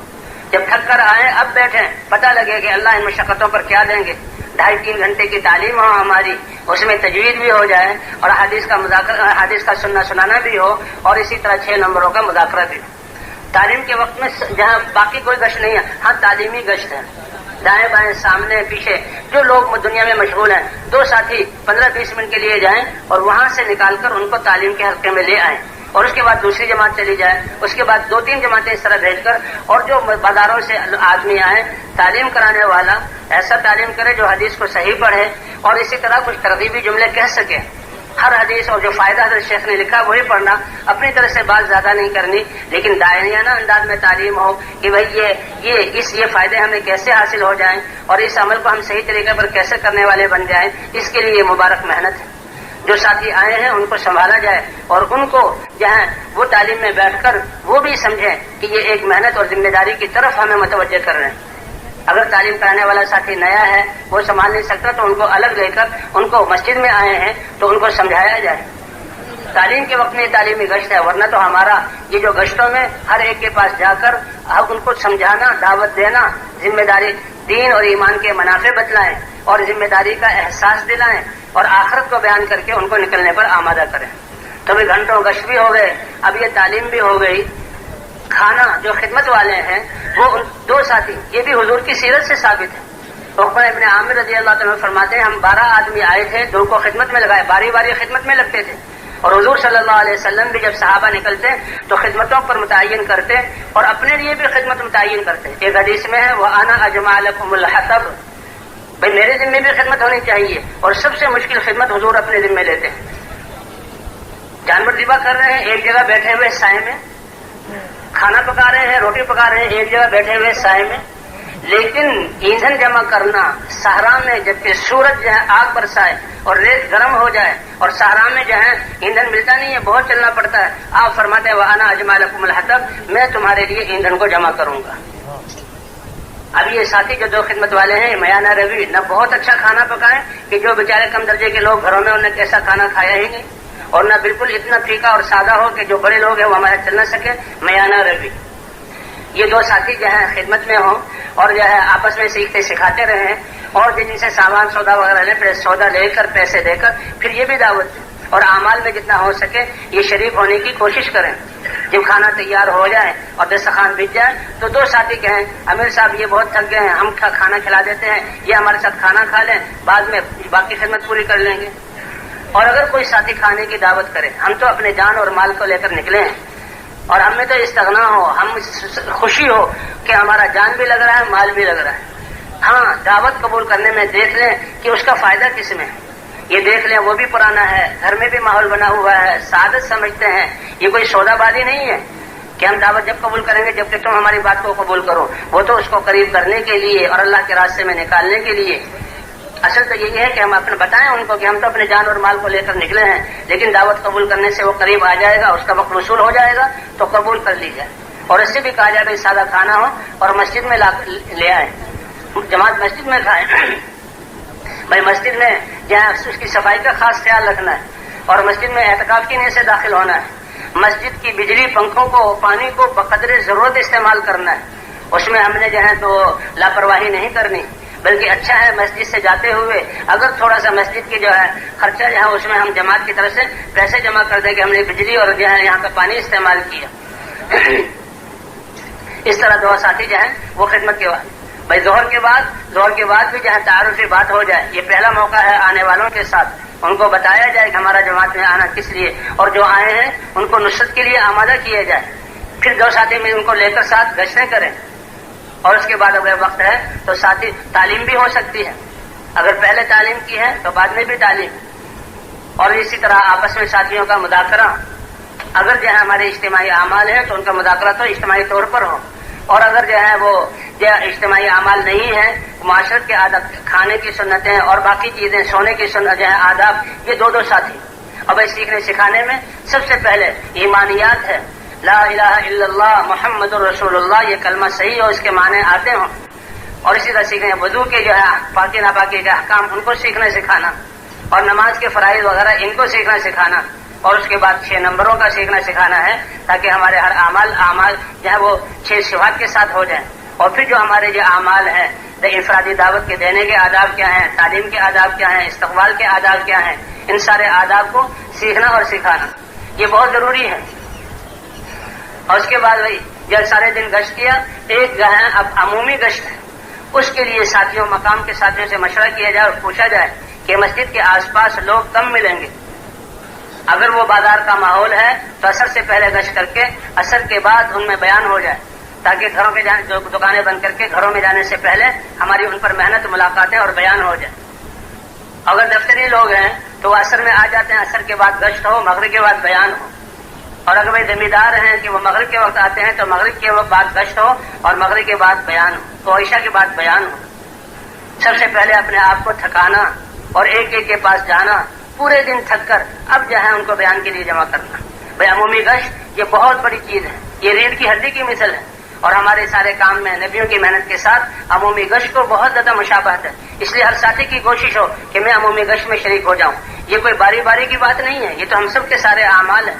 جب تھک کر آئیں اب بیٹھیں، پتہ لگے کہ اللہ ان مشقتوں پر کیا دیں گے۔ 2.5-3 گھنٹے کی تعلیم ہو ہماری، اس میں تجوید بھی ہو جائے اور حدیث کا سننا بھی ہو اور اسی طرح 6 نمبروں کا مذاکرہ بھی ہو۔ تعلیم کے وقت میں جہاں باقی کوئی گشت نہیں ہے، ہاں تعلیمی گشت ہے، دائیں بائیں سامنے پیچھے جو لوگ دنیا میں مشغول ہیں 2 ساتھی 15-20 منٹ کے لیے جائیں اور وہاں سے نکال کر ان کو تعلیم کے حلقے میں لے آئیں، اور اس کے بعد دوسری جماعت چلی جائے، اس کے بعد 2-3 جماعتیں اس طرح بھیج کر، اور جو بازاروں سے آدمی آئے تعلیم کرانے والا ایسا تعلیم کرے جو حدیث کو صحیح پڑھے اور اسی طرح کچھ ترغیبی جملے کہہ سکے۔ ہر حدیث اور جو فائدہ حضرت شیخ نے لکھا وہی پڑھنا، اپنی طرف سے بات زیادہ نہیں کرنی، لیکن دائرانہ انداز میں تعلیم ہو کہ بھئی یہ فائدے ہمیں کیسے حاصل ہو جائیں اور اس عمل کو ہم صحیح طریقے پر کیسے کرنے والے بن جائیں، اس کے لیے یہ مبارک محنت ہے۔ جو ساتھی آئے ہیں ان کو سنبھالا جائے اور ان کو وہ تعلیم میں بیٹھ کر وہ بھی سمجھیں کہ یہ ایک محنت اور ذمہ داری کی طرف ہمیں متوجہ کر رہے ہیں۔ اگر تعلیم کرانے والا ساتھی نیا ہے، وہ سنبھال نہیں سکتا، تو ان کو الگ لے کر ان کو مسجد میں آئے ہیں تو ان کو سمجھایا جائے۔ تعلیم کے وقت میں تعلیمی گشت ہے، ورنہ تو ہمارا یہ جو گشتوں میں ہر ایک کے پاس جا کر ان کو سمجھانا، دعوت دینا، ذمہ داری دین اور ایمان کے منافع بتلائیں اور ذمہ داری کا احساس دلائیں اور آخرت کو بیان کر کے ان کو نکلنے پر آمادہ کریں۔ تو بھی گھنٹوں گشت بھی ہو گئے، اب یہ تعلیم بھی ہو گئی۔ کھانا جو خدمت والے ہیں وہ 2 ساتھی، یہ بھی حضور کی سیرت سے ثابت ہے۔ عقبہ ابن عامر رضی اللہ عنہ فرماتے ہیں ہم 12 آدمی آئے تھے، 2 کو خدمت میں لگائے، باری باری خدمت میں لگتے تھے، اور حضور صلی اللہ علیہ وسلم بھی جب صحابہ نکلتے تو خدمتوں پر متعین کرتے اور اپنے لیے بھی خدمت متعین کرتے. ایک حدیث میں ہے وَأَنَا أَجْمَعُ لَكُمُ الْحَطَبَ، بھائی میرے ذمے بھی خدمت ہونی چاہیے. اور سب سے مشکل خدمت حضور اپنے ذمے لیتے ہیں. جانور ذبح کر رہے ہیں ایک جگہ بیٹھے ہوئے سائے میں، کھانا پکا رہے ہیں روٹی پکا رہے ہیں ایک جگہ بیٹھے ہوئے سائے میں، لیکن ایندھن جمع کرنا صحرا میں جبکہ سورج جو ہے آگ برسائے اور ریت گرم ہو جائے اور صحرا میں جو ہے ایندھن ملتا نہیں ہے، بہت چلنا پڑتا ہے. آپ فرماتے ہیں وَأَنَا أَجْمَعُ لَكُمُ الْحَطَبَ، میں تمہارے لیے ایندھن کو جمع کروں گا. اب یہ ساتھی جو دو خدمت والے ہیں میاں نہ روی نہ بہت اچھا کھانا پکائیں کہ جو بیچارے کم درجے کے لوگ گھروں میں انہیں کیسا کھانا کھایا ہی نہیں، اور نہ بالکل اتنا پھیکا اور سادہ ہو کہ جو بڑے لوگ ہیں وہ ہمارے چل نہ سکے. میاں نہ روی یہ دو ساتھی جو ہیں خدمت میں ہوں اور جو ہے آپس میں سیکھتے سکھاتے رہیں، اور جن سے سامان سودا وغیرہ لیں پھر سودا لے کر پیسے دے کر پھر یہ بھی دعوت دیں، اور اعمال میں جتنا ہو سکے یہ شریک ہونے کی کوشش کریں. جب کھانا تیار ہو جائے اور دسترخوان بچ جائے تو دو ساتھی کہیں امیر صاحب یہ بہت تھک گئے ہیں، ہم کھانا کھلا دیتے ہیں، یہ ہمارے ساتھ کھانا کھا لیں، بعد میں باقی خدمت پوری کر لیں گے. اور اگر کوئی ساتھی کھانے کی دعوت کرے، ہم تو اپنے جان اور مال کو لے کر نکلے ہیں اور ہمیں تو استغنا ہو، ہم خوشی ہو کہ ہمارا جان بھی لگ رہا ہے مال بھی لگ رہا ہے. ہاں دعوت قبول کرنے میں دیکھ لیں کہ اس کا فائدہ کس میں ہے، یہ دیکھ لیں وہ بھی پرانا ہے، گھر میں بھی ماحول بنا ہوا ہے، سعادت سمجھتے ہیں. یہ کوئی سودا بازی نہیں ہے کہ ہم دعوت جب قبول کریں گے جب کہ تم ہماری بات کو قبول کرو، وہ تو اس کو قریب کرنے کے لیے اور اللہ کے راستے میں نکالنے کے لیے. اصل تو یہی ہے کہ ہم اپنے بتائیں ان کو کہ ہم تو اپنے جان اور مال کو لے کر نکلے ہیں، لیکن دعوت قبول کرنے سے وہ قریب آ جائے گا، اس کا وقت وصول ہو جائے گا تو قبول کر لی جائے. اور اس سے بھی کہا جائے بھائی سادہ کھانا ہو اور مسجد میں لے آئیں، جماعت مسجد میں کھائیں. بھائی مسجد میں جہاں اس کی صفائی کا خاص خیال رکھنا ہے اور مسجد میں اعتکاف کی نیت سے داخل ہونا ہے. مسجد کی بجلی پنکھوں کو پانی کو بقدر ضرورت استعمال کرنا ہے، اس میں ہم نے جو ہے تو لاپرواہی نہیں کرنی، بلکہ اچھا ہے مسجد سے جاتے ہوئے اگر تھوڑا سا مسجد کی جو ہے خرچہ جو ہے اس میں ہم جماعت کی طرف سے پیسے جمع کر دیں کہ ہم نے بجلی اور جو ہے یہاں کا پانی استعمال کیا. اس طرح دو ساتھی جو ہیں وہ خدمت کے بعد بھائی ظہر کے بعد بھی جو ہے تعارفی بات ہو جائے. یہ پہلا موقع ہے آنے والوں کے ساتھ ان کو بتایا جائے کہ ہمارا جماعت میں آنا کس لیے، اور جو آئے ہیں ان کو نصرت کے لیے آمادہ کیا جائے. پھر دو ساتھی میں ان کو لے کر ساتھ گشتیں کریں، اور اس کے بعد اگر وقت ہے تو ساتھی تعلیم بھی ہو سکتی ہے، اگر پہلے تعلیم کی ہے تو بعد میں بھی تعلیم. اور اسی طرح آپس میں ساتھیوں کا مذاکرہ، اگر جو ہے ہمارے اجتماعی اعمال ہیں تو ان کا مذاکرہ تو اجتماعی طور پر ہو، اور اگر جو ہے وہ جو اجتماعی اعمال نہیں ہے، معاشرت کے آداب، کھانے کی سنتیں اور باقی چیزیں، سونے کی سنت جو ہے آداب، یہ دو ساتھی. اب سیکھنے سکھانے میں سب سے پہلے ایمانیات ہے، لا الہ الا اللہ محمد الرسول اللہ، یہ کلمہ صحیح ہو، اس کے معنی آتے ہوں. اور اسی طرح سیکھنے وضو کے جو ہے پاکی ناپاکی کے احکام ان کو سیکھنا سکھانا، اور نماز کے فرائض وغیرہ ان کو سیکھنا سکھانا، اور اس کے بعد 6 نمبروں کا سیکھنا سکھانا ہے تاکہ ہمارے ہر اعمال جو ہے وہ 6 صفات کے ساتھ ہو جائیں. اور پھر جو ہمارے جو اعمال ہیں، انفرادی دعوت کے دینے کے آداب کیا ہیں، تعلیم کے آداب کیا ہیں، استقبال کے آداب کیا ہیں، ان سارے آداب کو سیکھنا اور سکھانا یہ بہت ضروری ہے. اور اس کے بعد بھائی جب سارے دن گشت کیا، ایک جو ہے اب عمومی گشت ہے، اس کے لیے ساتھیوں مقام کے ساتھیوں سے مشورہ کیا جائے اور پوچھا جائے کہ مسجد کے آس پاس لوگ کم ملیں گے. اگر وہ بازار کا ماحول ہے تو عصر سے پہلے گشت کر کے عصر کے بعد ان میں بیان ہو جائے، تاکہ گھروں کے جو دکانیں بند کر کے گھروں میں جانے سے پہلے ہماری ان پر محنت ملاقاتیں اور بیان ہو جائے. اگر دفتری لوگ ہیں تو وہ عصر میں آ جاتے ہیں، عصر کے بعد گشت ہو، مغرب کے بعد بیان ہو. اور اگر بھائی زمیندار ہیں کہ وہ مغرب کے وقت آتے ہیں تو مغرب کے بعد گشت ہو اور مغرب کے بعد بیان ہو، تو عشاء کے بعد بیان ہو. سب سے پہلے اپنے آپ کو تھکانا اور ایک کے پاس جانا، پورے دن تھک کر اب جو ہے ان کو بیان کے لیے جمع کرنا. بھائی عمومی گشت یہ بہت بڑی چیز ہے، یہ ریڑھ کی ہڈی کی مثل ہے، اور ہمارے سارے کام میں نبیوں کی محنت کے ساتھ عمومی گشت کو بہت زیادہ مشابہت ہے. اس لیے ہر ساتھی کی کوشش ہو کہ میں عمومی گشت میں شریک ہو جاؤں. یہ کوئی باری باری کی بات نہیں ہے، یہ تو ہم سب کے سارے اعمال ہیں.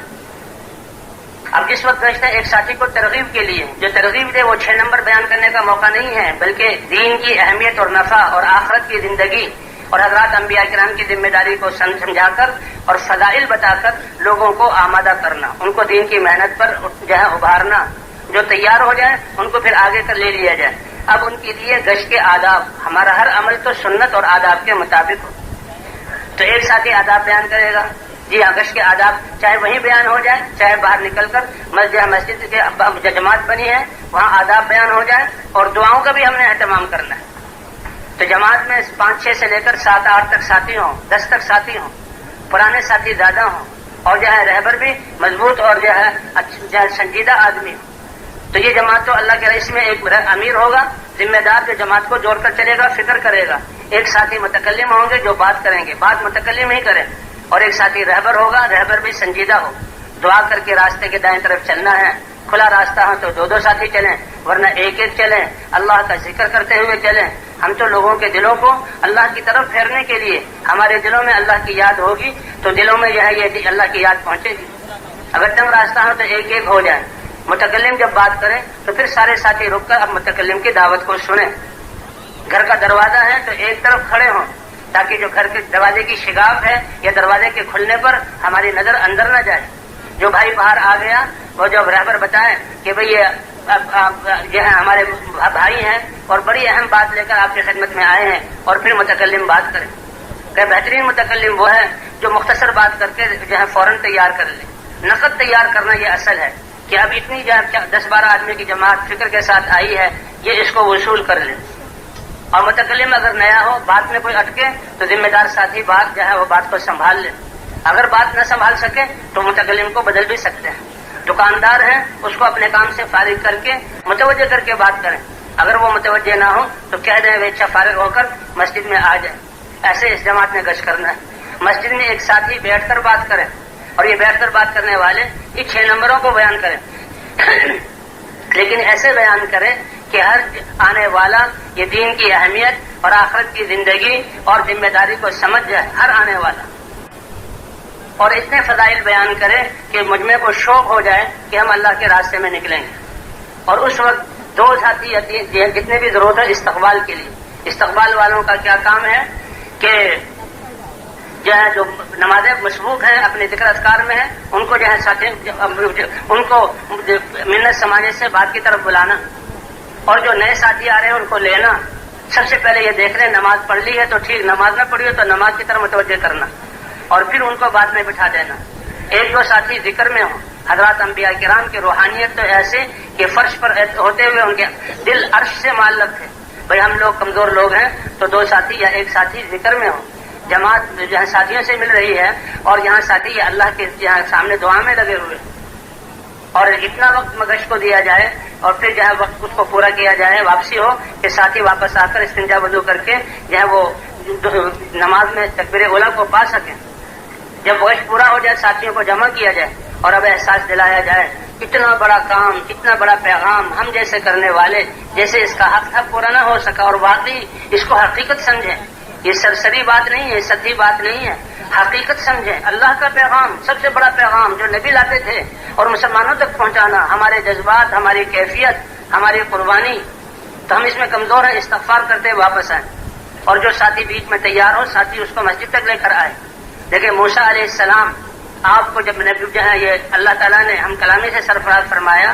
اب جس وقت گشت ہے ایک ساتھی کو ترغیب کے لیے، جو ترغیب دے وہ 6 نمبر بیان کرنے کا موقع نہیں ہے، بلکہ دین کی اہمیت اور نفع اور آخرت کی زندگی اور حضرات انبیاء کرام کی ذمہ داری کو سمجھا کر اور فضائل بتا کر لوگوں کو آمادہ کرنا، ان کو دین کی محنت پر جو ہے ابھارنا. جو تیار ہو جائے ان کو پھر آگے کر لے لیا جائے. اب ان کے لیے گشت کے آداب، ہمارا ہر عمل تو سنت اور آداب کے مطابق ہو. تو ایک ساتھی آداب بیان کرے گا، جی ہاں، گشت کے آداب چاہے وہیں بیان ہو جائے، چاہے باہر نکل کر مسجد کے جماعت بنی ہے وہاں آداب بیان ہو جائے، اور دعاؤں کا بھی ہم نے اہتمام کرنا ہے۔ تو جماعت میں 5-6 سے لے کر 7-8 تک ساتھی ہوں، 10 تک ساتھی ہوں، پرانے ساتھی زیادہ ہوں، اور جو ہے رہبر بھی مضبوط اور جو ہے سنجیدہ آدمی ہو۔ تو یہ جماعت تو اللہ کے رئیس میں ایک امیر ہوگا، ذمہ دار جو جماعت کو جوڑ کر چلے گا، فکر کرے گا۔ ایک ساتھی متکلم ہوں گے جو بات کریں گے، بات متکلم ہی کریں، اور ایک ساتھی رہبر ہوگا، رہبر بھی سنجیدہ ہو۔ دعا کر کے راستے کے دائیں طرف چلنا ہے، کھلا راستہ ہو تو 2 ساتھی چلیں، ورنہ ایک چلیں، اللہ کا ذکر کرتے ہوئے چلیں۔ ہم تو لوگوں کے دلوں کو اللہ کی طرف پھیرنے کے لیے، ہمارے دلوں میں اللہ کی یاد ہوگی تو دلوں میں جو ہے یہ اللہ کی یاد پہنچے گی۔ اگر تنگ راستہ ہو تو ایک ہو جائے۔ متکلم جب بات کرے تو پھر سارے ساتھی رک کر اب متکلم کی دعوت کو سنیں۔ گھر کا دروازہ ہے تو ایک طرف کھڑے ہوں، تاکہ جو گھر کے دروازے کی شگاف ہے یا دروازے کے کھلنے پر ہماری نظر اندر نہ جائے۔ جو بھائی باہر آ گیا وہ جب رہبر بتائے کہ بھئی یہ ہے ہمارے بھائی ہیں اور بڑی اہم بات لے کر آپ کی خدمت میں آئے ہیں، اور پھر متکلم بات کرے۔ کہ بہترین متکلم وہ ہے جو مختصر بات کر کے جو ہے فوراً تیار کر لے۔ نقد تیار کرنا یہ اصل ہے کہ اب اتنی 10-12 آدمی کی جماعت فکر کے ساتھ آئی ہے، یہ اس کو وصول کر لے۔ اور متکلم اگر نیا ہو، بات میں کوئی اٹکے تو ذمہ دار ساتھی بات جو ہے وہ بات کو سنبھال لے۔ اگر بات نہ سنبھال سکے تو متکلم کو بدل بھی سکتے ہیں۔ دکاندار ہیں، اس کو اپنے کام سے فارغ کر کے متوجہ کر کے بات کریں۔ اگر وہ متوجہ نہ ہو تو کہہ دیں وہ اچھا فارغ ہو کر مسجد میں آ جائیں۔ ایسے اس جماعت نے گشت کرنا ہے۔ مسجد میں ایک ساتھی بیٹھ کر بات کریں، اور یہ بیٹھ کر بات کرنے والے یہ 6 نمبروں کو بیان کریں، لیکن ایسے بیان کریں کہ ہر آنے والا یہ دین کی اہمیت اور آخرت کی زندگی اور ذمہ داری کو سمجھ جائے، ہر آنے والا۔ اور اتنے فضائل بیان کرے کہ مجمع کو شوق ہو جائے کہ ہم اللہ کے راستے میں نکلیں گے۔ اور اس وقت 2 ساتھی جتنے بھی ضرورت ہے استقبال کے لیے۔ استقبال والوں کا کیا کام ہے کہ جو نمازیں مسبوق ہیں اپنے ذکر اذکار میں ہیں، ان کو جو ہے ساتھی ان کو منت سماجت سے بات کی طرف بلانا، اور جو نئے ساتھی آ رہے ہیں ان کو لینا۔ سب سے پہلے یہ دیکھ رہے نماز پڑھ لی ہے تو ٹھیک، نماز نہ پڑھی ہو تو نماز کی طرف متوجہ کرنا، اور پھر ان کو بعد میں بٹھا دینا۔ 1-2 ساتھی ذکر میں ہوں۔ حضرات انبیاء کرام کی روحانیت تو ایسے کہ فرش پر ہوتے ہوئے ان کے دل عرش سے معلق تھے۔ بھئی ہم لوگ کمزور لوگ ہیں تو 2 ساتھی یا 1 ساتھی ذکر میں ہوں۔ جماعت جہاں ساتھیوں سے مل رہی ہے اور یہاں ساتھی یہ اللہ کے یہاں سامنے دعا میں لگے ہوئے، اور اتنا وقت مگش کو دیا جائے اور پھر جو ہے وقت اس کو پورا کیا جائے، واپسی ہو کہ ساتھی واپس آ کر استنجا وضو کر کے جو ہے وہ نماز میں تکبیر اولیٰ کو پا سکیں۔ جب وقت پورا ہو جائے ساتھیوں کو جمع کیا جائے اور اب احساس دلایا جائے اتنا بڑا کام، اتنا بڑا پیغام ہم جیسے کرنے والے جیسے اس کا حق پورا نہ ہو سکا، اور واقعی اس کو حقیقت سمجھیں۔ یہ سرسری بات نہیں ہے، سطحی بات نہیں ہے، حقیقت سمجھیں۔ اللہ کا پیغام، سب سے بڑا پیغام جو نبی لاتے تھے اور مسلمانوں تک پہنچانا، ہمارے جذبات، ہماری کیفیت، ہماری قربانی، تو ہم اس میں کمزور ہیں۔ استغفار کرتے واپس آئیں، اور جو ساتھی بیچ میں تیار ہو ساتھی اس کو مسجد تک لے کر آئے۔ دیکھیں موسیٰ علیہ السلام آپ کو جب نبی جو ہے یہ اللہ تعالیٰ نے ہم کلامی سے سرفراز فرمایا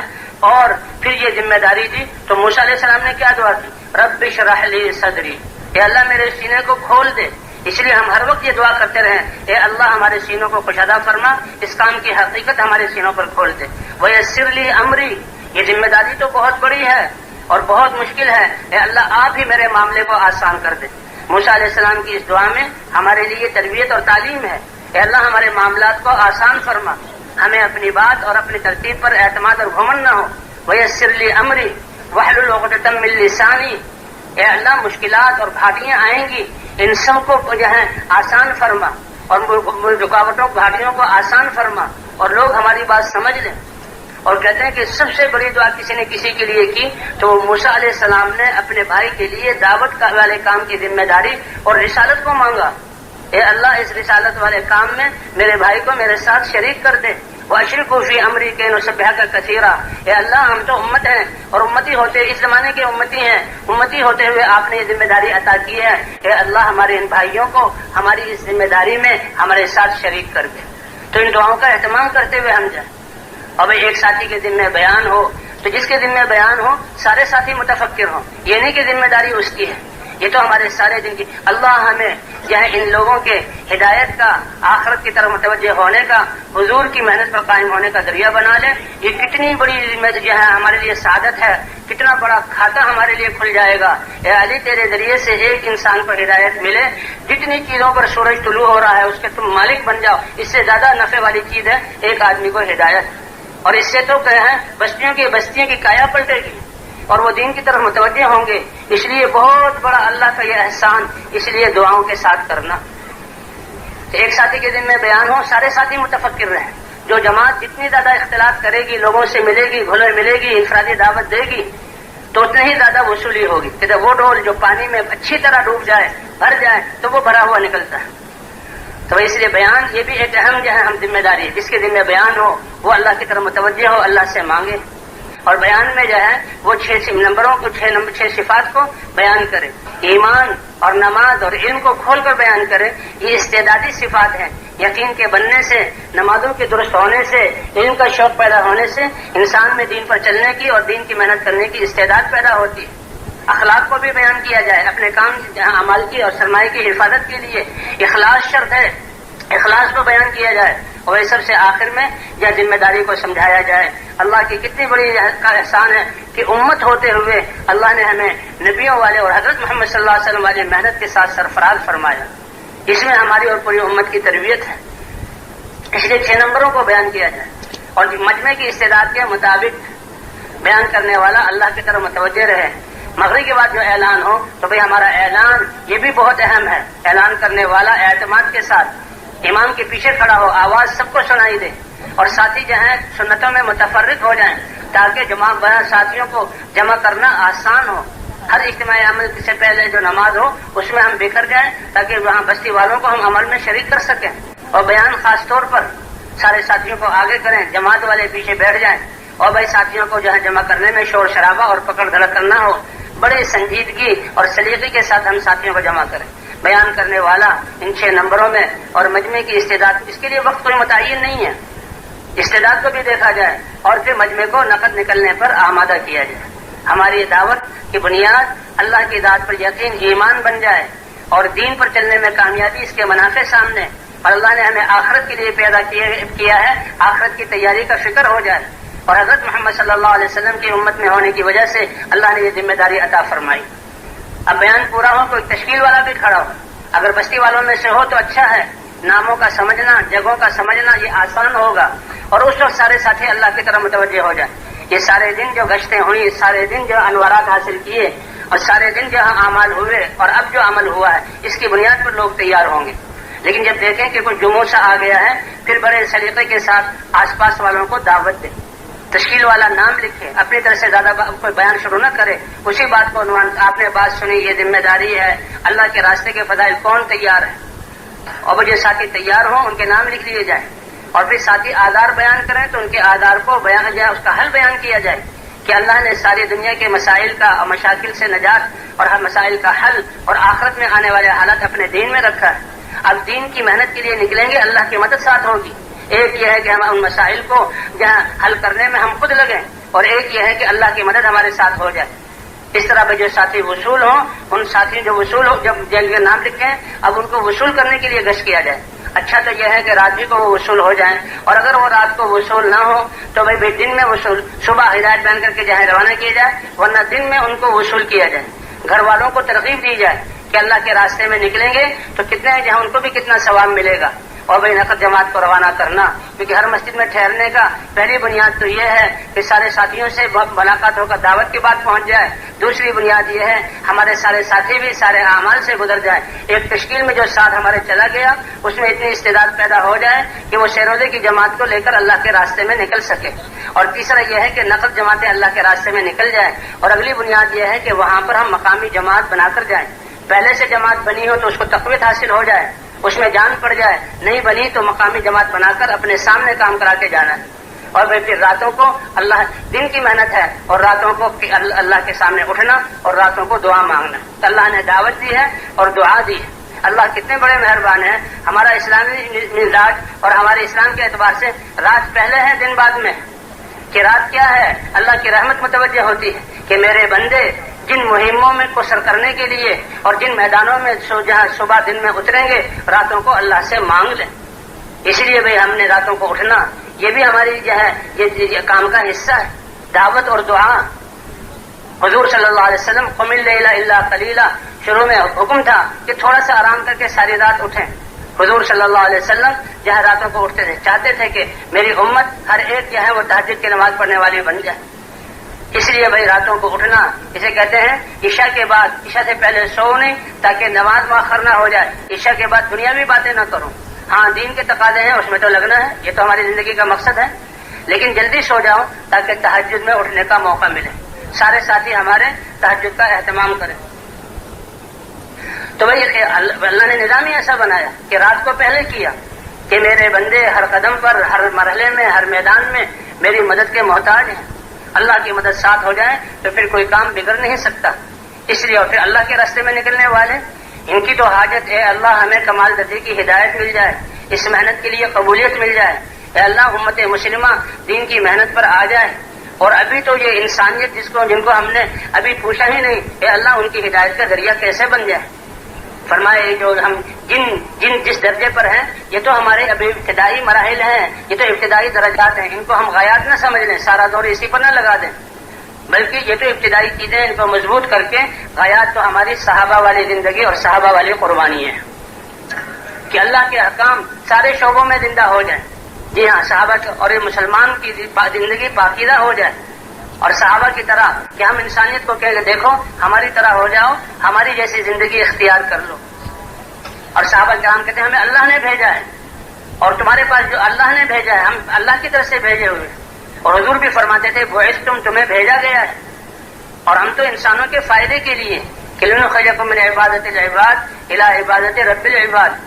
اور پھر یہ ذمہ داری دی تو موسیٰ علیہ السلام نے کیا دعا کی؟ رب اشرح لی صدری، اے اللہ میرے سینے کو کھول دے۔ اس لیے ہم ہر وقت یہ دعا کرتے رہیں، اے اللہ ہمارے سینوں کو کشادہ فرما، اس کام کی حقیقت ہمارے سینوں پر کھول دے۔ ویسر لی امری، یہ ذمہ داری تو بہت بڑی ہے اور بہت مشکل ہے، اے اللہ آپ ہی میرے معاملے کو آسان کر دے۔ موسیٰ علیہ السلام کی اس دعا میں ہمارے لیے تربیت اور تعلیم ہے، اے اللہ ہمارے معاملات کو آسان فرما، ہمیں اپنی بات اور اپنی ترتیب پر اعتماد اور گھمنڈ نہ ہو۔ ویسر لی امری واحلل عقدۃ من لسانی، اے اللہ مشکلات اور گھاٹیاں آئیں گی، ان سب کو جو ہے آسان فرما، اور رکاوٹوں گھاٹیوں کو آسان فرما، اور لوگ ہماری بات سمجھ لیں۔ اور کہتے ہیں کہ سب سے بڑی دعا کسی نے کسی کے لیے کی تو موسیٰ علیہ السلام نے اپنے بھائی کے لیے دعوت والے کام کی ذمہ داری اور رسالت کو مانگا، اے اللہ اس رسالت والے کام میں میرے بھائی کو میرے ساتھ شریک کر دے۔ وَأَشْرِكْهُ فِي أَمْرِي كَيْ نُسَبِّحَكَ كَثِيرًا، اے اللہ ہم تو امت ہیں اور امتی ہوتے اس زمانے کے امتی ہیں، امتی ہوتے ہوئے آپ نے یہ ذمہ داری عطا کی ہے، اے اللہ ہمارے ان بھائیوں کو ہماری اس ذمہ داری میں ہمارے ساتھ شریک کر دے۔ تو ان دعاؤں کا اہتمام کرتے ہوئے ہم جائیں۔ اور ایک ساتھی کے ذمہ بیان ہو تو جس کے ذمہ بیان ہو سارے ساتھی متفکر ہوں، یہ نہیں کہ ذمہ داری اس کی ہے، یہ تو ہمارے سارے دن کی اللہ ہمیں جو ہے ان لوگوں کے ہدایت کا، آخرت کی طرف متوجہ ہونے کا، حضور کی محنت پر قائم ہونے کا ذریعہ بنا لے۔ یہ کتنی بڑی جو ہے ہمارے لیے سعادت ہے، کتنا بڑا کھاتا ہمارے لیے کھل جائے گا۔ اے علی تیرے ذریعے سے ایک انسان کو ہدایت ملے، جتنی چیزوں پر سورج طلوع ہو رہا ہے اس کے تم مالک بن جاؤ، اس سے زیادہ نفع والی چیز ہے ایک آدمی کو ہدایت۔ اور اس سے تو کہ ہیں بستیوں کی کایا پلٹے گی اور وہ دین کی طرف متوجہ ہوں گے۔ اس لیے بہت بڑا اللہ کا یہ احسان، اس لیے دعاؤں کے ساتھ کرنا۔ ایک ساتھی کے دن میں بیان ہو، سارے ساتھی متفکر رہیں۔ جو جماعت جتنی زیادہ اختلاط کرے گی، لوگوں سے ملے گی، گھلے ملے گی، انفرادی دعوت دے گی، تو اتنے ہی زیادہ وصولی ہوگی۔ کہ وہ ڈول جو پانی میں اچھی طرح ڈوب جائے، بھر جائے، تو وہ بھرا ہوا نکلتا ہے۔ تو اس لیے بیان یہ بھی ایک اہم جو ہے ہم ذمہ داری ہے، جس کے دن میں بیان ہو وہ اللہ کی طرف متوجہ ہو، اللہ سے مانگے، اور بیان میں جو ہے وہ 6 صفات کو بیان کرے۔ ایمان اور نماز اور علم کو کھول کر بیان کرے۔ یہ استعدادی صفات ہیں۔ یقین کے بننے سے، نمازوں کے درست ہونے سے، علم کا شوق پیدا ہونے سے انسان میں دین پر چلنے کی اور دین کی محنت کرنے کی استعداد پیدا ہوتی ہے۔ اخلاق کو بھی بیان کیا جائے، اپنے کام اعمال کی اور سرمایہ کی حفاظت کے لیے اخلاص شرط ہے، اخلاص کو بیان کیا جائے، اور سب سے آخر میں یہ ذمہ داری کو سمجھایا جائے۔ اللہ کی کتنی بڑی کا احسان ہے کہ امت ہوتے ہوئے اللہ نے ہمیں نبیوں والے اور حضرت محمد صلی اللہ علیہ وسلم والی محنت کے ساتھ سرفراز فرمایا۔ اس میں ہماری اور پوری امت کی تربیت ہے، اس لیے 6 نمبروں کو بیان کیا جائے، اور مجمع کی استعداد کے مطابق بیان کرنے والا اللہ کی طرف متوجہ رہے۔ مغرب کے بعد جو اعلان ہو تو بھئی ہمارا اعلان یہ بھی بہت اہم ہے۔ اعلان کرنے والا اعتماد کے ساتھ امام کے پیچھے کھڑا ہو، آواز سب کو سنائی دے، اور ساتھی جو ہیں سنتوں میں متفرق ہو جائیں، تاکہ ساتھیوں کو جمع کرنا آسان ہو۔ ہر اجتماعی عمل سے پہلے جو نماز ہو اس میں ہم بکھر جائیں، تاکہ وہاں بستی والوں کو ہم عمل میں شریک کر سکیں۔ اور بیان خاص طور پر سارے ساتھیوں کو آگے کریں، جماعت والے پیچھے بیٹھ جائیں، اور بھائی ساتھیوں کو جو ہے جمع کرنے میں شور شرابہ اور پکڑ دھڑک کرنا ہو، بڑے سنجیدگی اور سلیقے کے ساتھ ہم ساتھیوں کو جمع کریں۔ بیان کرنے والا ان 6 نمبروں میں، اور مجمع کی استعداد، اس کے لیے وقت کوئی متعین نہیں ہے، استعداد کو بھی دیکھا جائے اور پھر مجمع کو نقد نکلنے پر آمادہ کیا جائے۔ ہماری دعوت کی بنیاد اللہ کی ذات پر یقین، ایمان بن جائے، اور دین پر چلنے میں کامیابی، اس کے منافع سامنے، اور اللہ نے ہمیں آخرت کے لیے پیدا کیا ہے، آخرت کی تیاری کا فکر ہو جائے، اور حضرت محمد صلی اللہ علیہ وسلم کی امت میں ہونے کی وجہ سے اللہ نے یہ ذمہ داری عطا فرمائی۔ اب بیان پورا ہو تو تشکیل والا بھی کھڑا ہو، اگر بستی والوں میں سے ہو تو اچھا ہے، ناموں کا سمجھنا، جگہوں کا سمجھنا یہ آسان ہوگا، اور اس وقت سارے ساتھی اللہ کی طرف متوجہ ہو جائیں۔ یہ سارے دن جو گشتیں ہوئی، سارے دن جو انوارات حاصل کیے، اور سارے دن جو اعمال ہوئے، اور اب جو عمل ہوا ہے، اس کی بنیاد پر لوگ تیار ہوں گے۔ لیکن جب دیکھیں کہ کوئی جموں سا آ گیا ہے، پھر بڑے سلیقے کے ساتھ آس پاس والوں کو دعوت دیں، تشکیل والا نام لکھے، اپنی طرف سے زیادہ کوئی بیان شروع نہ کرے، اسی بات کو عنوان، آپ نے بات سنی، یہ ذمہ داری ہے، اللہ کے راستے کے فضائل کون تیار ہے، اور وہ جو ساتھی تیار ہوں ان کے نام لکھ لیے جائیں، اور پھر ساتھی آدار بیان کریں تو ان کے آدار کو بیان جائے، اس کا حل بیان کیا جائے کہ اللہ نے ساری دنیا کے مسائل کا اور مشاکل سے نجات اور ہر مسائل کا حل اور آخرت میں آنے والے حالات اپنے دین میں رکھا ہے۔ اب دین کی محنت کے لیے نکلیں گے، اللہ کی مدد ساتھ ہوگی۔ ایک یہ ہے کہ ہم ان مسائل کو جہاں حل کرنے میں ہم خود لگیں، اور ایک یہ ہے کہ اللہ کی مدد ہمارے ساتھ ہو جائے۔ اس طرح جو ساتھی وصول ہوں، ان ساتھی جو وصول ہو، جب جن کے نام لکھیں اب ان کو وصول کرنے کے لیے گشت کیا جائے۔ اچھا تو یہ ہے کہ رات بھی کو وہ وصول ہو جائیں، اور اگر وہ رات کو وصول نہ ہو تو بھائی دن میں وصول، صبح ہدایت بیان کر کے جہاں روانہ کیے جائے، ورنہ دن میں ان کو وصول کیا جائے۔ گھر والوں کو ترغیب دی جائے کہ اللہ کے راستے میں نکلیں گے تو کتنے جہاں ان کو بھی کتنا ثواب ملے گا، اور بھائی نقد جماعت کو روانہ کرنا، کیونکہ ہر مسجد میں ٹھہرنے کا پہلی بنیاد تو یہ ہے کہ سارے ساتھیوں سے ملاقات ہو کر دعوت کی بات پہنچ جائے، دوسری بنیاد یہ ہے ہمارے سارے ساتھی بھی سارے اعمال سے گزر جائیں، ایک تشکیل میں جو ساتھ ہمارے چلا گیا اس میں اتنی استعداد پیدا ہو جائے کہ وہ شیروزے کی جماعت کو لے کر اللہ کے راستے میں نکل سکے، اور تیسرا یہ ہے کہ نقد جماعتیں اللہ کے راستے میں نکل جائیں، اور اگلی بنیاد یہ ہے کہ وہاں پر ہم مقامی جماعت بنا کر جائیں۔ پہلے سے جماعت بنی ہو تو اس کو تقویت حاصل ہو جائے، اس میں جان پڑ جائے، نہیں بنی تو مقامی جماعت بنا کر اپنے سامنے کام کرا کے جانا ہے، اور پھر راتوں کو اللہ، دن کی محنت ہے اور راتوں کو اللہ کے سامنے اٹھنا اور راتوں کو دعا مانگنا۔ تو اللہ نے دعوت دی ہے اور دعا دی ہے۔ اللہ کتنے بڑے مہربان ہیں، ہمارا اسلامی مزاج اور ہمارے اسلام کے اعتبار سے رات پہلے ہے دن بعد میں، کہ رات کیا ہے، اللہ کی رحمت متوجہ ہوتی ہے کہ میرے بندے جن مہموں میں کو سر کرنے کے لیے اور جن میدانوں میں جہاں صبح دن میں اتریں گے راتوں کو اللہ سے مانگ لیں. اس لیے بھئی ہم نے راتوں کو اٹھنا یہ بھی ہماری جو ہے یہ کام کا حصہ ہے. دعوت اور دعا. حضور صلی اللہ علیہ وسلم قم اللیل الا قلیلا شروع میں حکم تھا کہ تھوڑا سا آرام کر کے ساری رات اٹھیں. حضور صلی اللہ علیہ وسلم جہاں راتوں کو اٹھتے تھے چاہتے تھے کہ میری امت ہر ایک جو ہے وہ تہجد کی نماز پڑھنے والی بن جائے. اس لیے بھائی راتوں کو اٹھنا اسے کہتے ہیں عشاء کے بعد. عشاء سے پہلے سو نہیں تاکہ نماز مؤخر نہ ہو جائے. عشاء کے بعد دنیاوی باتیں نہ کروں. ہاں دین کے تقاضے ہیں اس میں تو لگنا ہے, یہ تو ہماری زندگی کا مقصد ہے, لیکن جلدی سو جاؤ تاکہ تہجد میں اٹھنے کا موقع ملے. سارے ساتھی ہمارے تہجد کا اہتمام کریں. تو بھائی اللہ نے نظام ہی ایسا بنایا کہ رات کو پہلے کیا کہ میرے بندے ہر قدم پر ہر مرحلے میں ہر میدان میں میری مدد کے محتاج ہیں. اللہ کی مدد ساتھ ہو جائے تو پھر کوئی کام بگڑ نہیں سکتا. اس لیے اور پھر اللہ کے راستے میں نکلنے والے ان کی تو حاجت ہے اللہ ہمیں کمال درجے کی ہدایت مل جائے, اس محنت کے لیے قبولیت مل جائے. اے اللہ امت مسلمہ دین کی محنت پر آ جائے. اور ابھی تو یہ انسانیت جن کو ہم نے ابھی پوچھا ہی نہیں, اے اللہ ان کی ہدایت کا ذریعہ کیسے بن جائے. فرمائے جو ہم جس درجے پر ہیں یہ تو ہمارے ابھی ابتدائی مراحل ہیں, یہ تو ابتدائی درجات ہیں. ان کو ہم غایات نہ سمجھ لیں, سارا دور اسی پر نہ لگا دیں, بلکہ یہ تو ابتدائی چیزیں ان کو مضبوط کر کے غایات تو ہماری صحابہ والی زندگی اور صحابہ والی قربانی ہے کہ اللہ کے احکام سارے شعبوں میں زندہ ہو جائیں. جی ہاں صحابہ اور یہ مسلمان کی زندگی پاکیزہ ہو جائے اور صحابہ کی طرح کہ ہم انسانیت کو کہیں کہ دیکھو ہماری طرح ہو جاؤ, ہماری جیسی زندگی اختیار کر لو. اور صحابہ کرام کہتے ہیں ہمیں اللہ نے بھیجا ہے اور تمہارے پاس جو اللہ نے بھیجا ہے ہم اللہ کی طرف سے بھیجے ہوئے. اور حضور بھی فرماتے تھے بعثتم تمہیں بھیجا گیا ہے اور ہم تو انسانوں کے فائدے کے لیے کہ لنخرجکم من عبادت العباد الی عبادت رب العباد.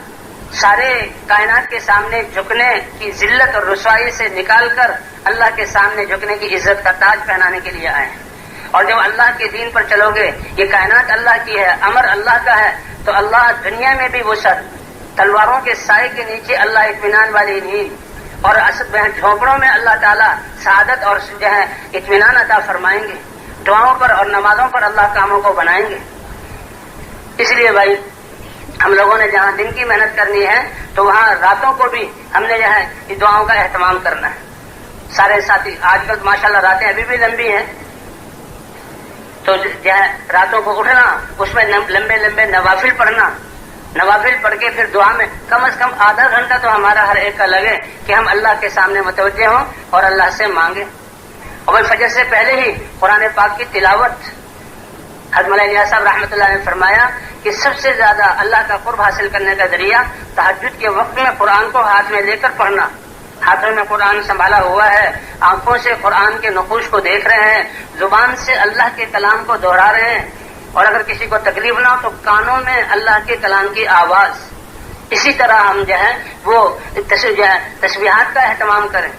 سارے کائنات کے سامنے جھکنے کی ذلت اور رسوائی سے نکال کر اللہ کے سامنے جھکنے کی عزت کا تاج پہنانے کے لیے آئے ہیں. اور جب اللہ کے دین پر چلو گے, یہ کائنات اللہ کی ہے, امر اللہ کا ہے, تو اللہ دنیا میں بھی وسعت, تلواروں کے سائے کے نیچے اللہ اطمینان والی نیند اور جھونپڑوں میں اللہ تعالیٰ سعادت اور جو ہے اطمینان عطا فرمائیں گے. دعاؤں پر اور نمازوں پر اللہ کاموں کو بنائیں گے. اس لیے بھائی ہم لوگوں نے جہاں دن کی محنت کرنی ہے تو وہاں راتوں کو بھی ہم نے جو ہے دعاؤں کا اہتمام کرنا ہے. سارے ساتھی آج کل ماشاءاللہ راتیں ابھی بھی لمبی ہیں تو جو ہے راتوں کو اٹھنا, اس میں لمبے لمبے نوافل پڑھنا, نوافل پڑھ کے پھر دعا میں کم از کم آدھا گھنٹہ تو ہمارا ہر ایک کا لگے کہ ہم اللہ کے سامنے متوجہ ہوں اور اللہ سے مانگیں. اور فجر سے پہلے ہی قرآن پاک کی تلاوت. حضرت مولانا الیاس صاحب رحمۃ اللہ نے فرمایا کہ سب سے زیادہ اللہ کا قرب حاصل کرنے کا ذریعہ تہجد کے وقت میں قرآن کو ہاتھ میں لے کر پڑھنا. ہاتھوں میں قرآن سنبھالا ہوا ہے, آنکھوں سے قرآن کے نقوش کو دیکھ رہے ہیں, زبان سے اللہ کے کلام کو دہرا رہے ہیں, اور اگر کسی کو تکلیف نہ ہو تو کانوں میں اللہ کے کلام کی آواز. اسی طرح ہم جو ہے وہ تسبیحات کا اہتمام کریں.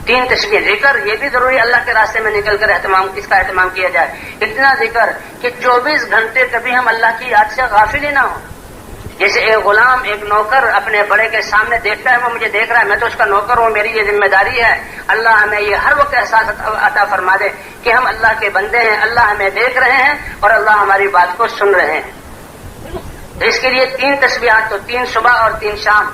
3 تسبیح ذکر یہ بھی ضروری, اللہ کے راستے میں نکل کر اس کا اہتمام کیا جائے. اتنا ذکر کہ 24 گھنٹے کبھی ہم اللہ کی یاد سے غافل ہی نہ ہوں. جیسے ایک غلام ایک نوکر اپنے بڑے کے سامنے دیکھتا ہے, وہ مجھے دیکھ رہا ہے, میں تو اس کا نوکر ہوں, میری یہ ذمہ داری ہے. اللہ ہمیں یہ ہر وقت احساس عطا فرما دے کہ ہم اللہ کے بندے ہیں, اللہ ہمیں دیکھ رہے ہیں اور اللہ ہماری بات کو سن رہے ہیں. اس کے لیے 3 تسبیحات, تو 3 صبح اور 3 شام.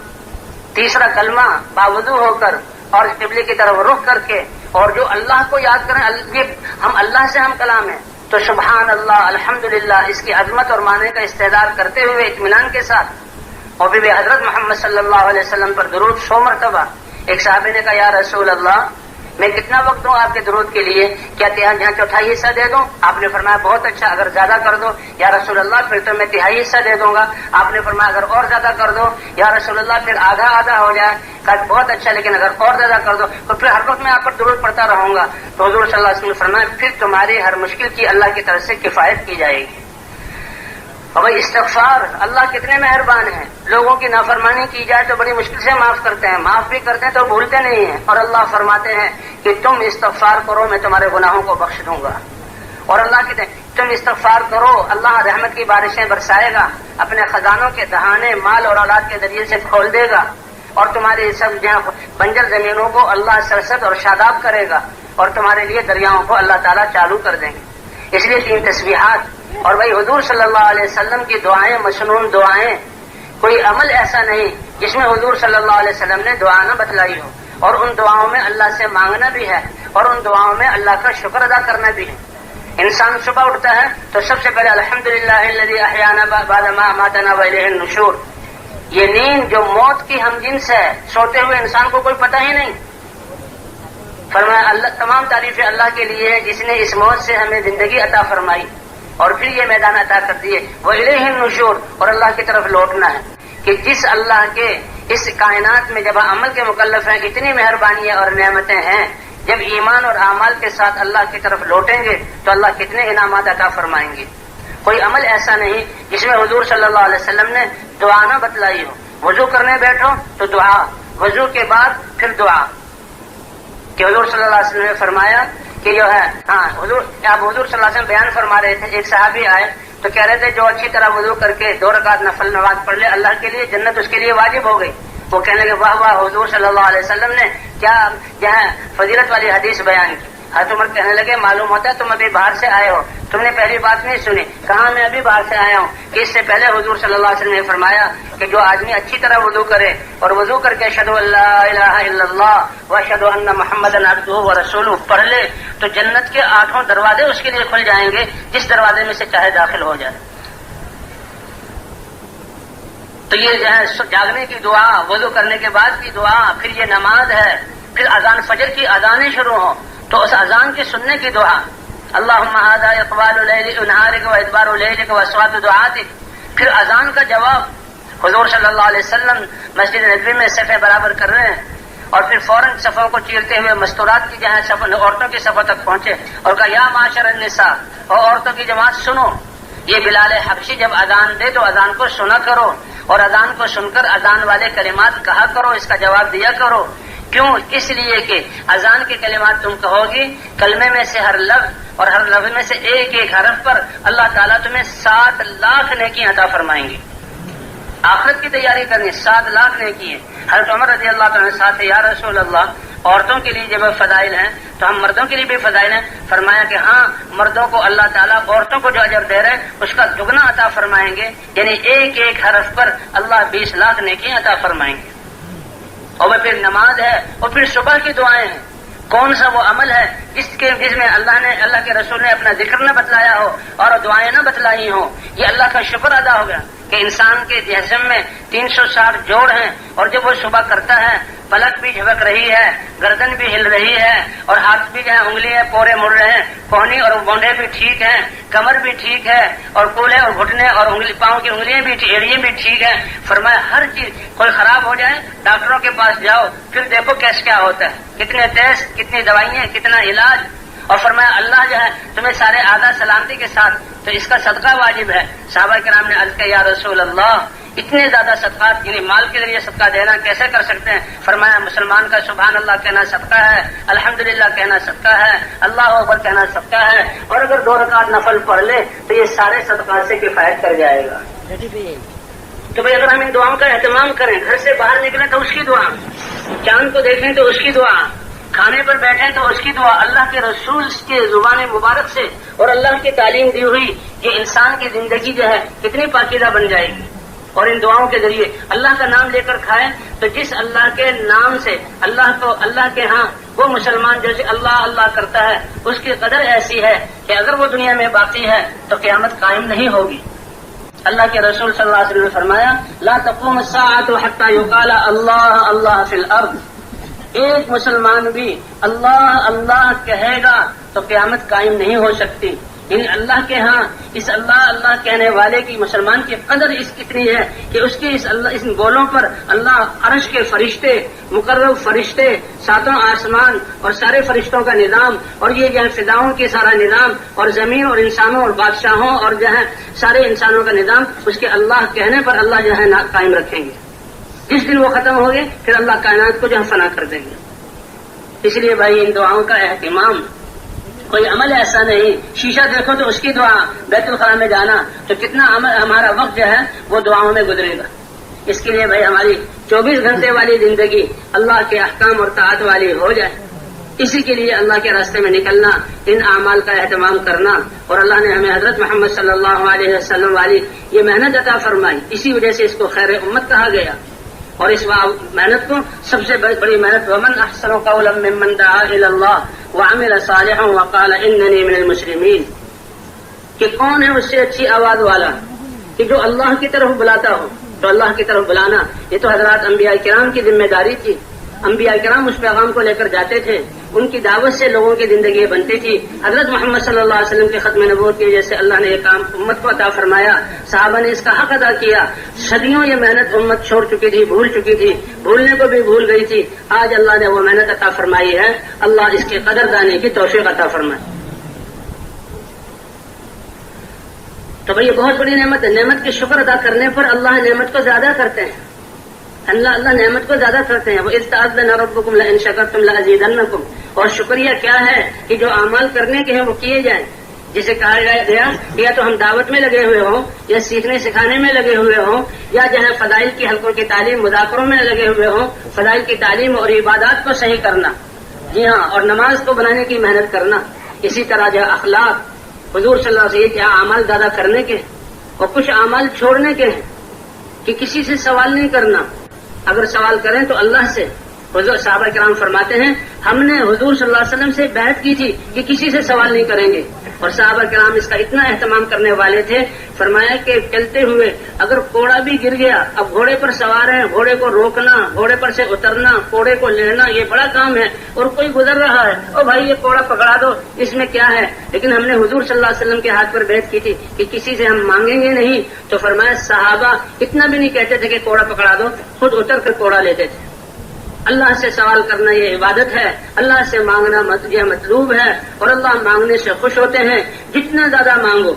تیسرا کلمہ باوضو ہو کر اور قبلے کی طرف رخ کر کے, اور جو اللہ کو یاد کریں. ہم اللہ سے ہم کلام ہیں تو سبحان اللہ الحمدللہ اس کی عظمت اور معنی کا استحضار کرتے ہوئے اطمینان کے ساتھ. اور بھی حضرت محمد صلی اللہ علیہ وسلم پر درود 100 مرتبہ. ایک صحابی نے کہا یا رسول اللہ میں کتنا وقت دوں آپ کے درود کے لیے, کیا جہاں 4تھائی حصہ دے دوں؟ آپ نے فرمایا بہت اچھا, اگر زیادہ کر دو یا رسول اللہ پھر تو میں 1/3 حصہ دے دوں گا. آپ نے فرمایا اگر اور زیادہ کر دو یا رسول اللہ پھر آدھا آدھا ہو جائے. کہا بہت اچھا, لیکن اگر اور زیادہ کر دو تو پھر ہر وقت میں آپ پر درود پڑھتا رہوں گا. تو حضور صلی اللہ علیہ وسلم نے فرمایا پھر تمہاری ہر مشکل کی اللہ کی طرف سے کفایت کی جائے گی. اور بھائی استغفار, اللہ کتنے مہربان ہیں. لوگوں کی نافرمانی کی جائے تو بڑی مشکل سے معاف کرتے ہیں, معاف بھی کرتے ہیں تو بھولتے نہیں ہیں. اور اللہ فرماتے ہیں کہ تم استغفار کرو میں تمہارے گناہوں کو بخش دوں گا. اور اللہ کہتے ہیں تم استغفار کرو اللہ رحمت کی بارشیں برسائے گا, اپنے خزانوں کے دہانے مال اور اولاد کے ذریعے سے کھول دے گا, اور تمہاری سب جہاں بنجر زمینوں کو اللہ سرسبز اور شاداب کرے گا, اور تمہارے لیے دریاؤں کو اللہ تعالیٰ چالو کر دیں گے. اس لیے 3 تسبیحات. اور بھائی حضور صلی اللہ علیہ وسلم کی دعائیں مسنون دعائیں، کوئی عمل ایسا نہیں جس میں حضور صلی اللہ علیہ وسلم نے دعا نہ بتلائی ہو. اور ان دعاؤں میں اللہ سے مانگنا بھی ہے اور ان دعاؤں میں اللہ کا شکر ادا کرنا بھی ہے. انسان صبح اٹھتا ہے تو سب سے پہلے الحمدللہ الذی احیانا بعد ما اماتنا والیہ النشور. یہ نیند جو موت کی ہم جنس ہے، سوتے ہوئے انسان کو کوئی پتہ ہی نہیں. فرمایا اللہ تمام تعریفیں اللہ کے لیے ہے جس نے اس موت سے ہمیں زندگی عطا فرمائی اور پھر یہ میدان عطا کر دیے. وَإِلَيْهِ النُّشُورُ، اور اللہ کی طرف لوٹنا ہے. کہ جس اللہ کے اس کائنات میں جب عمل کے مکلف ہیں اتنی مہربانیاں اور نعمتیں ہیں، جب ایمان اور اعمال کے ساتھ اللہ کی طرف لوٹیں گے تو اللہ کتنے انعامات عطا فرمائیں گے. کوئی عمل ایسا نہیں جس میں حضور صلی اللہ علیہ وسلم نے دعا نہ بتلائی ہو. وضو کرنے بیٹھو تو دعا، وضو کے بعد پھر دعا. کہ حضور صلی اللہ علیہ وسلم نے فرمایا کہ جو ہے حضور صلی اللہ علیہ وسلم بیان فرما رہے تھے. ایک صحابی آئے تو کہہ رہے تھے جو اچھی طرح وضو کر کے 2 رکعت نفل نماز پڑھ لے اللہ کے لیے جنت اس کے لیے واجب ہو گئی. وہ کہنے لگے واہ واہ، حضور صلی اللہ علیہ وسلم نے کیا فضیلت والی حدیث بیان کی. حضرت عمر کہنے لگے معلوم ہوتا ہے تم ابھی باہر سے آئے ہو، تم نے پہلی بات نہیں سنی. کہاں میں ابھی باہر سے آیا ہوں کہ اس سے پہلے حضور صلی اللہ علیہ وسلم نے فرمایا کہ جو آدمی اچھی طرح وضو کرے اور وضو کر کے اشہدو ان لا الہ الا اللہ واشہدو ان محمدا عبدہ ورسولہ پڑھ لے تو جنت کے 8 دروازے اس کے لیے کھل جائیں گے، جس دروازے میں سے چاہے داخل ہو جائے. تو یہ جو ہے جاگنے کی دعا، وضو کرنے کے بعد کی دعا، پھر یہ نماز ہے، پھر اذان فجر کی اذانیں شروع ہوں تو اس اذان کے سننے کی دعا. اللہم ھذا اقبال نہارک و ادبار لیلک و اصوات دعاتک. پھر اذان کا جواب. حضور صلی اللہ علیہ وسلم مسجد نبوی میں صفیں برابر کر رہے ہیں اور پھر فوراً صفوں کو چیرتے ہوئے مستورات کی جہاں عورتوں کی صفوں تک پہنچے اور کہا یا معاشر النساء، اور عورتوں کی جماعت سنو. یہ بلال حبشی جب اذان دے تو اذان کو سنا کرو اور اذان کو سن کر اذان والے کلمات کہا کرو، اس کا جواب دیا کرو. کیوں؟ اس لیے کہ اذان کے کلمات تم کہو گی، کلمے میں سے ہر لفظ اور ہر لفظ میں سے ایک ایک حرف پر اللہ تعالیٰ تمہیں 7 لاکھ نیکی عطا فرمائیں گے. آخرت کی تیاری کرنی، 7 لاکھ نیکی ہے. حضرت عمر رضی اللہ تعالیٰ ساتھ یا رسول اللہ، عورتوں کے لیے جب فضائل ہیں تو ہم مردوں کے لیے بھی فضائل ہیں. فرمایا کہ ہاں، مردوں کو اللہ تعالیٰ عورتوں کو جو اجر دے رہے ہیں اس کا دگنا عطا فرمائیں گے، یعنی ایک ایک حرف پر اللہ 20 لاکھ نیکی عطا فرمائیں گے. اور وہ پھر نماز ہے اور پھر صبح کی دعائیں ہیں. کون سا وہ عمل ہے جس میں اللہ کے رسول نے اپنا ذکر نہ بتلایا ہو اور دعائیں نہ بتلائی ہوں. یہ اللہ کا شکر ادا ہو گیا کہ انسان کے جسم میں 360 جوڑ ہیں اور جب وہ صبح کرتا ہے پلک بھی جھبک رہی ہے، گردن بھی ہل رہی ہے اور ہاتھ بھی جو ہے انگلیاں پورے مڑ رہے ہیں، کوہنی اور گونڈے بھی ٹھیک ہیں، کمر بھی ٹھیک ہے اور کولے اور گھٹنے اور پاؤں کی انگلیاں بھی ایڑیاں بھی ٹھیک ہیں. فرمایا ہر چیز کوئی خراب ہو جائے ڈاکٹروں کے پاس جاؤ، پھر دیکھو کیا ہوتا ہے، کتنے ٹیسٹ، کتنی دوائیاں، کتنا علاج. اور فرمایا اللہ جو ہے تمہیں سارے آداب سلامتی کے ساتھ، تو اس کا صدقہ واجب ہے. صحابہ کرام نے عرض کیا یا رسول اللہ اتنے زیادہ صدقات، یعنی مال کے ذریعے صدقہ دینا کیسے کر سکتے ہیں؟ فرمایا مسلمان کا سبحان اللہ کہنا صدقہ ہے، الحمدللہ کہنا صدقہ ہے، اللہ اکبر کہنا صدقہ ہے. اور اگر 2 رکعت نفل پڑھ لے تو یہ سارے صدقات سے کفایت کر جائے گا. تو بھائی اگر ہم ان دعاؤں کا اہتمام کریں، گھر سے باہر نکلیں تو اس کی دعا، چاند کو دیکھیں تو اس کی دعا، کھانے پر بیٹھیں تو اس کی دعا، اللہ کے رسول کے زبان مبارک سے اور اللہ کی تعلیم دی ہوئی کہ انسان کی زندگی جو ہے کتنی پاکیزہ بن جائے گی. اور ان دعاؤں کے ذریعے اللہ کا نام لے کر کھائیں تو جس اللہ کے نام سے اللہ کے ہاں وہ مسلمان جیسے اللہ اللہ کرتا ہے اس کی قدر ایسی ہے کہ اگر وہ دنیا میں باقی ہے تو قیامت قائم نہیں ہوگی. اللہ کے رسول صلی اللہ علیہ وسلم نے فرمایا لا تقوم الساعة حتى يقال اللہ اللہ فی الارض. ایک مسلمان بھی اللہ اللہ کہے گا تو قیامت قائم نہیں ہو سکتی. یعنی اللہ کے ہاں اس اللہ اللہ کہنے والے کی مسلمان کی قدر اس کتنی ہے کہ اس کی اس بولوں پر اللہ عرش کے فرشتے، مقرب فرشتے، 7 آسمان اور سارے فرشتوں کا نظام اور یہ جو ہے فضاؤں کے سارا نظام اور زمین اور انسانوں اور بادشاہوں اور جو ہے سارے انسانوں کا نظام اس کے اللہ کہنے پر اللہ جو ہے قائم رکھیں گے. جس دن وہ ختم ہو گئے پھر اللہ کائنات کو جو ہے فنا کر دیں گے. اس لیے بھائی ان دعاؤں کا اہتمام، کوئی عمل ایسا نہیں. شیشہ دیکھو تو اس کی دعا، بیت الخلاء میں جانا تو کتنا ہمارا وقت جو ہے وہ دعاؤں میں گزرے گا. اس کے لیے بھائی ہماری 24 گھنٹے والی زندگی اللہ کے احکام اور طاعت والی ہو جائے. اسی کے لیے اللہ کے راستے میں نکلنا، ان اعمال کا اہتمام کرنا، اور اللہ نے ہمیں حضرت محمد صلی اللہ علیہ وسلم والی یہ محنت عطا فرمائی، اسی وجہ سے اس کو خیر امت کہا گیا. اور اس محنت کو سب سے بڑی محنت ومن احسن قولا ممن دعا الی اللہ وعمل صالحا وقال اننی من المسلمین، کہ کون ہے اس سے اچھی آواز والا کہ جو اللہ کی طرف بلاتا ہو. تو اللہ کی طرف بلانا یہ تو حضرات انبیاء کرام کی ذمہ داری تھی. انبیاء کرام اس پیغام کو لے کر جاتے تھے، ان کی دعوت سے لوگوں کی زندگی بنتی تھی. حضرت محمد صلی اللہ علیہ وسلم کے ختم نبوت کی وجہ سے اللہ نے یہ کام امت کو عطا فرمایا، صحابہ نے اس کا حق ادا کیا. صدیوں یہ محنت امت چھوڑ چکی تھی، بھول چکی تھی، بھولنے کو بھی بھول گئی تھی. آج اللہ نے وہ محنت عطا فرمائی ہے، اللہ اس کی قدردانی کی توفیق عطا فرمائے. تو بھئی یہ بہت بڑی نعمت ہے. نعمت کے شکر ادا کرنے پر اللہ نعمت کو زیادہ کرتے ہیں. اللہ نعمت کو زیادہ کرتے ہیں. وَإِذْ تَأَذَّنَ رَبُّكُمْ لَئِن شَكَرْتُمْ لَأَزِيدَنَّكُمْ. اور شکریہ کیا ہے کہ جو اعمال کرنے کے ہیں وہ کیے جائیں. جسے کہا گیا یا تو ہم دعوت میں لگے ہوئے ہوں، یا سیکھنے سکھانے میں لگے ہوئے ہوں، یا جو ہے فضائل کی حلقوں کی تعلیم مذاکروں میں لگے ہوئے ہوں. فضائل کی تعلیم اور عبادات کو صحیح کرنا، جی ہاں، اور نماز کو بنانے کی محنت کرنا. اسی طرح جو اخلاق، حضور صلی اللہ علیہ وسلم کیا اعمال زیادہ کرنے کے اور کچھ اعمال چھوڑنے کے ہیں کہ کسی سے سوال نہیں کرنا. اگر سوال کریں تو اللہ سے. حضور صحابہ کرام فرماتے ہیں ہم نے حضور صلی اللہ علیہ وسلم سے بیعت کی تھی کہ کسی سے سوال نہیں کریں گے، اور صحابہ کرام اس کا اتنا اہتمام کرنے والے تھے. فرمایا کہ چلتے ہوئے اگر کوڑا بھی گر گیا، اب گھوڑے پر سوار ہیں، گھوڑے کو روکنا، گھوڑے پر سے اترنا، کوڑے کو لینا یہ بڑا کام ہے. اور کوئی گزر رہا ہے، او بھائی یہ کوڑا پکڑا دو، اس میں کیا ہے؟ لیکن ہم نے حضور صلی اللہ علیہ وسلم کے ہاتھ پر بیعت کی تھی کہ کسی سے ہم مانگیں گے نہیں. تو فرمایا صحابہ اتنا بھی نہیں کہتے تھے کہ کوڑا پکڑا دو، خود اتر کر کوڑا لیتے تھے. اللہ سے سوال کرنا یہ عبادت ہے، اللہ سے مانگنا یہ مطلوب ہے، اور اللہ مانگنے سے خوش ہوتے ہیں. جتنا زیادہ مانگو،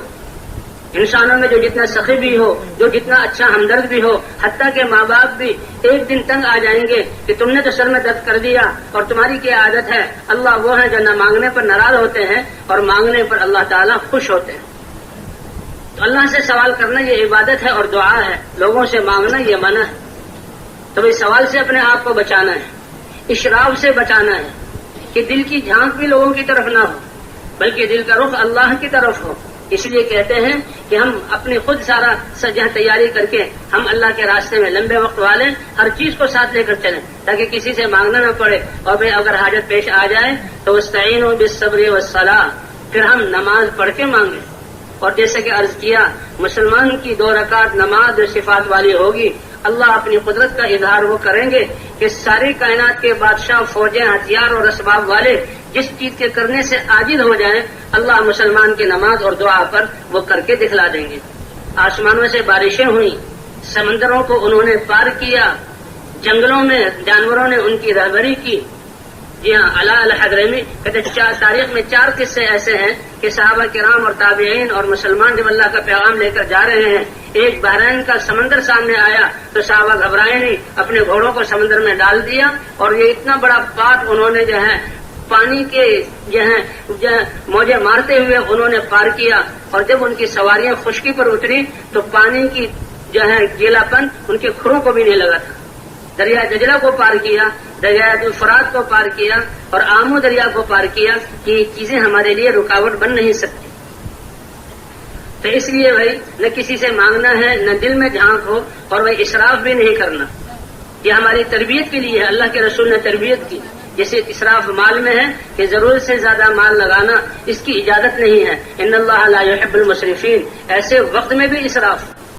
انسانوں میں جو جتنا سخی بھی ہو، جو جتنا اچھا ہمدرد بھی ہو، حتیٰ کہ ماں باپ بھی ایک دن تنگ آ جائیں گے کہ تم نے تو سر میں درد کر دیا اور تمہاری کیا عادت ہے. اللہ وہ ہے جو نہ مانگنے پر ناراض ہوتے ہیں اور مانگنے پر اللہ تعالیٰ خوش ہوتے ہیں. تو اللہ سے سوال کرنا یہ عبادت ہے اور دعا ہے. لوگوں سے مانگنا یہ منع ہے. تو بھائی سوال سے اپنے آپ کو بچانا ہے، اشراف سے بچانا ہے کہ دل کی جھانک بھی لوگوں کی طرف نہ ہو، بلکہ دل کا رخ اللہ کی طرف ہو. اس لیے کہتے ہیں کہ ہم اپنی خود سارا سجہ تیاری کر کے ہم اللہ کے راستے میں لمبے وقت والے ہر چیز کو ساتھ لے کر چلیں، تاکہ کسی سے مانگنا نہ پڑے. اور بھائی اگر حاجت پیش آ جائے تو واستعینوا بالصبر والصلاۃ، پھر ہم نماز پڑھ کے مانگیں. اور جیسے کہ عرض کیا، مسلمان کی 2 رکعت نماز صفات والی ہوگی. اللہ اپنی قدرت کا اظہار وہ کریں گے کہ ساری کائنات کے بادشاہ، فوجیں، ہتھیار اور اسباب والے جس چیز کے کرنے سے عاجز ہو جائیں، اللہ مسلمان کی نماز اور دعا پر وہ کر کے دکھلا دیں گے. آسمانوں سے بارشیں ہوئیں، سمندروں کو انہوں نے پار کیا، جنگلوں میں جانوروں نے ان کی رہبری کی. جی ہاں، علاء الحضرمی کہتے تاریخ میں 4 قصے ایسے ہیں کہ صحابہ کرام اور تابعین اور مسلمان جب اللہ کا پیغام لے کر جا رہے ہیں، ایک بحرین کا سمندر سامنے آیا تو صحابہ گھبرائے نہیں، اپنے گھوڑوں کو سمندر میں ڈال دیا، اور یہ اتنا بڑا پات انہوں نے جو ہے پانی کے جو ہے موجیں مارتے ہوئے انہوں نے پار کیا. اور جب ان کی سواریاں خشکی پر اتری تو پانی کی جو ہے گیلا پن ان کے کھروں کو بھی نہیں لگا تھا. دریا دجلہ کو پار کیا، دریا فرات کو پار کیا، اور آمو دریا کو پار کیا کہ یہ چیزیں ہمارے لیے رکاوٹ بن نہیں سکتی. تو اس لیے بھائی نہ کسی سے مانگنا ہے، نہ دل میں جھانک ہو، اور وہ اسراف بھی نہیں کرنا. یہ ہماری تربیت کے لیے ہے. اللہ کے رسول نے تربیت کی. جیسے اسراف مال میں ہے کہ ضرورت سے زیادہ مال لگانا، اس کی اجازت نہیں ہے. ان اللہ لا يحب المسرفین. ایسے وقت میں بھی اسراف،